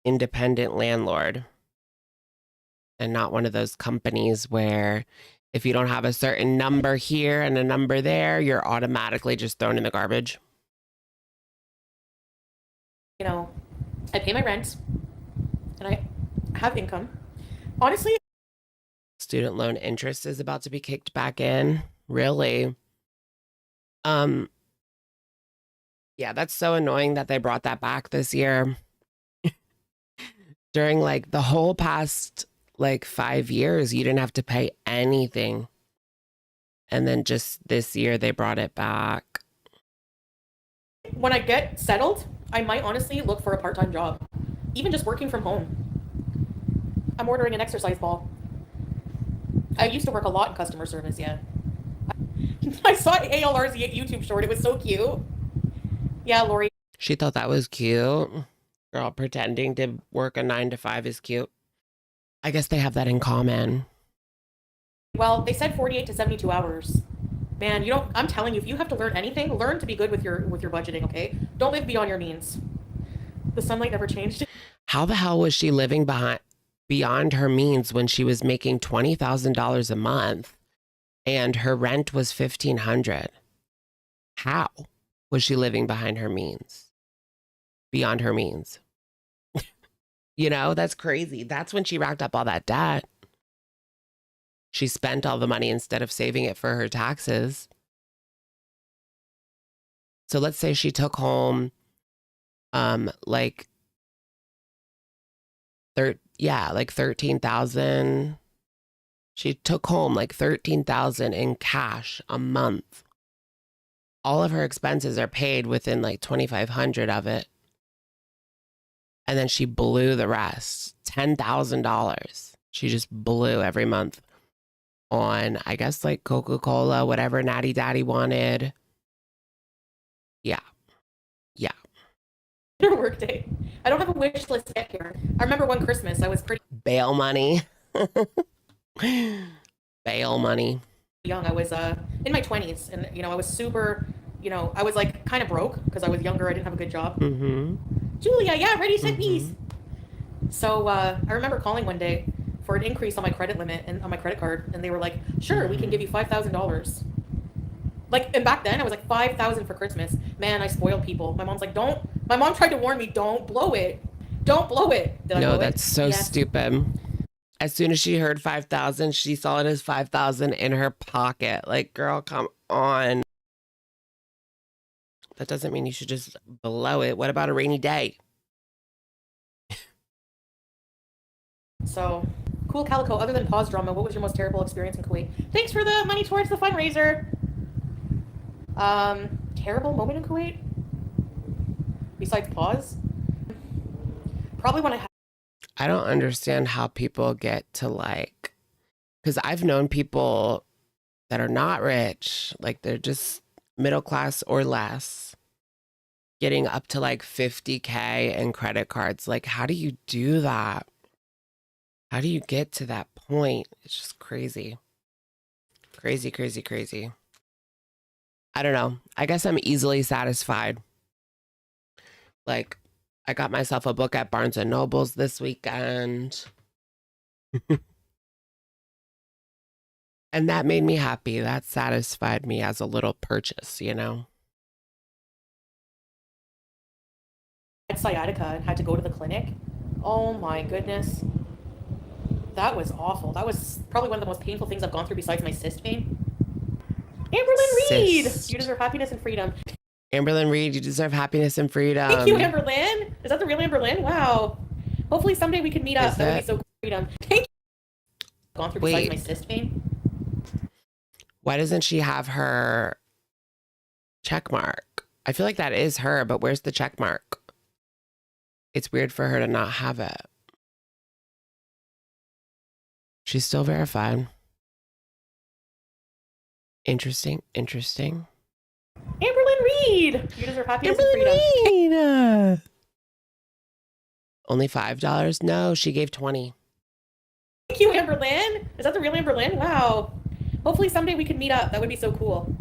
independent landlord and not one of those companies where if you don't have a certain number here and a number there, you're automatically just thrown in the garbage. you know, I pay my rent and I have income. Honestly, Student loan interest is about to be kicked back in. Really? Yeah, that's so annoying that they brought that back this year. During like the whole past like 5 years, you didn't have to pay anything. And then just this year they brought it back. when I get settled, I might honestly look for a part-time job. Even just working from home. I'm ordering an exercise ball. I used to work a lot in customer service, yeah. I saw ALR's YouTube short. It was so cute. Yeah, Lori. She thought that was cute. Girl, pretending to work a 9 to 5 is cute. I guess they have that in common. Well, they said 48 to 72 hours. Man, you don't. I'm telling you, if you have to learn anything, learn to be good with your budgeting. Okay, don't live beyond your means. The sunlight never changed. How the hell was she living beyond her means when she was making $20,000 a month and her rent was $1,500? How was she living behind her means? Beyond her means. You know, that's crazy. That's when she racked up all that debt. She spent all the money instead of saving it for her taxes. So let's say she took home like 13,000. She took home like 13,000 in cash a month. All of her expenses are paid within like 2,500 of it. And then she blew the rest, $10,000. She just blew every month on, I guess, like Coca-Cola, whatever Natty Daddy wanted. Yeah. Yeah. Your work day. I don't have a wish list yet here. I remember one Christmas I was pretty Bail money. Bail money. young. I was in my 20s, and I was super you know, I was like kind of broke because I was younger. I didn't have a good job. Mm-hmm. Julia, yeah, ready, set, please. So I remember calling one day for an increase on my credit limit and on my credit card, and they were like, "Sure, we can give you $5,000." Like, and back then I was like, 5,000 for Christmas. Man, I spoiled people. My mom's like, don't. My mom tried to warn me, don't blow it, don't blow it. Did I No, blow that's it? so Yes. stupid. As soon as she heard 5,000, she saw it as 5,000 in her pocket. Like, girl, come on. That doesn't mean you should just blow it. What about a rainy day? So, cool Calico. Other than pause drama, what was your most terrible experience in Kuwait? Thanks for the money towards the fundraiser. Terrible moment in Kuwait? Besides pause? Probably when I don't understand how people get to like, because I've known people that are not rich, like they're just middle class or less, getting up to like 50K in credit cards. Like, how do you do that? How do you get to that point? It's just crazy. Crazy, crazy, crazy. I don't know. I guess I'm easily satisfied. Like, I got myself a book at Barnes and Nobles this weekend. And that made me happy. That satisfied me as a little purchase, you know? I had sciatica and had to go to the clinic. Oh my goodness. That was awful. That was probably one of the most painful things I've gone through besides my cyst pain. Amberlynn Reid! Cyst. You deserve happiness and freedom. Amberlynn Reid, you deserve happiness and freedom. Thank you, Amberlynn. Is that the real Amberlynn? Wow. Hopefully someday we can meet up. Is That would it? be so cool. Freedom. Thank you. Gone through besides Wait. my cyst pain. Why doesn't she have her check mark? I feel like that is her, but where's the check mark? It's weird for her to not have it. She's still verified. Interesting, interesting. Amberlynn Reid! You deserve happiness and freedom. Reid! Only $5? No, she gave 20. Thank you, Amberlynn. Is that the real Amberlynn? Wow. Hopefully someday we can meet up. That would be so cool.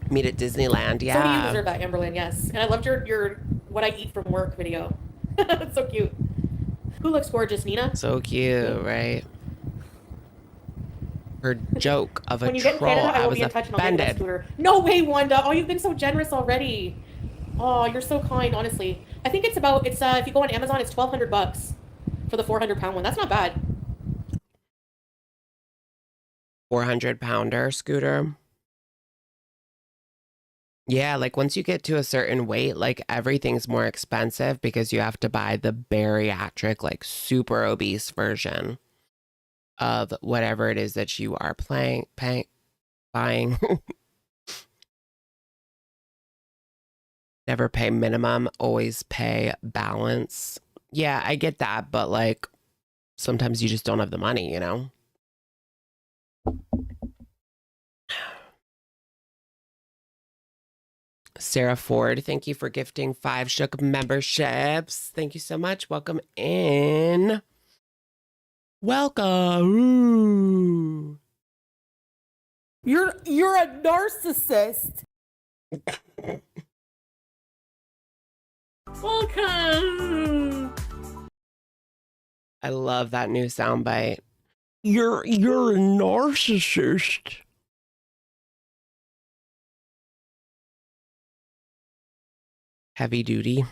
Meet at Disneyland, So you yeah. deserve that, Amberlynn, yes. And I loved your what I eat from work video. That's so cute. Who looks gorgeous, Nina? So cute, right? Her joke of a When you get in troll, Canada, I I will was be in touch and I'll get you that offended. scooter. No way, Wanda. Oh, you've been so generous already. Oh, you're so kind, honestly. I think it's if you go on Amazon, it's $1,200 for the 400-pound one. That's not bad. 400-pounder scooter. Yeah, like once you get to a certain weight, like everything's more expensive because you have to buy the bariatric, like super obese version of whatever it is that you are buying. Never pay minimum, always pay balance. Yeah, I get that, but like sometimes you just don't have the money, you know? Sarah Ford, thank you for gifting 5 sh0cking memberships. Thank you so much. Welcome in. Welcome. Ooh. You're a narcissist. Welcome. I love that new soundbite. You're a narcissist. Heavy duty.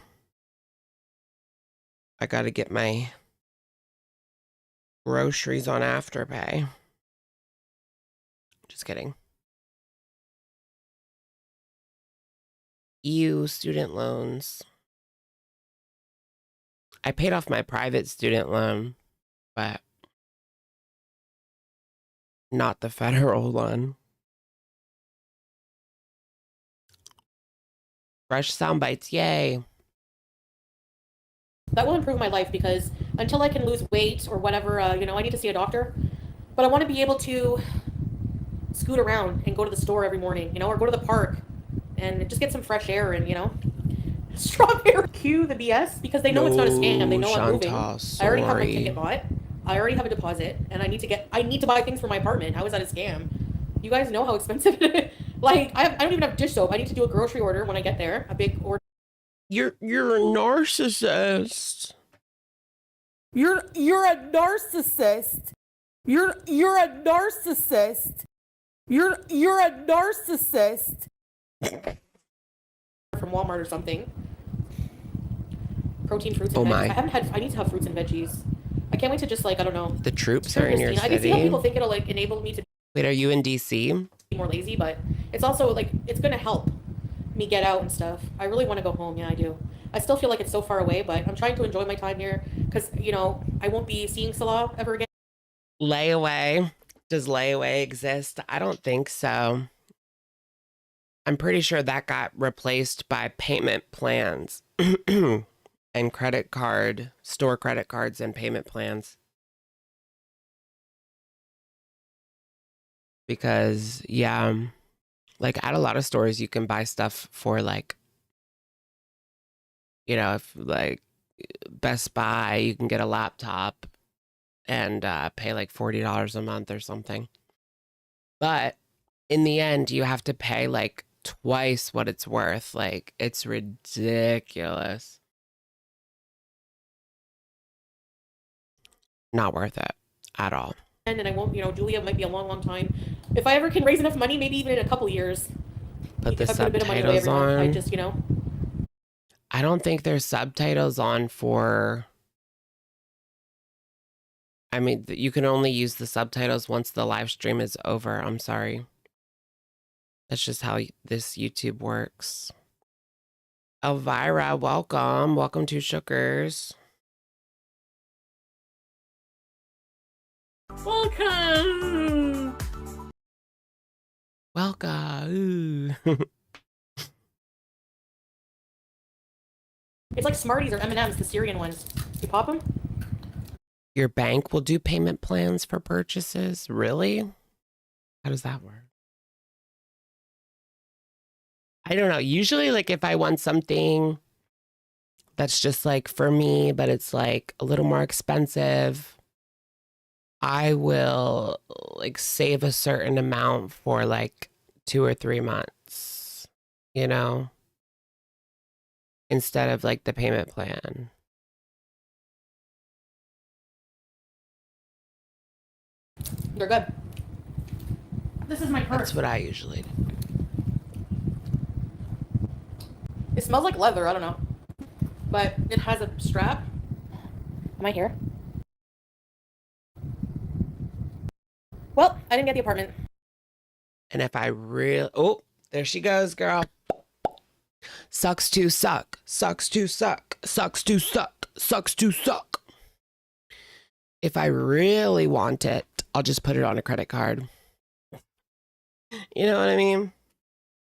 I gotta get my groceries on Afterpay. Just kidding. EU student loans. I paid off my private student loan, but not the federal one. Fresh sound bites, yay. That will improve my life because until I can lose weight or whatever, I need to see a doctor. But I want to be able to scoot around and go to the store every morning, or go to the park and just get some fresh air and, strawberry. Cue the BS because they know it's not a scam. They know I'm moving. Chantal, I already have my sorry. ticket bought. I already have a deposit and I need to buy things for my apartment. How is that a scam? You guys know how expensive it is. Like, I don't even have dish soap. I need to do a grocery order when I get there. A big order. You're a narcissist. You're a narcissist. You're a narcissist. You're a narcissist. From Walmart or something. Protein, fruits, and Oh veggies. my. I haven't had. I need to have fruits and veggies. I can't wait to just like, I don't know. The troops Sure, are in your Christina. I can see how city. people think it'll like enable me to Wait, are you in DC? be more lazy, but it's also like it's gonna help me get out and stuff. I really want to go home. Yeah, I do. I still feel like it's so far away, but I'm trying to enjoy my time here because you know I won't be seeing Salah ever again. Layaway. Does layaway exist? I don't think so. I'm pretty sure that got replaced by payment plans and credit card, store credit cards and payment plans. Because, yeah, like at a lot of stores, you can buy stuff for like, you know, if like Best Buy, you can get a laptop and pay like $40 a month or something. But in the end, you have to pay like twice what it's worth. Like, it's ridiculous. Not worth it at all. And I won't, you know, Julia might be a long, long time. If I ever can raise enough money, maybe even in a couple years. Put the if I put a bit of money away subtitles every month, I on. just, you know. I don't think there's subtitles on for... I mean, you can only use the subtitles once the live stream is over. I'm sorry. That's just how this YouTube works. Elvira, welcome. Welcome to Shookers. Welcome. Welcome. It's like Smarties or M&Ms, the Syrian ones. You pop them? Your bank will do payment plans for purchases? Really? How does that work? I don't know. Usually, like, if I want something that's just like for me, but it's like a little more expensive, I will like save a certain amount for like 2 or 3 months, you know, instead of like the payment plan. They're good. This is my purse. That's what I usually do. It smells like leather. I don't know. But it has a strap. Am I here? Well, I didn't get the apartment. And if I really, oh, there she goes, girl. Sucks to suck, sucks to suck, sucks to suck, sucks to suck. If I really want it, I'll just put it on a credit card. You know what I mean?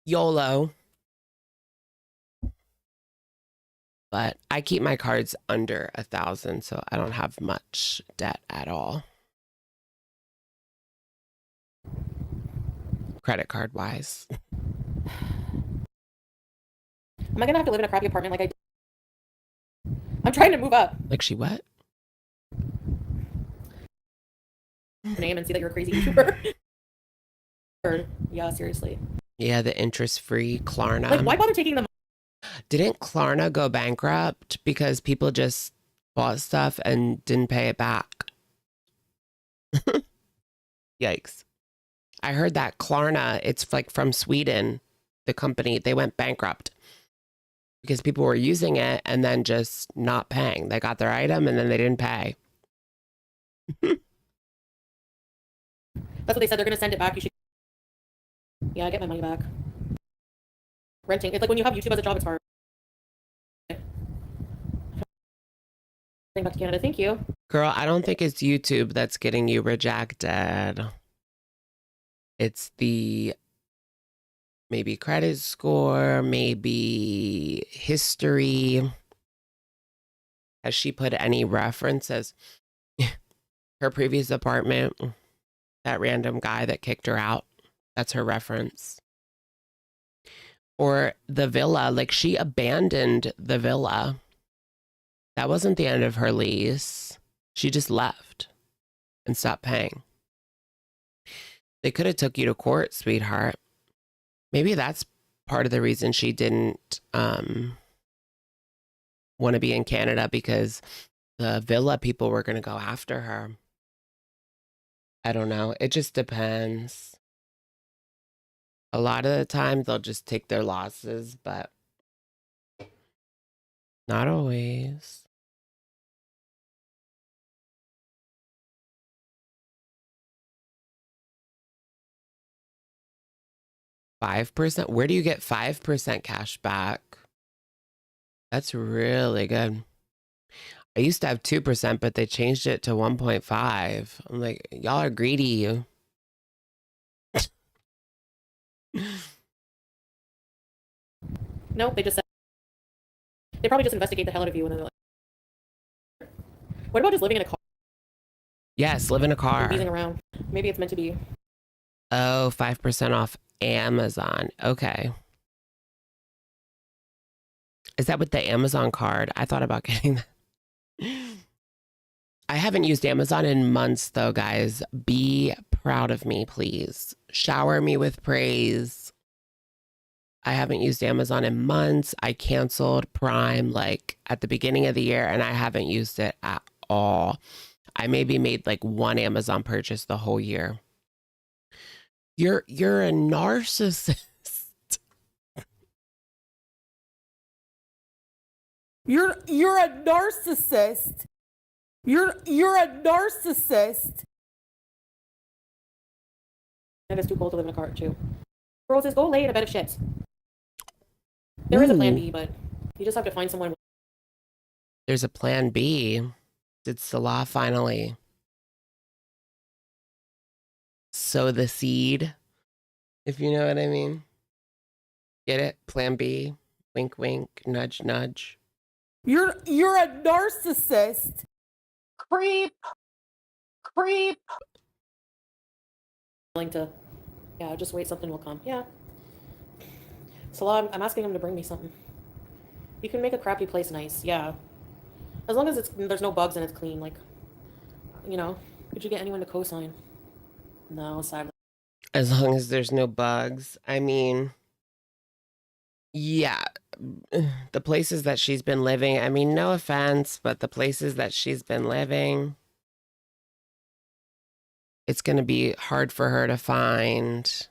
YOLO. But I keep my cards under 1,000, so I don't have much debt at all. Credit card wise. Am I gonna have to live in a crappy apartment like I did? I'm trying to move up. Like she what? Your name and see that you're a crazy YouTuber. Yeah, seriously. Yeah, the interest-free Klarna. Like, why bother taking them? Didn't Klarna go bankrupt because people just bought stuff and didn't pay it back? Yikes. I heard that Klarna, it's like from Sweden, the company, they went bankrupt because people were using it and then just not paying. They got their item and then they didn't pay. That's what they said. They're gonna send it back. You should. Yeah, I get my money back. Renting. It's like when you have YouTube as a job, it's hard. Back to Canada. Thank you. Girl, I don't think it's YouTube that's getting you rejected. It's the maybe credit score, maybe history. Has she put any references? Her previous apartment, that random guy that kicked her out, that's her reference. Or the villa, like she abandoned the villa. That wasn't the end of her lease. She just left and stopped paying. They could have took you to court, sweetheart. Maybe that's part of the reason she didn't want to be in Canada, because the villa people were going to go after her. I don't know. It just depends. A lot of the time they'll just take their losses, but not always. $5%? Where do you get 5% cash back? That's really good. I used to have 2%, but they changed it to 1.5. I'm like, y'all are greedy. Nope, they just said they probably just investigate the hell out of you and then they're like, what about just living in a car? Yes, live in a car. Beezing around. Maybe it's meant to be. Oh, 5% off Amazon. Okay. Is that with the Amazon card? I thought about getting that. I haven't used Amazon in months, though, guys. Be proud of me, please. Shower me with praise. I haven't used Amazon in months. I canceled Prime like at the beginning of the year, and I haven't used it at all. I maybe made like one Amazon purchase the whole year. You're a narcissist. You're a narcissist. You're a narcissist. And it's too cold to live in a car too. Roses, go lay in a bed of shit. There is a plan B, but you just have to find someone. There's a plan B. Did Salah finally sow the seed? If you know what I mean. Get it? Plan B. Wink, wink. Nudge, nudge. You're a narcissist. Creep. Willing to, yeah, just wait, something will come. Yeah. Salah, I'm asking him to bring me something. You can make a crappy place nice, yeah. As long as there's no bugs and it's clean, like, you know. Could you get anyone to co-sign? No, sadly. As long as there's no bugs. I mean, yeah, the places that she's been living, I mean, no offense, but the places that she's been living, it's going to be hard for her to find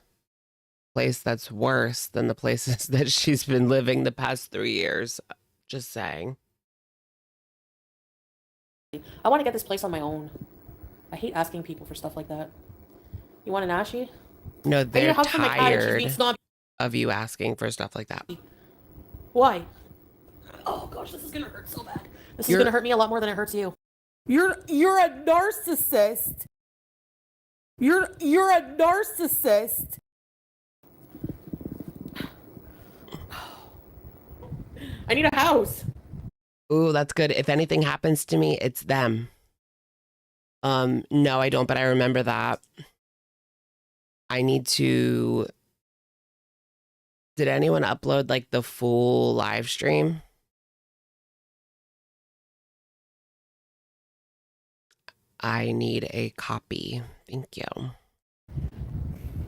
a place that's worse than the places that she's been living the past 3 years. Just saying. I want to get this place on my own. I hate asking people for stuff like that. You want an Ashy? No, they're tired Snobby. of you asking for stuff like that. Why? Oh gosh, this is gonna hurt so bad. This is gonna hurt me a lot more than it hurts you. You're a narcissist. You're a narcissist. I need a house. Ooh, that's good. If anything happens to me, it's them. No, I don't, but I remember that. I need to... Did anyone upload like the full live stream? I need a copy. Thank you.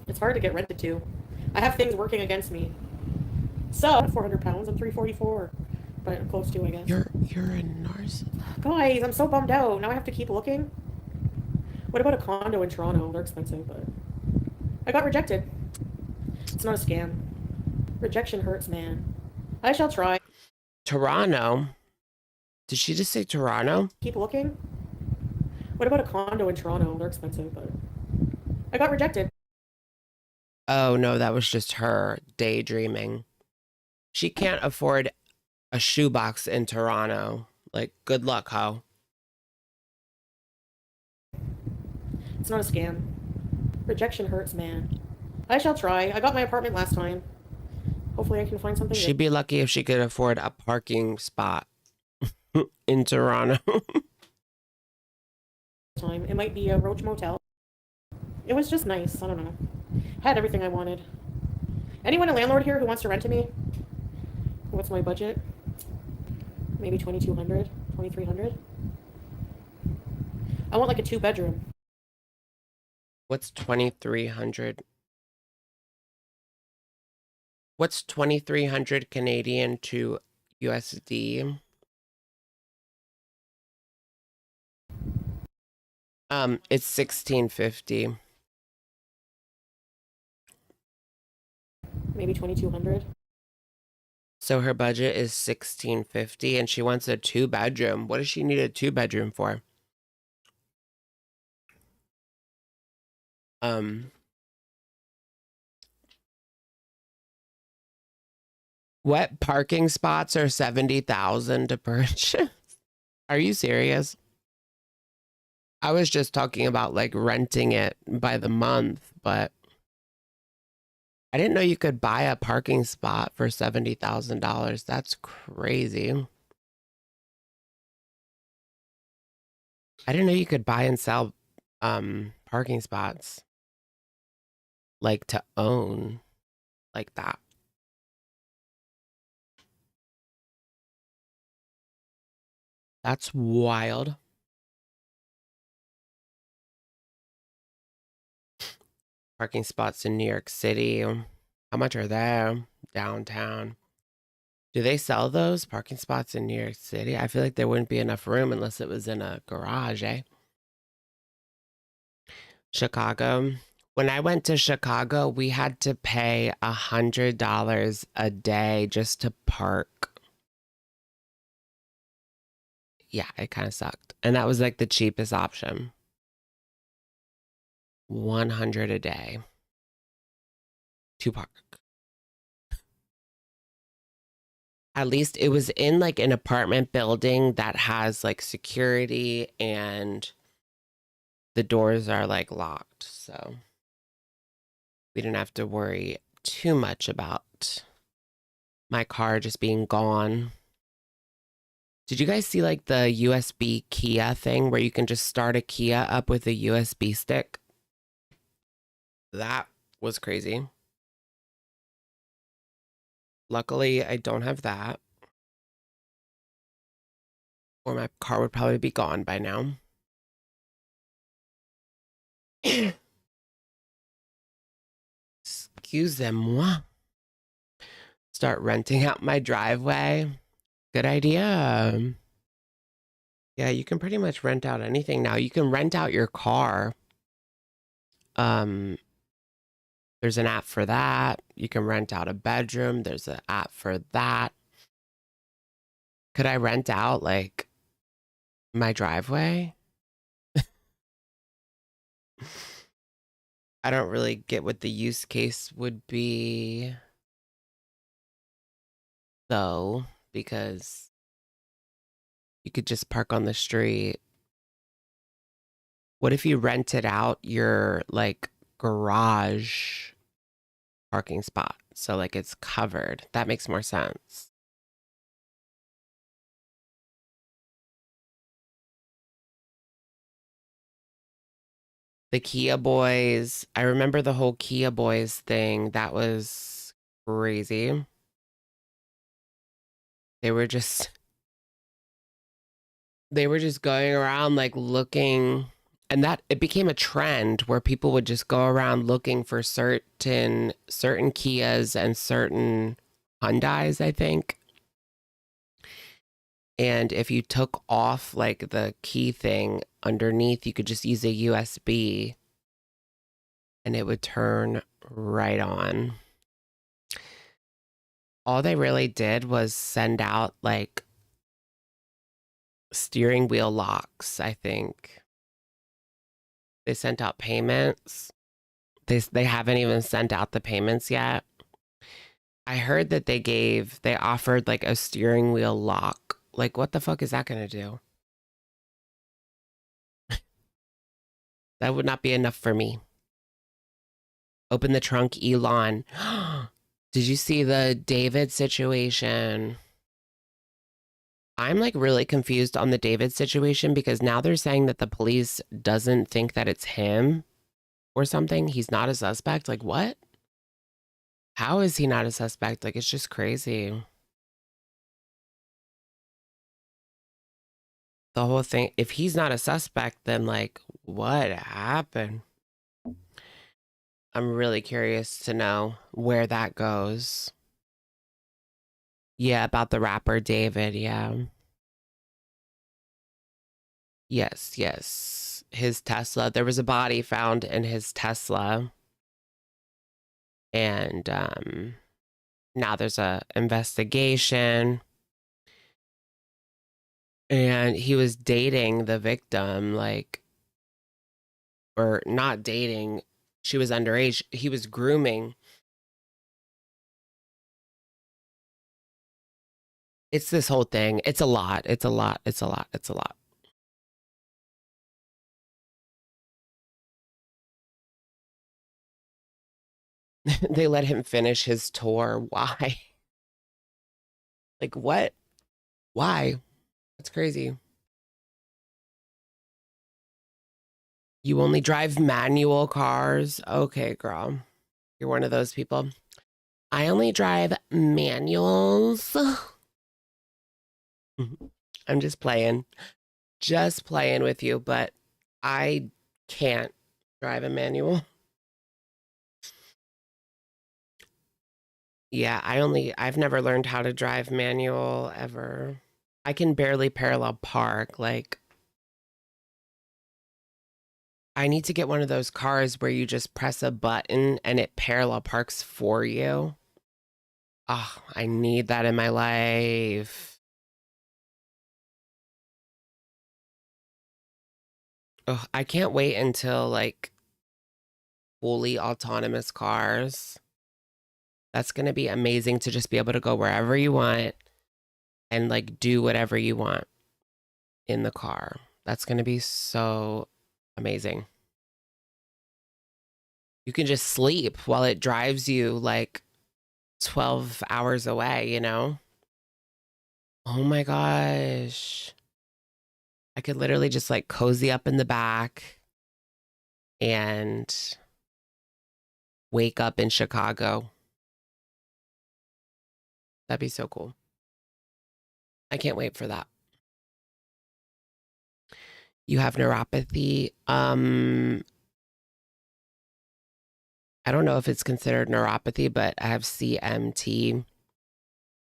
It's hard to get rented to. I have things working against me. So, 400 pounds, I'm 344. But I'm close to, I guess. You're a narcissist. Guys, I'm so bummed out. Now I have to keep looking. What about a condo in Toronto? They're expensive, but... I got rejected. It's not a scam. Rejection hurts, man. I shall try. Toronto? Did she just say Toronto? Keep looking. What about a condo in Toronto? They're expensive, but... I got rejected. Oh, no, that was just her daydreaming. She can't afford a shoebox in Toronto. Like, good luck, ho. It's not a scam. Rejection hurts, man. I shall try. I got my apartment last time. Hopefully I can find something. She'd be lucky if she could afford a parking spot in Toronto. It might be a Roach Motel. It was just nice. I don't know. Had everything I wanted. Anyone a landlord here who wants to rent to me? What's my budget? Maybe 2,200, 2,300. I want like a 2-bedroom. What's 2,300? What's 2,300 Canadian to USD? It's 1,650. Maybe 2,200. So her budget is 1,650 and she wants a 2-bedroom. What does she need a 2-bedroom for? What parking spots are 70,000 to purchase? Are you serious? I was just talking about like renting it by the month, but I didn't know you could buy a parking spot for $70,000. That's crazy. I didn't know you could buy and sell parking spots like to own like that. That's wild. Parking spots in New York City. How much are they downtown? Do they sell those parking spots in New York City? I feel like there wouldn't be enough room unless it was in a garage, eh? Chicago. When I went to Chicago, we had to pay $100 a day just to park. Yeah, it kind of sucked. And that was like the cheapest option. 100 a day to park. At least it was in like an apartment building that has like security and the doors are like locked. So we didn't have to worry too much about my car just being gone. Did you guys see like the USB Kia thing where you can just start a Kia up with a USB stick? That was crazy. Luckily, I don't have that. Or my car would probably be gone by now. Excusez-moi. Start renting out my driveway. Good idea. Yeah, you can pretty much rent out anything now. You can rent out your car. There's an app for that. You can rent out a bedroom. There's an app for that. Could I rent out like my driveway? I don't really get what the use case would be, though, because you could just park on the street. What if you rented out your like garage parking spot? So like it's covered. That makes more sense. The Kia Boys. I remember the whole Kia Boys thing. That was crazy. They were just going around like looking, and that it became a trend where people would just go around looking for certain Kias and certain Hyundais, I think. And if you took off like the key thing underneath, you could just use a USB and it would turn right on. All they really did was send out like steering wheel locks, I think. They sent out payments. They haven't even sent out the payments yet. I heard that they offered like a steering wheel lock. Like, what the fuck is that gonna do? That would not be enough for me. Open the trunk, Elon. Did you see the David situation? I'm like really confused on the David situation because now they're saying that the police doesn't think that it's him or something. He's not a suspect. Like, what? How is he not a suspect? Like, it's just crazy. The whole thing, if he's not a suspect, then like, what happened? I'm really curious to know where that goes. Yeah, about the rapper David. Yeah. Yes, yes. His Tesla. There was a body found in his Tesla. And now there's a investigation. And he was dating the victim, like, or not dating. She was underage. He was grooming. It's this whole thing. It's a lot. It's a lot. It's a lot. It's a lot. They let him finish his tour. Why? Like, what? Why? That's crazy. You only drive manual cars? Okay, girl. You're one of those people. I only drive manuals. I'm just playing. Just playing with you, but I can't drive a manual. Yeah, I've never learned how to drive manual ever. I can barely parallel park. Like, I need to get one of those cars where you just press a button and it parallel parks for you. Oh, I need that in my life. Oh, I can't wait until like fully autonomous cars. That's going to be amazing to just be able to go wherever you want and like do whatever you want in the car. That's going to be so amazing. You can just sleep while it drives you like 12 hours away, you know? Oh my gosh. I could literally just like cozy up in the back and wake up in Chicago. That'd be so cool. I can't wait for that. You have neuropathy. I don't know if it's considered neuropathy, but I have CMT.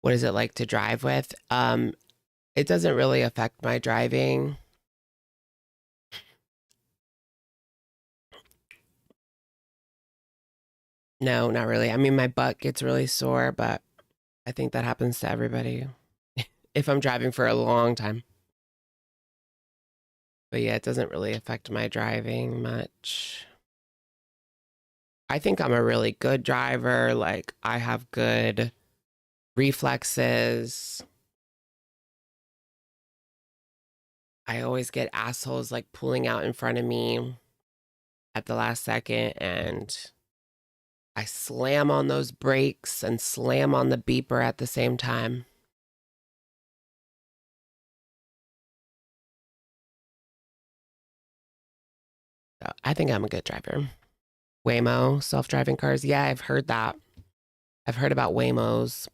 What is it like to drive with? It doesn't really affect my driving. No, not really. I mean, my butt gets really sore, but I think that happens to everybody if I'm driving for a long time. But yeah, it doesn't really affect my driving much. I think I'm a really good driver. Like, I have good reflexes. I always get assholes like pulling out in front of me at the last second, and I slam on those brakes and slam on the beeper at the same time. So I think I'm a good driver. Waymo, self-driving cars. Yeah, I've heard that. I've heard about Waymos.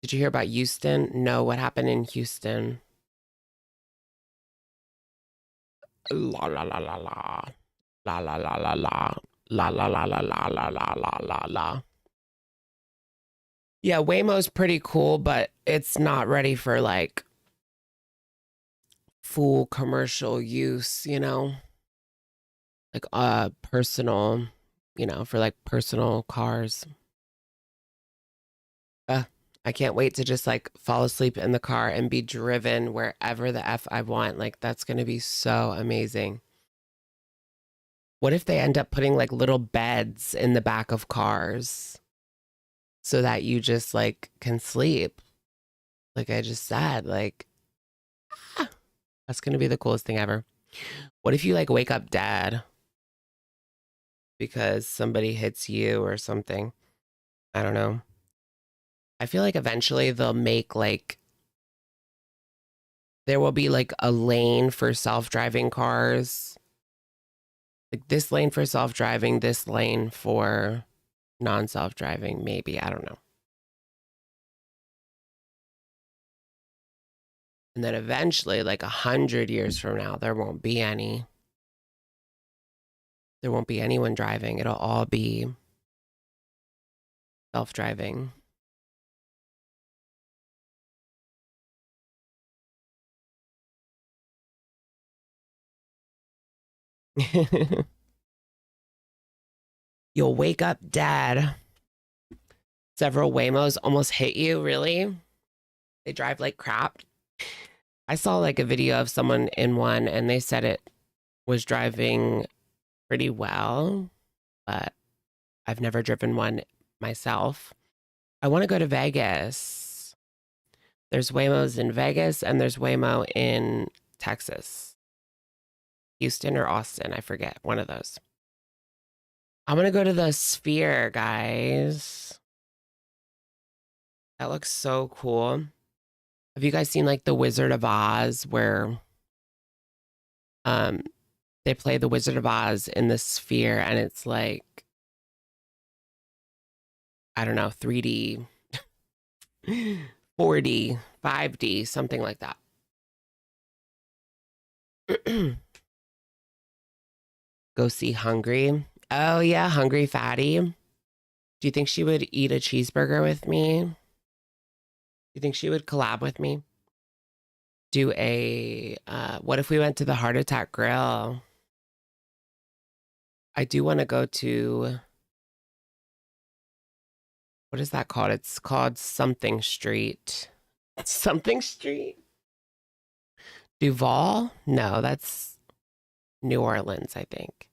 Did you hear about Houston? No, what happened in Houston? La la la la la. La la la la la. La la la la la la la la la la. Yeah, Waymo's pretty cool, but it's not ready for like full commercial use, you know? Like personal, you know, for like personal cars. Uh, I can't wait to just like fall asleep in the car and be driven wherever the F I want. Like, that's going to be so amazing. What if they end up putting like little beds in the back of cars so that you just like can sleep? Like I just said, like, ah, that's going to be the coolest thing ever. What if you like wake up dead because somebody hits you or something? I don't know. I feel like eventually they'll make like, there will be like a lane for self-driving cars. Like this lane for self-driving, this lane for non-self-driving, maybe. I don't know. And then eventually, like 100 years from now, there won't be any. There won't be anyone driving. It'll all be self-driving. You'll wake up dead. Several Waymos almost hit you, really? They drive like crap. I saw like a video of someone in one and they said it was driving pretty well, but I've never driven one myself. I want to go to Vegas. There's Waymos in Vegas and there's Waymo in Texas. Houston or Austin, I forget. One of those. I'm going to go to the Sphere, guys. That looks so cool. Have you guys seen like the Wizard of Oz where they play the Wizard of Oz in the Sphere and it's like, I don't know, 3D, 4D, 5D, something like that. Go see Hungry. Oh yeah, Hungry Fatty. Do you think she would eat a cheeseburger with me? Do you think she would collab with me? Do a, what if we went to the Heart Attack Grill? I do want to go to, what is that called? It's called something street. Something street? Duval? No, that's New Orleans, I think.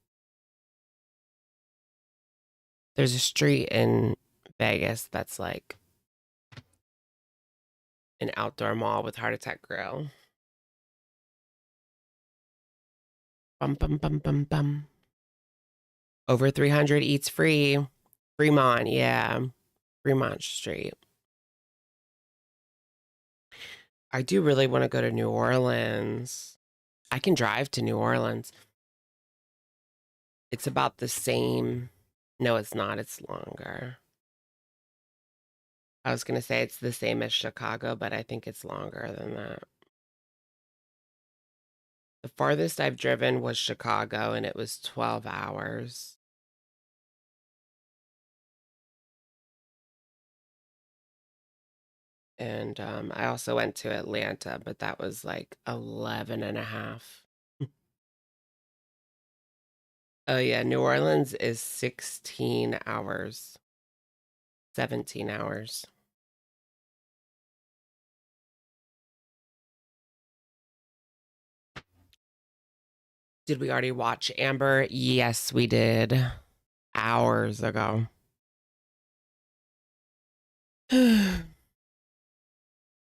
There's a street in Vegas that's like an outdoor mall with Heart Attack Grill. Bum, bum, bum, bum, bum. Over 300 eats free. Fremont, yeah. Fremont Street. I do really want to go to New Orleans. I can drive to New Orleans. It's about the same. No, it's not. It's longer. I was going to say it's the same as Chicago, but I think it's longer than that. The farthest I've driven was Chicago, and it was 12 hours. And I also went to Atlanta, but that was like 11 and a half. Oh, yeah. New Orleans is 16 hours, 17 hours. Did we already watch Amber? Yes, we did. Hours ago.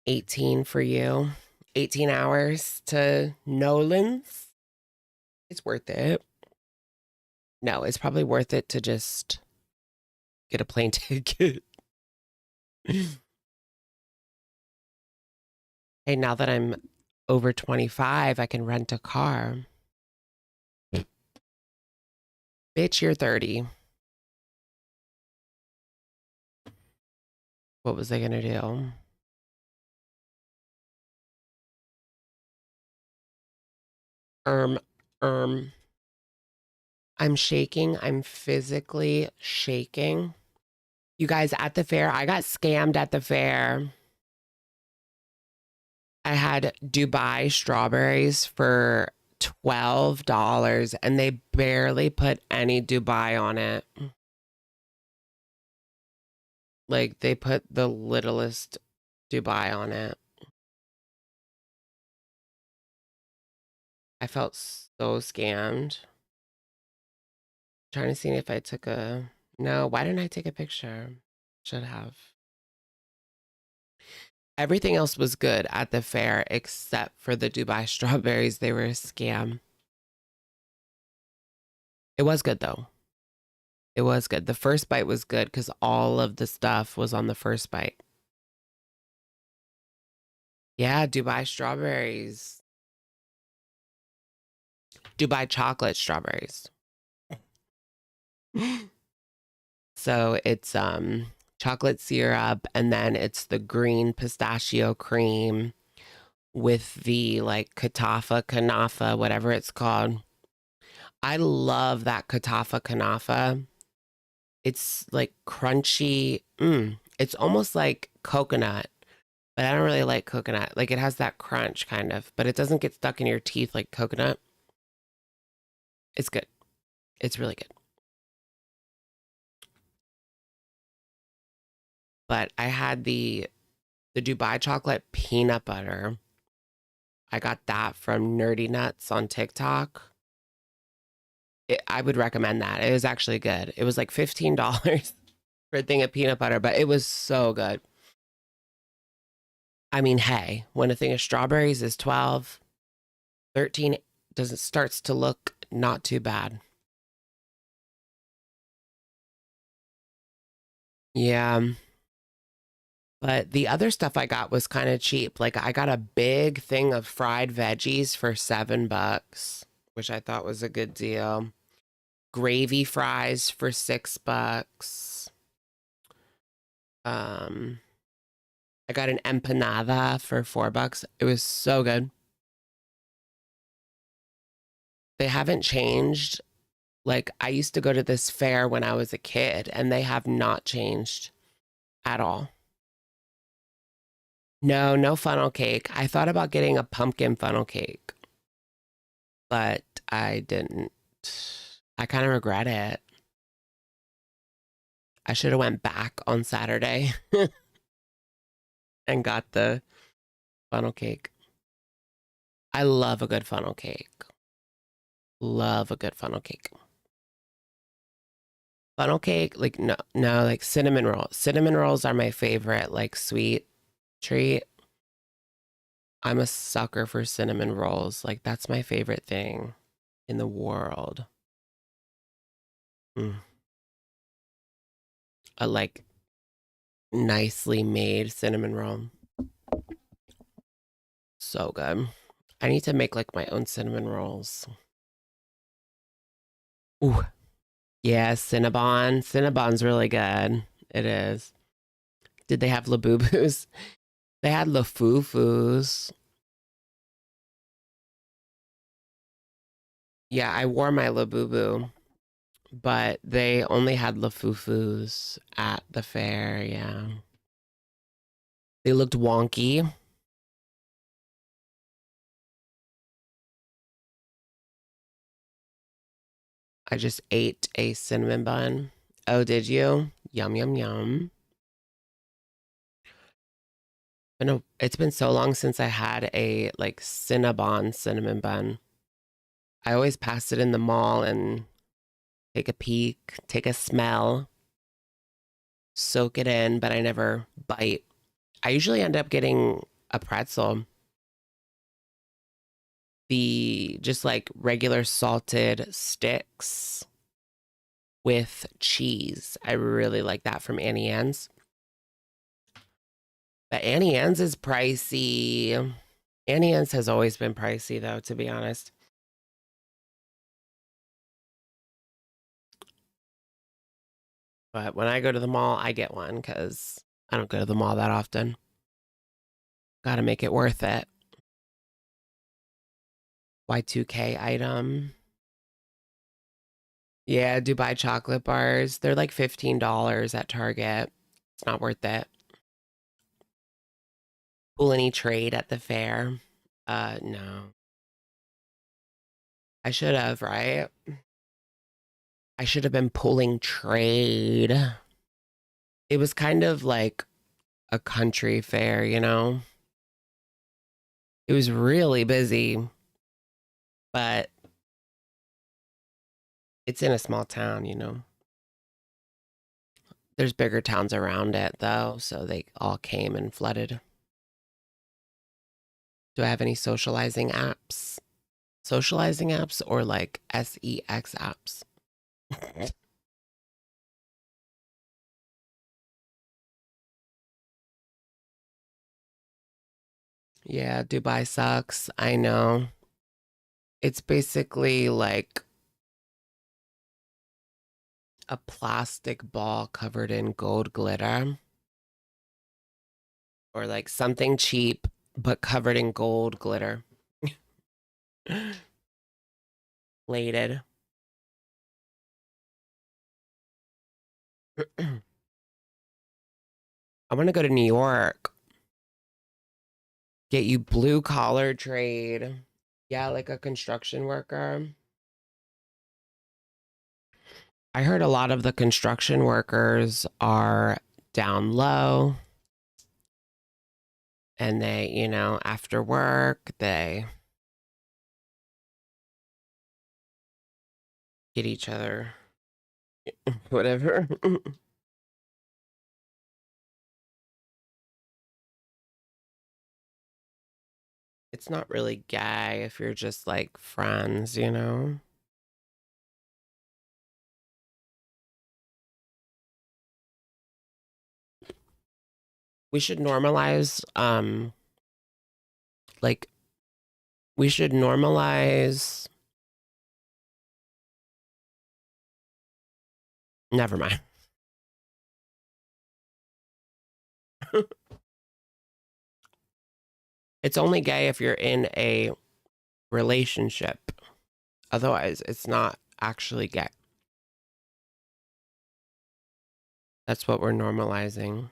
18 for you. 18 hours to Nolan's. It's worth it. No, it's probably worth it to just get a plane ticket. Hey, now that I'm over 25, I can rent a car. Bitch, you're 30. What was I gonna do? I'm shaking. I'm physically shaking. You guys, at the fair, I got scammed at the fair. I had Dubai strawberries for $12 and they barely put any Dubai on it. Like they put the littlest Dubai on it. I felt so scammed. Trying to see if I took a, no, why didn't I take a picture? Should have. Everything else was good at the fair except for the Dubai strawberries. They were a scam. It was good though. It was good. The first bite was good because all of the stuff was on the first bite. Yeah, Dubai strawberries. Dubai chocolate strawberries. So it's chocolate syrup and then it's the green pistachio cream with the like kanafa, whatever it's called. I love that kanafa. It's like crunchy. It's almost like coconut, but I don't really like coconut. Like it has that crunch kind of, but it doesn't get stuck in your teeth like coconut. It's good. It's really good. But I had the Dubai chocolate peanut butter. I got that from Nerdy Nuts on TikTok. I would recommend that. It was actually good. It was like $15 for a thing of peanut butter, but it was so good. I mean, hey, when a thing of strawberries is 12, 13 doesn't starts to look not too bad. Yeah. But the other stuff I got was kind of cheap. Like I got a big thing of fried veggies for $7, which I thought was a good deal. Gravy fries for $6. I got an empanada for $4. It was so good. They haven't changed. Like I used to go to this fair when I was a kid, and they have not changed at all. No, no funnel cake. I thought about getting a pumpkin funnel cake, but I didn't. I kind of regret it. I should have went back on Saturday and got the funnel cake. I love a good funnel cake. Love a good funnel cake. Funnel cake, like no, like cinnamon rolls. Cinnamon rolls are my favorite, like sweet treat. I'm a sucker for cinnamon rolls. Like that's my favorite thing in the world. Mm. A like nicely made cinnamon roll. So good. I need to make like my own cinnamon rolls. Ooh. Yeah, Cinnabon. Cinnabon's really good. It is. Did they have Labubus? They had Lafufus. Yeah, I wore my Labubu, but they only had Lafufus at the fair. Yeah. They looked wonky. I just ate a cinnamon bun. Oh, did you? Yum, yum, yum. But no, it's been so long since I had a like Cinnabon cinnamon bun. I always pass it in the mall and take a peek, take a smell, soak it in, but I never bite. I usually end up getting a pretzel. The just like regular salted sticks with cheese. I really like that from Annie Ann's. But Annie Ann's is pricey. Annie Ann's has always been pricey though, to be honest. But when I go to the mall, I get one because I don't go to the mall that often. Gotta make it worth it. Y2K item. Yeah, Dubai chocolate bars. They're like $15 at Target. It's not worth it. Pull any trade at the fair? No. I should have, right? I should have been pulling trade. It was kind of like a country fair, you know? It was really busy, but it's in a small town, you know? There's bigger towns around it, though, so they all came and flooded. Do I have any socializing apps? Socializing apps or like SEX apps? Yeah, Dubai sucks. I know. It's basically like a plastic ball covered in gold glitter. Or like something cheap but covered in gold glitter. Plated. I want to go to New York. Get you blue collar trade. Yeah, like a construction worker. I heard a lot of the construction workers are down low and they, you know, after work, they get each other, whatever. It's not really gay if you're just like friends, you know? We should normalize, like, we should normalize. Never mind. It's only gay if you're in a relationship. Otherwise, it's not actually gay. That's what we're normalizing.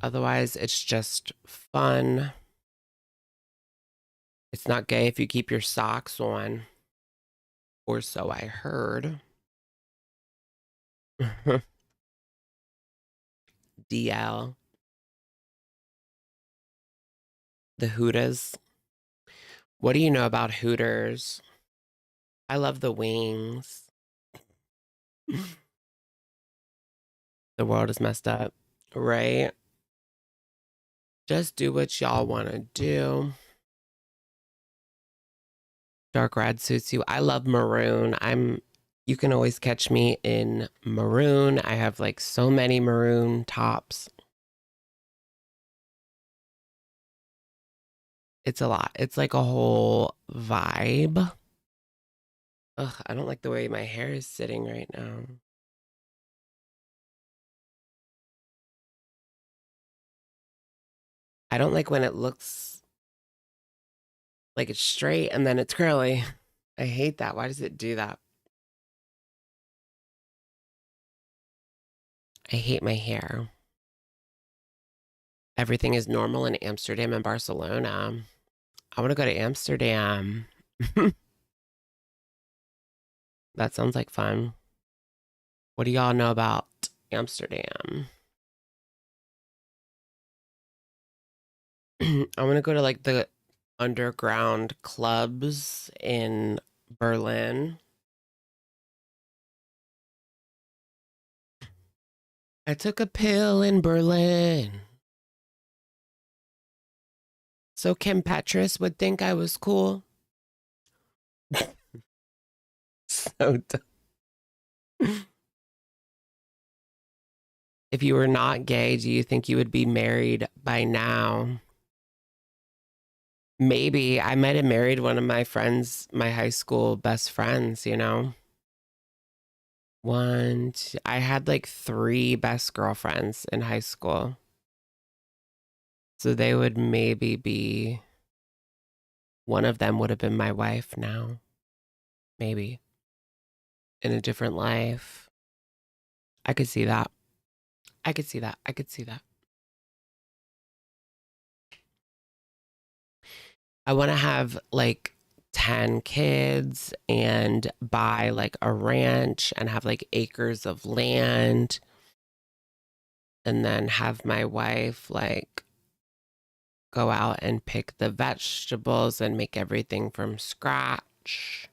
Otherwise, it's just fun. It's not gay if you keep your socks on. Or so I heard. DL. The Hooters. What do you know about Hooters? I love the wings. The world is messed up, right? Just do what y'all want to do. Dark red suits you. I love maroon. You can always catch me in maroon. I have like so many maroon tops. It's a lot. It's like a whole vibe. Ugh, I don't like the way my hair is sitting right now. I don't like when it looks like it's straight and then it's curly. I hate that. Why does it do that? I hate my hair. Everything is normal in Amsterdam and Barcelona. I want to go to Amsterdam. That sounds like fun. What do y'all know about Amsterdam? I want to go to like the underground clubs in Berlin. I took a pill in Berlin. So Kim Petras would think I was cool. So dumb. If you were not gay, do you think you would be married by now? Maybe. I might have married one of my friends, my high school best friends, you know? I had like 3 best girlfriends in high school. So they would maybe be, one of them would have been my wife now. Maybe. In a different life. I could see that. I could see that. I could see that. I want to have like 10 kids and buy like a ranch and have like acres of land and then have my wife like go out and pick the vegetables and make everything from scratch.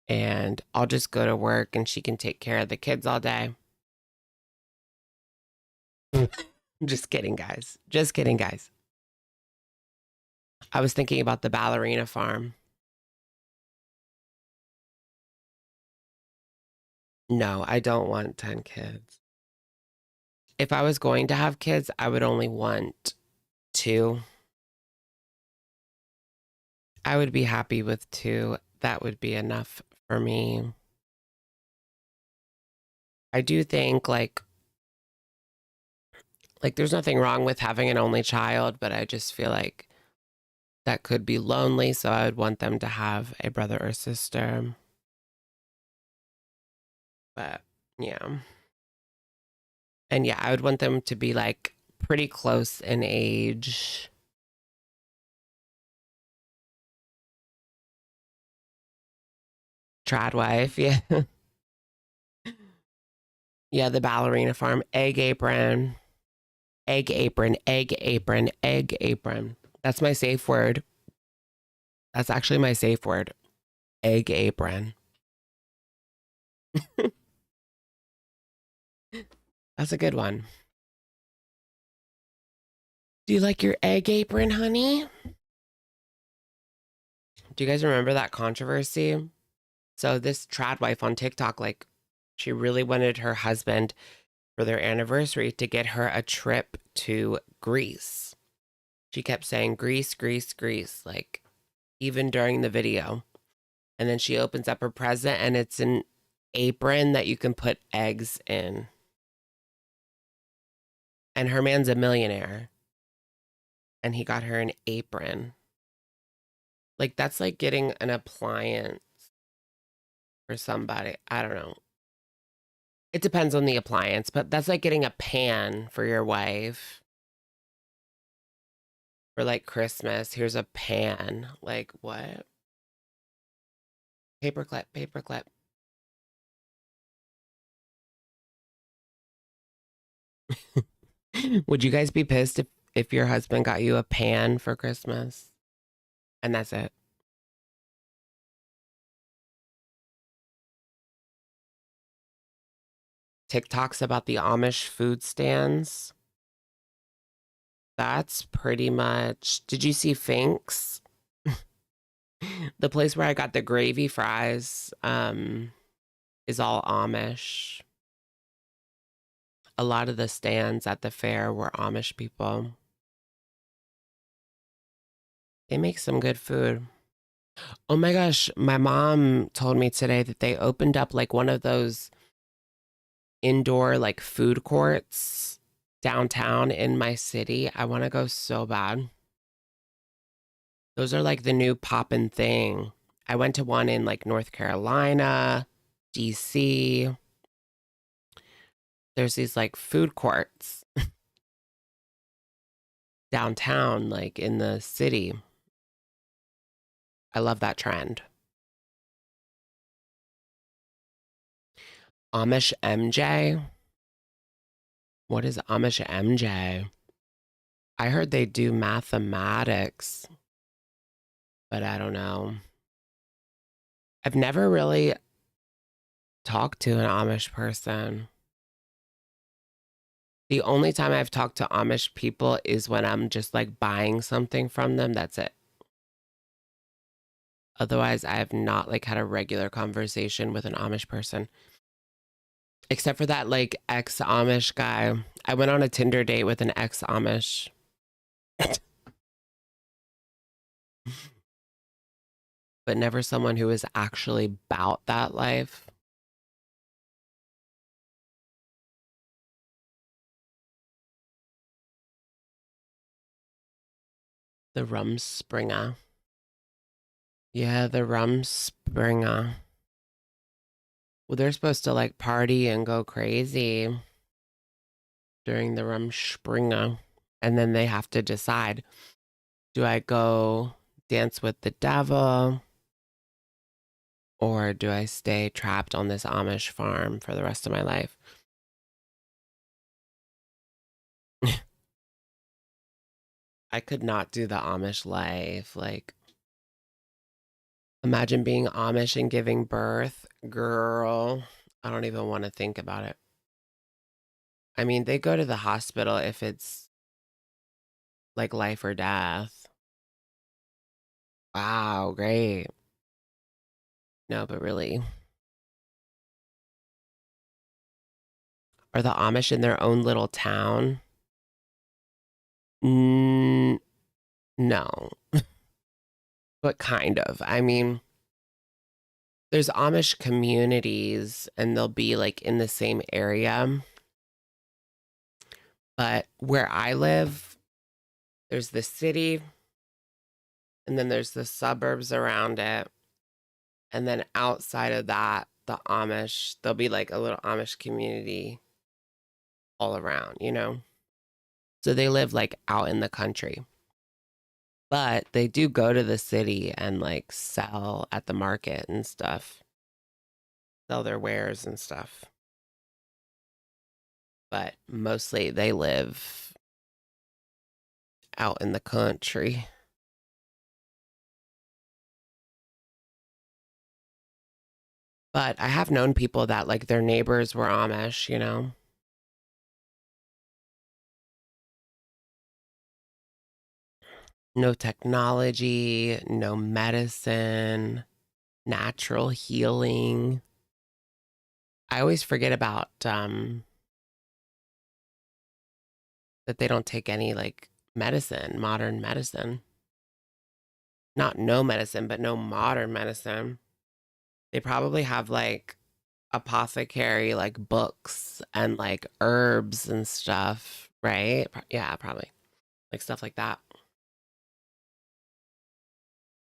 And I'll just go to work and she can take care of the kids all day. Just kidding, guys. Just kidding, guys. I was thinking about the ballerina farm. No, I don't want 10 kids. If I was going to have kids, I would only want 2. I would be happy with 2. That would be enough for me. I do think like there's nothing wrong with having an only child, but I just feel like that could be lonely, so I would want them to have a brother or sister. But yeah. And yeah, I would want them to be like pretty close in age. Trad wife, yeah. Yeah, the ballerina farm. Egg apron. Egg apron, egg apron, egg apron. That's my safe word. That's actually my safe word. Egg apron. That's a good one. Do you like your egg apron, honey? Do you guys remember that controversy? So this trad wife on TikTok, like, she really wanted her husband for their anniversary to get her a trip to Greece. She kept saying Greece, Greece, Greece, like even during the video. And then she opens up her present and it's an apron that you can put eggs in. And her man's a millionaire. And he got her an apron. Like, that's like getting an appliance for somebody. I don't know. It depends on the appliance, but that's like getting a pan for your wife. For like Christmas, here's a pan. Like, what? Paperclip, paperclip. Would you guys be pissed if your husband got you a pan for Christmas? And that's it. TikToks about the Amish food stands. That's pretty much. Did you see Finks? The place where I got the gravy fries is all Amish. A lot of the stands at the fair were Amish people. They make some good food. Oh my gosh, my mom told me today that they opened up like one of those indoor like food courts downtown in my city. I want to go so bad. Those are like the new poppin' thing. I went to one in like North Carolina, DC. There's these like food courts downtown, like in the city. I love that trend. Amish MJ? What is Amish MJ? I heard they do mathematics, but I don't know. I've never really talked to an Amish person. The only time I've talked to Amish people is when I'm just like buying something from them. That's it. Otherwise, I have not like had a regular conversation with an Amish person. Except for that like ex-Amish guy. I went on a Tinder date with an ex-Amish. But never someone who is actually about that life. The Rumspringer. Yeah, the Rumspringer. Well, they're supposed to like party and go crazy during the Rumspringer. And then they have to decide, do I go dance with the devil? Or do I stay trapped on this Amish farm for the rest of my life? I could not do the Amish life. Like, imagine being Amish and giving birth. Girl, I don't even want to think about it. I mean, they go to the hospital if it's like life or death. Wow, great. No, but really. Are the Amish in their own little town? No, but kind of. I mean, there's Amish communities and they'll be like in the same area. But where I live, there's the city and then there's the suburbs around it. And then outside of that, the Amish, there'll be like a little Amish community all around, you know? So they live like out in the country. But they do go to the city and like sell at the market and stuff. sell their wares and stuff. But mostly they live out in the country. But I have known people that like their neighbors were Amish, you know? No technology, no medicine, natural healing. I always forget about that they don't take any like medicine, modern medicine. Not no medicine, but no modern medicine. They probably have like apothecary like books and like herbs and stuff, right? Yeah, probably. Like stuff like that.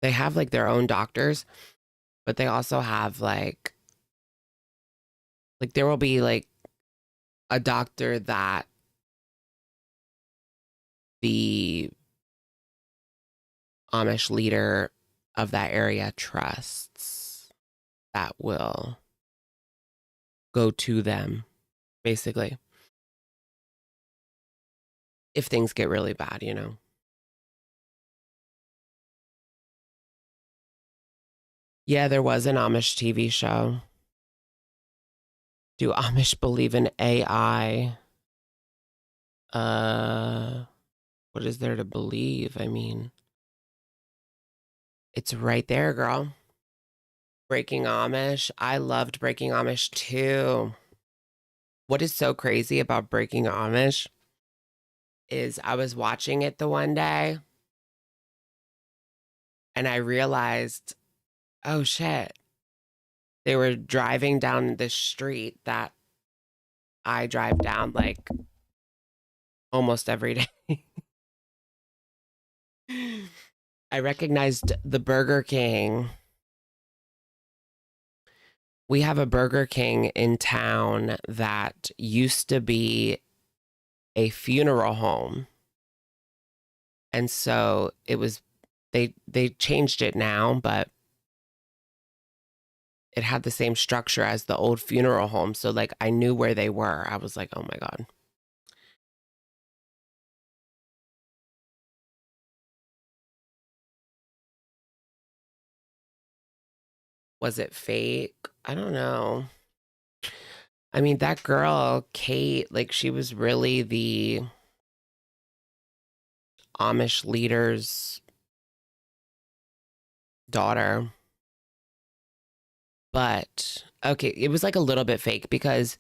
They have like their own doctors, but they also have like there will be like a doctor that the Amish leader of that area trusts that will go to them, basically. If things get really bad, you know. Yeah, there was an Amish TV show. Do Amish believe in AI? What is there to believe? I mean, it's right there, girl. Breaking Amish. I loved Breaking Amish too. What is so crazy about Breaking Amish is I was watching it the one day and I realized, oh shit, they were driving down this street that I drive down like almost every day. I recognized the Burger King. We have a Burger King in town that used to be a funeral home. And so it was they changed it now, but it had the same structure as the old funeral home. So like I knew where they were. I was like, "Oh my God." Was it fake? I don't know. I mean, that girl, Kate, like she was really the Amish leader's daughter. But okay, it was like a little bit fake because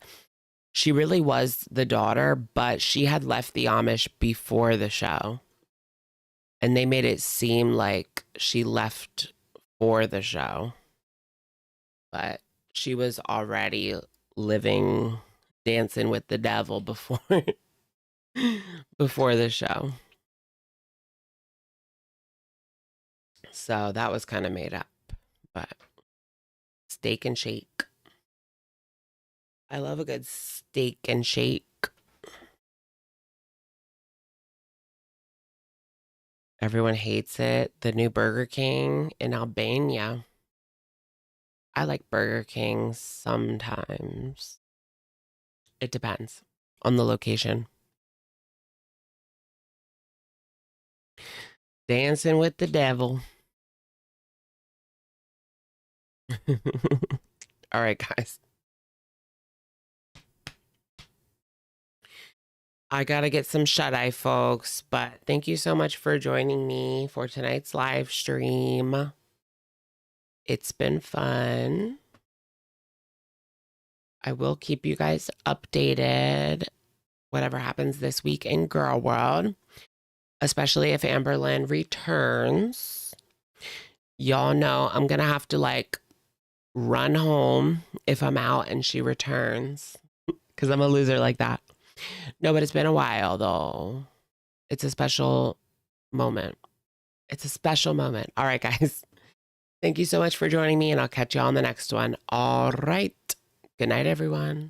she really was the daughter, but she had left the Amish before the show. And they made it seem like she left for the show. But she was already living, dancing with the devil before before the show. So that was kind of made up. But steak and shake. I love a good steak and shake. Everyone hates it. The new Burger King in Albania. I like Burger King sometimes. It depends on the location. Dancing with the devil. All right, guys. I gotta get some shut-eye, folks, but thank you so much for joining me for tonight's live stream. It's been fun. I will keep you guys updated, whatever happens this week in Girl World, especially if Amberlynn returns. Y'all know I'm gonna have to like run home if I'm out and she returns because I'm a loser like that. No, but it's been a while though. It's a special moment. It's a special moment. All right, guys. Thank you so much for joining me, and I'll catch you on the next one. All right. Good night, everyone.